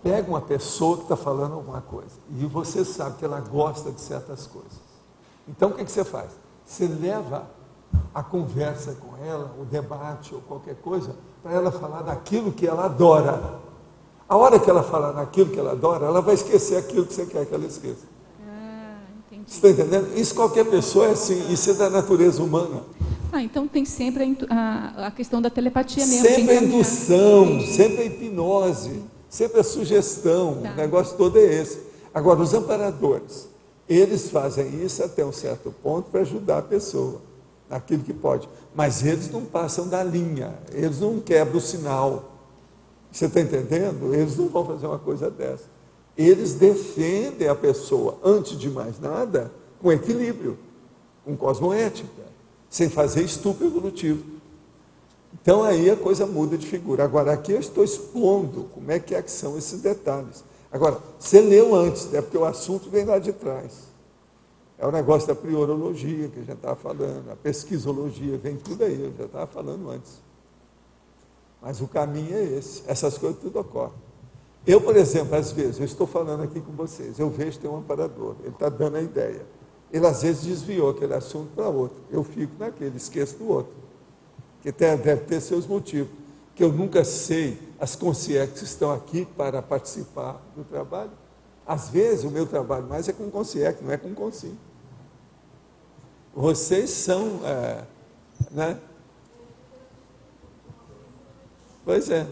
B: Pega uma pessoa que está falando alguma coisa e você sabe que ela gosta de certas coisas. Então, o que você faz? Você leva a conversa com ela, o debate ou qualquer coisa, para ela falar daquilo que ela adora. A hora que ela falar naquilo que ela adora, ela vai esquecer aquilo que você quer que ela esqueça. Você está entendendo? Isso qualquer pessoa é assim, isso é da natureza humana.
P: Então tem sempre a questão da telepatia mesmo.
B: Sempre a indução, sempre a hipnose, sempre a sugestão, o negócio todo é esse. Agora, os amparadores, eles fazem isso até um certo ponto para ajudar a pessoa, naquilo que pode. Mas eles não passam da linha, eles não quebram o sinal. Você está entendendo? Eles não vão fazer uma coisa dessa. Eles defendem a pessoa, antes de mais nada, com equilíbrio, com cosmoética, sem fazer estupro evolutivo. Então aí a coisa muda de figura. Agora aqui eu estou expondo como é que são esses detalhes. Agora, você leu antes, né? Porque o assunto vem lá de trás. É o negócio da priorologia que a gente estava falando, a pesquisologia, vem tudo aí, eu já estava falando antes. Mas o caminho é esse, essas coisas tudo ocorrem. Eu, por exemplo, às vezes, eu estou falando aqui com vocês, eu vejo que tem um amparador, ele está dando a ideia. Ele às vezes desviou aquele assunto para outro, eu fico naquele, esqueço do outro. Que deve ter seus motivos, que eu nunca sei as consciências que estão aqui para participar do trabalho. Às vezes o meu trabalho mais é com consciência, não é com consim. Vocês são, né? Pois é.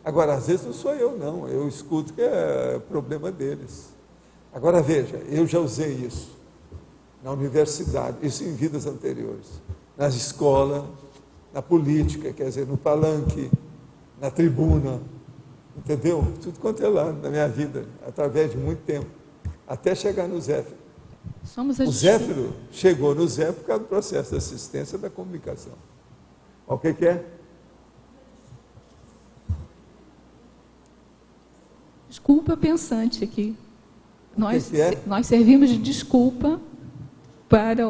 B: Agora, às vezes não sou eu, não. Eu escuto que é problema deles. Agora, veja, eu já usei isso na universidade, isso em vidas anteriores, nas escolas, na política, quer dizer, no palanque, na tribuna, entendeu? Tudo quanto é lá na minha vida, através de muito tempo, até chegar no Zéfiro. O Zéfiro chegou no Zéfiro por causa do processo de assistência da comunicação. O que é?
P: Desculpa pensante aqui. Nós servimos de desculpa para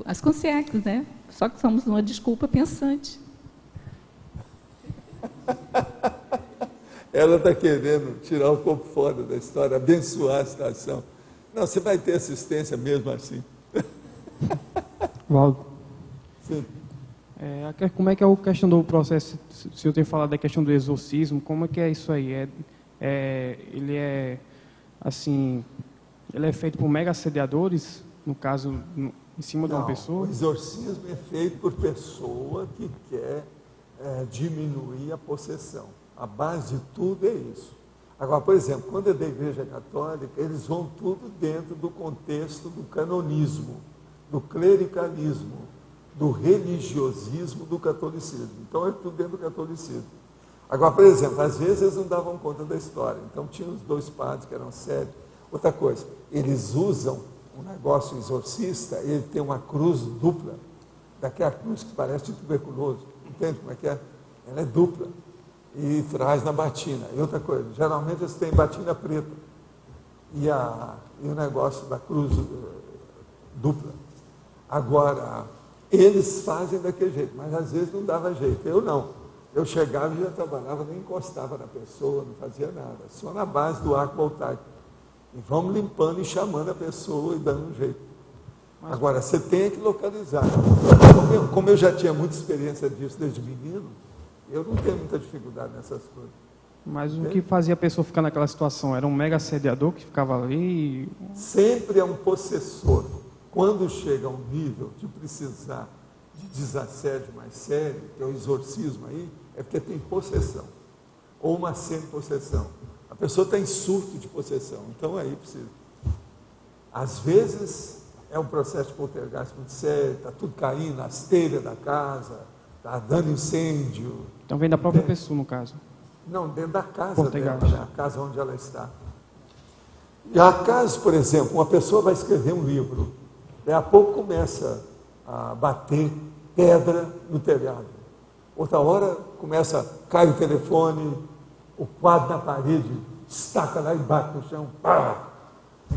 P: as consciências, né? Só que somos uma desculpa pensante.
B: Ela está querendo tirar o corpo fora da história, abençoar a situação. Não, você vai ter assistência mesmo assim.
Q: Valdo.
B: Sim.
Q: Como é que é a questão do processo, se eu tenho falado da questão do exorcismo, como é que é isso aí? Ele é, assim, ele é feito por mega assediadores, no caso, em cima de uma pessoa?
B: O exorcismo é feito por pessoa que quer diminuir a possessão. A base de tudo é isso. Agora, por exemplo, quando é da Igreja Católica, eles vão tudo dentro do contexto do canonismo, do clericalismo, do religiosismo do catolicismo. Então, é tudo dentro do catolicismo. Agora, por exemplo, às vezes eles não davam conta da história. Então, tinha os dois padres que eram sérios. Outra coisa, eles usam um negócio exorcista, ele tem uma cruz dupla, daquela cruz que parece de tuberculoso. Entende como é que é? Ela é dupla. E traz na batina. E outra coisa, geralmente eles têm batina preta. E o negócio da cruz dupla. Agora, eles fazem daquele jeito, mas às vezes não dava jeito. Eu não. Eu chegava e já trabalhava, nem encostava na pessoa, não fazia nada. Só na base do arco voltaico. E vamos limpando e chamando a pessoa e dando um jeito. Agora, você tem que localizar. Como eu já tinha muita experiência disso desde menino, eu não tenho muita dificuldade nessas coisas.
Q: Mas o que fazia a pessoa ficar naquela situação? Era um mega assediador que ficava ali?
B: Sempre é um possessor. Quando chega a um nível de precisar de desassédio mais sério, que é o exorcismo aí, é porque tem possessão. Ou uma semi-possessão. A pessoa está em surto de possessão, então aí precisa. Às vezes é um processo de poltergeist muito sério, está tudo caindo, as telhas da casa, está dando incêndio.
Q: Então vem da própria pessoa, no caso?
B: Não, dentro da casa dela, né? A casa onde ela está. E há casos, por exemplo, uma pessoa vai escrever um livro, daí a pouco começa a bater pedra no telhado. Outra hora começa, cai o telefone, o quadro na parede, destaca lá e bate no chão. Pá!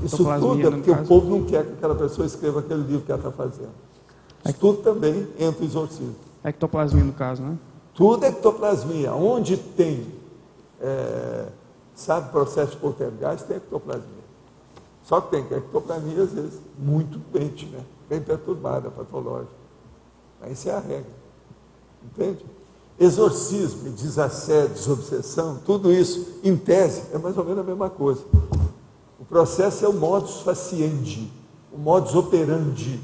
B: Isso tudo é porque o povo não quer que aquela pessoa escreva aquele livro que ela está fazendo. Isso tudo também entra em exorcismo.
Q: Ectoplasmia, no caso, né?
B: Tudo é ectoplasmia. Onde tem, sabe, processo de poltergeist, tem ectoplasmia. Só que tem ectoplasmia, às vezes, muito doente, né? Bem perturbada, patológica. Essa é a regra. Entende? Exorcismo, desassédio, desobsessão, tudo isso, em tese, é mais ou menos a mesma coisa. O processo é o modus faciendi, o modus operandi.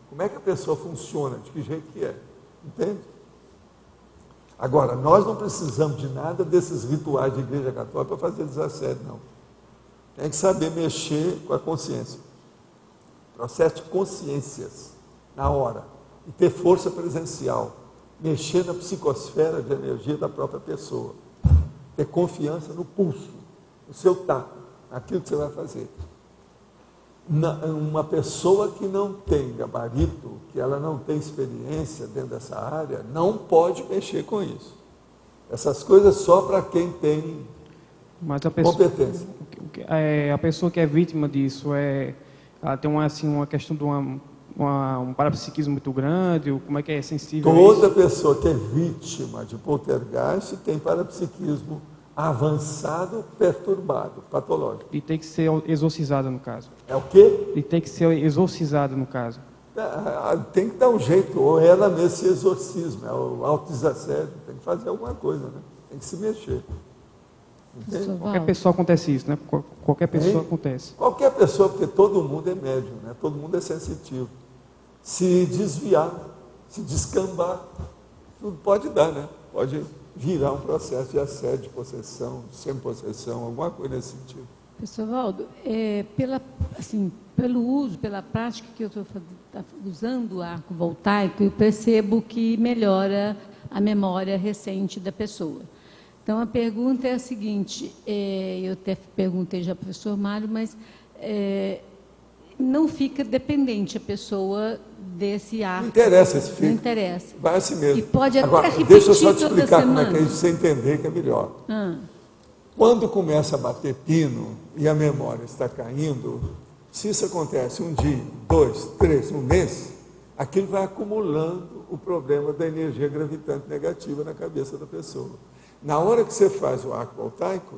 B: Como é que a pessoa funciona, de que jeito que é. Entende? Agora, nós não precisamos de nada desses rituais de igreja católica para fazer desassédio, não. Tem que saber mexer com a consciência. Processo de consciências, na hora. E ter força presencial. Mexer na psicosfera de energia da própria pessoa. Ter confiança no pulso, no seu tato, naquilo que você vai fazer. Uma pessoa que não tem gabarito, que ela não tem experiência dentro dessa área, não pode mexer com isso. Essas coisas só para quem tem competência.
Q: A pessoa que é vítima disso, ela tem uma questão de um parapsiquismo muito grande? Como é que é sensível a isso?
B: Toda pessoa que é vítima de poltergeist tem parapsiquismo avançado, perturbado, patológico.
Q: E tem que ser exorcizada, no caso.
B: É o quê?
Q: E tem que ser exorcizada, no caso.
B: Tem que dar um jeito, ou ela mesmo se exorcismo, é o autodesassédio, tem que fazer alguma coisa, né? Tem que se mexer. Entende?
Q: Qualquer pessoa acontece isso, né? Qualquer pessoa acontece.
B: Qualquer pessoa, porque todo mundo é médium, né? Todo mundo é sensitivo. Se desviar, se descambar, tudo pode dar, né? Pode virar um processo de assédio, de possessão, sem possessão, alguma coisa nesse sentido.
A: Professor Valdo, pelo uso, pela prática que eu estou usando o arco voltaico, eu percebo que melhora a memória recente da pessoa. Então, a pergunta é a seguinte, eu até perguntei já ao professor Mário, mas não fica dependente a pessoa desse arco.
B: Não interessa se fica.
A: Não interessa.
B: Vai assim mesmo.
A: E pode até
B: agora,
A: repetir
B: deixa eu só te
A: toda
B: explicar
A: semana.
B: como é que é isso, você entender que é melhor. Quando começa a bater pino e a memória está caindo, se isso acontece um dia, 2, 3, um mês, aquilo vai acumulando o problema da energia gravitante negativa na cabeça da pessoa. Na hora que você faz o arco voltaico,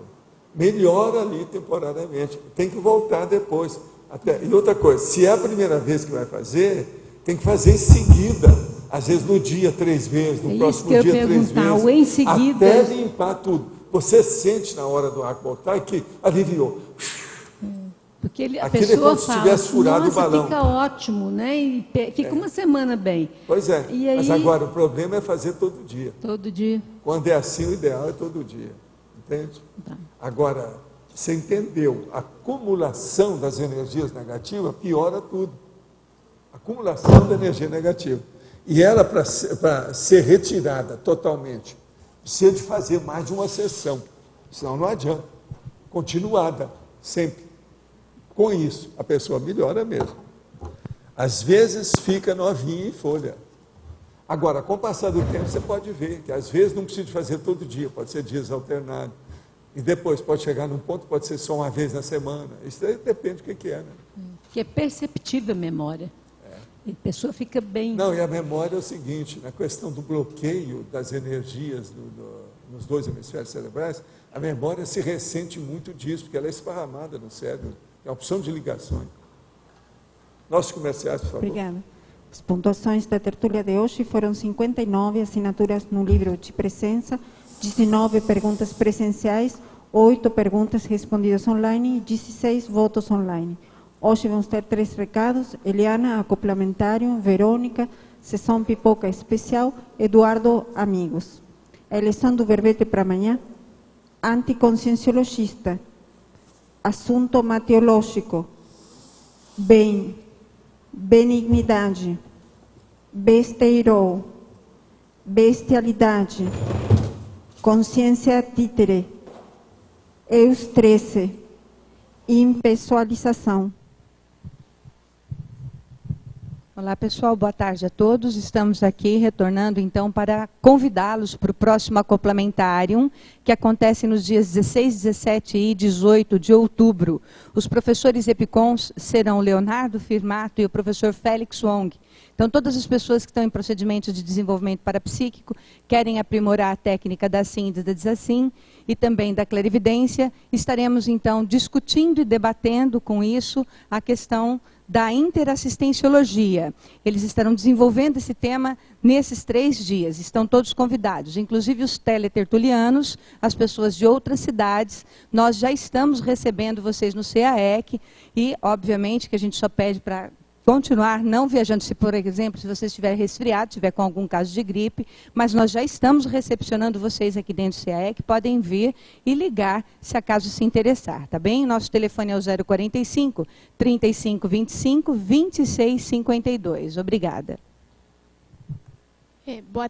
B: melhora ali temporariamente. Tem que voltar depois. E outra coisa, se é a primeira vez que vai fazer, tem que fazer em seguida. Às vezes no dia 3 vezes, no próximo dia 3 vezes.
A: Em seguida,
B: até limpar tudo. Você sente na hora do arco voltaico que aliviou.
A: Porque a
B: aquilo
A: pessoa
B: é como se tivesse furado o balão.
A: Fica ótimo, né? E fica uma semana bem.
B: Pois é,
A: e aí,
B: mas agora o problema é fazer todo dia.
A: Todo dia.
B: Quando é assim, o ideal é todo dia. Entende?
A: Tá.
B: Agora, você entendeu, a acumulação das energias negativas piora tudo. Acumulação da energia negativa. E ela, para ser retirada totalmente, precisa de fazer mais de uma sessão. Senão não adianta. Continuada, sempre. Com isso, a pessoa melhora mesmo. Às vezes fica novinha em folha. Agora, com o passar do tempo, você pode ver que às vezes não precisa fazer todo dia, pode ser dias alternados. E depois pode chegar num ponto, pode ser só uma vez na semana. Isso aí depende do que é, né?
A: Que é perceptível a memória. E a pessoa fica bem.
B: Não, e a memória é o seguinte, na questão do bloqueio das energias nos 2 hemisférios cerebrais, a memória se ressente muito disso, porque ela é esparramada no cérebro. É a opção de ligações. Nossos comerciais, por favor.
R: Obrigada. As pontuações da tertúlia de hoje foram 59 assinaturas no livro de presença, 19 perguntas presenciais, 8 perguntas respondidas online e 16 votos online. Hoje vamos ter 3 recados: Eliana, acoplamentário; Verônica, sessão pipoca especial; Eduardo, amigos. A eleição do verbete para amanhã: anticonscienciologista, assunto mateológico, bem, benignidade, besteirou, bestialidade, consciência títere, eustresse, impessoalização.
L: Olá, pessoal, boa tarde a todos. Estamos aqui retornando, então, para convidá-los para o próximo Acoplamentárium, que acontece nos dias 16, 17 e 18 de outubro. Os professores EPICONs serão o Leonardo Firmato e o professor Félix Wong. Então, todas as pessoas que estão em procedimento de desenvolvimento parapsíquico, querem aprimorar a técnica da SIN e da DESASSIN e também da clarividência, estaremos, então, discutindo e debatendo com isso a questão da interassistenciologia. Eles estarão desenvolvendo esse tema nesses 3 dias. Estão todos convidados, inclusive os teletertulianos, as pessoas de outras cidades. Nós já estamos recebendo vocês no CAEC e, obviamente, que a gente só pede para continuar não viajando, se, por exemplo, se você estiver resfriado, estiver com algum caso de gripe, mas nós já estamos recepcionando vocês aqui dentro do CAEC, podem vir e ligar se acaso se interessar, tá bem? Nosso telefone é o 045 3525 2652. Obrigada.
S: Boa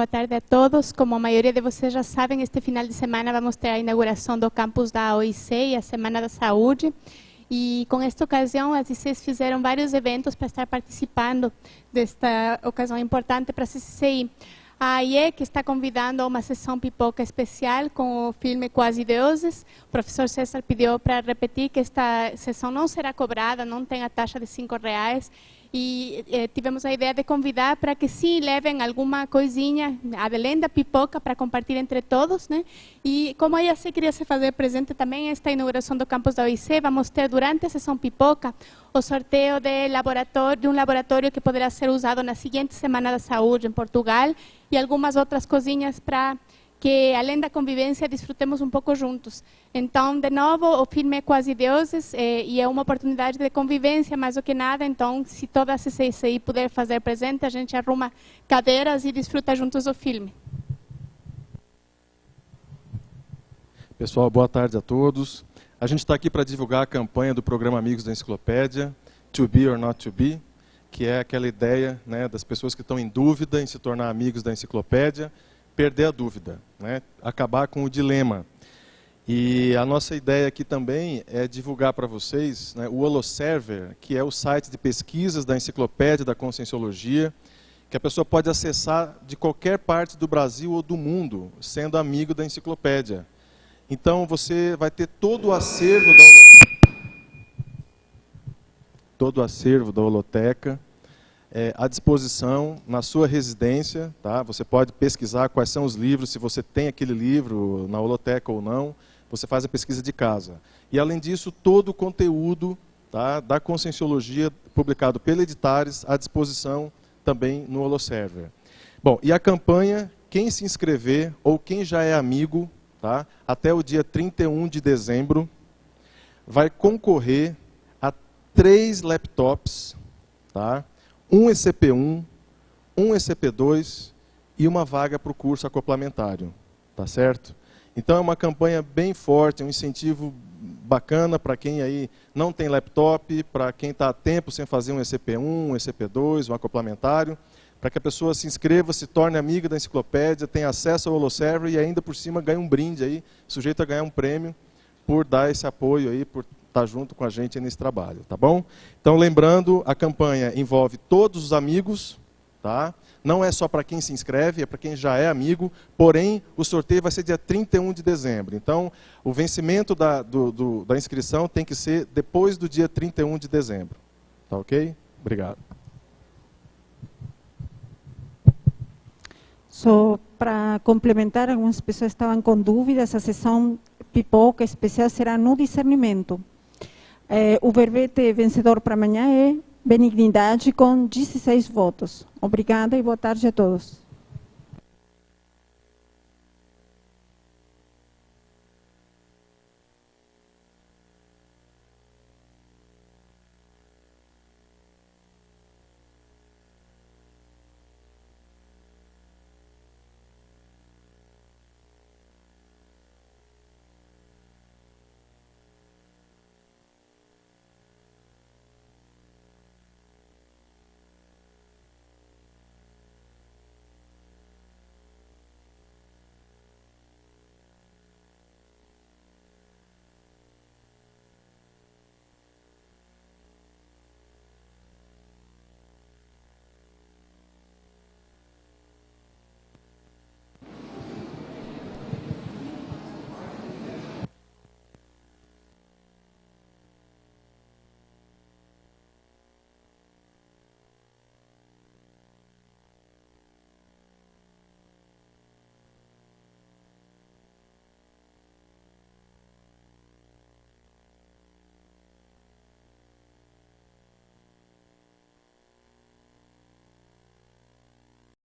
S: tarde a todos. Como a maioria de vocês já sabem, este final de semana vamos ter a inauguração do campus da OIC e a Semana da Saúde. E com esta ocasião, as ICs fizeram vários eventos para estar participando desta ocasião importante para a CCCI. A IEC está convidando a uma sessão pipoca especial com o filme Quase Deuses. O professor César pediu para repetir que esta sessão não será cobrada, não tem a taxa de R$5. E tivemos a ideia de convidar para que sim levem alguma coisinha, além da pipoca, para compartilhar entre todos, né? E como a IAC queria se fazer presente também esta inauguração do campus da OIC, vamos ter durante a sessão pipoca o sorteio de um laboratório que poderá ser usado na seguinte Semana da Saúde em Portugal e algumas outras coisinhas para que, além da convivência, desfrutemos um pouco juntos. Então, de novo, o filme é Quase Deuses e é uma oportunidade de convivência, mais do que nada. Então, se toda a CCCI puder fazer presente, a gente arruma cadeiras e desfruta juntos o filme.
T: Pessoal, boa tarde a todos. A gente está aqui para divulgar a campanha do programa Amigos da Enciclopédia, To Be or Not To Be, que é aquela ideia, né, das pessoas que estão em dúvida em se tornar amigos da enciclopédia, perder a dúvida, né? Acabar com o dilema. E a nossa ideia aqui também é divulgar para vocês, né, o Holoserver, que é o site de pesquisas da Enciclopédia da Conscienciologia, que a pessoa pode acessar de qualquer parte do Brasil ou do mundo, sendo amigo da enciclopédia. Então você vai ter todo o acervo da holoteca à disposição na sua residência, tá? Você pode pesquisar quais são os livros, se você tem aquele livro na holoteca ou não, você faz a pesquisa de casa. E além disso, todo o conteúdo, tá, da Conscienciologia publicado pela Editares à disposição também no Holoserver. Bom, e a campanha, quem se inscrever ou quem já é amigo, tá, até o dia 31 de dezembro, vai concorrer a 3 laptops, tá? Um ECP1, um ECP2 e uma vaga para o curso acoplamentário, tá certo? Então é uma campanha bem forte, um incentivo bacana para quem aí não tem laptop, para quem está há tempo sem fazer um ECP1, um ECP2, um acoplamentário, para que a pessoa se inscreva, se torne amiga da enciclopédia, tenha acesso ao Holoserver e ainda por cima ganhe um brinde aí, sujeito a ganhar um prêmio por dar esse apoio aí, por estar junto com a gente nesse trabalho, tá bom? Então, lembrando, a campanha envolve todos os amigos, tá? Não é só para quem se inscreve, é para quem já é amigo, porém, o sorteio vai ser dia 31 de dezembro. Então, o vencimento da inscrição tem que ser depois do dia 31 de dezembro. Tá ok? Obrigado.
R: Só para complementar, algumas pessoas estavam com dúvidas, a sessão pipoca especial será no discernimento. O verbete vencedor para amanhã é benignidade, com 16 votos. Obrigada e boa tarde a todos.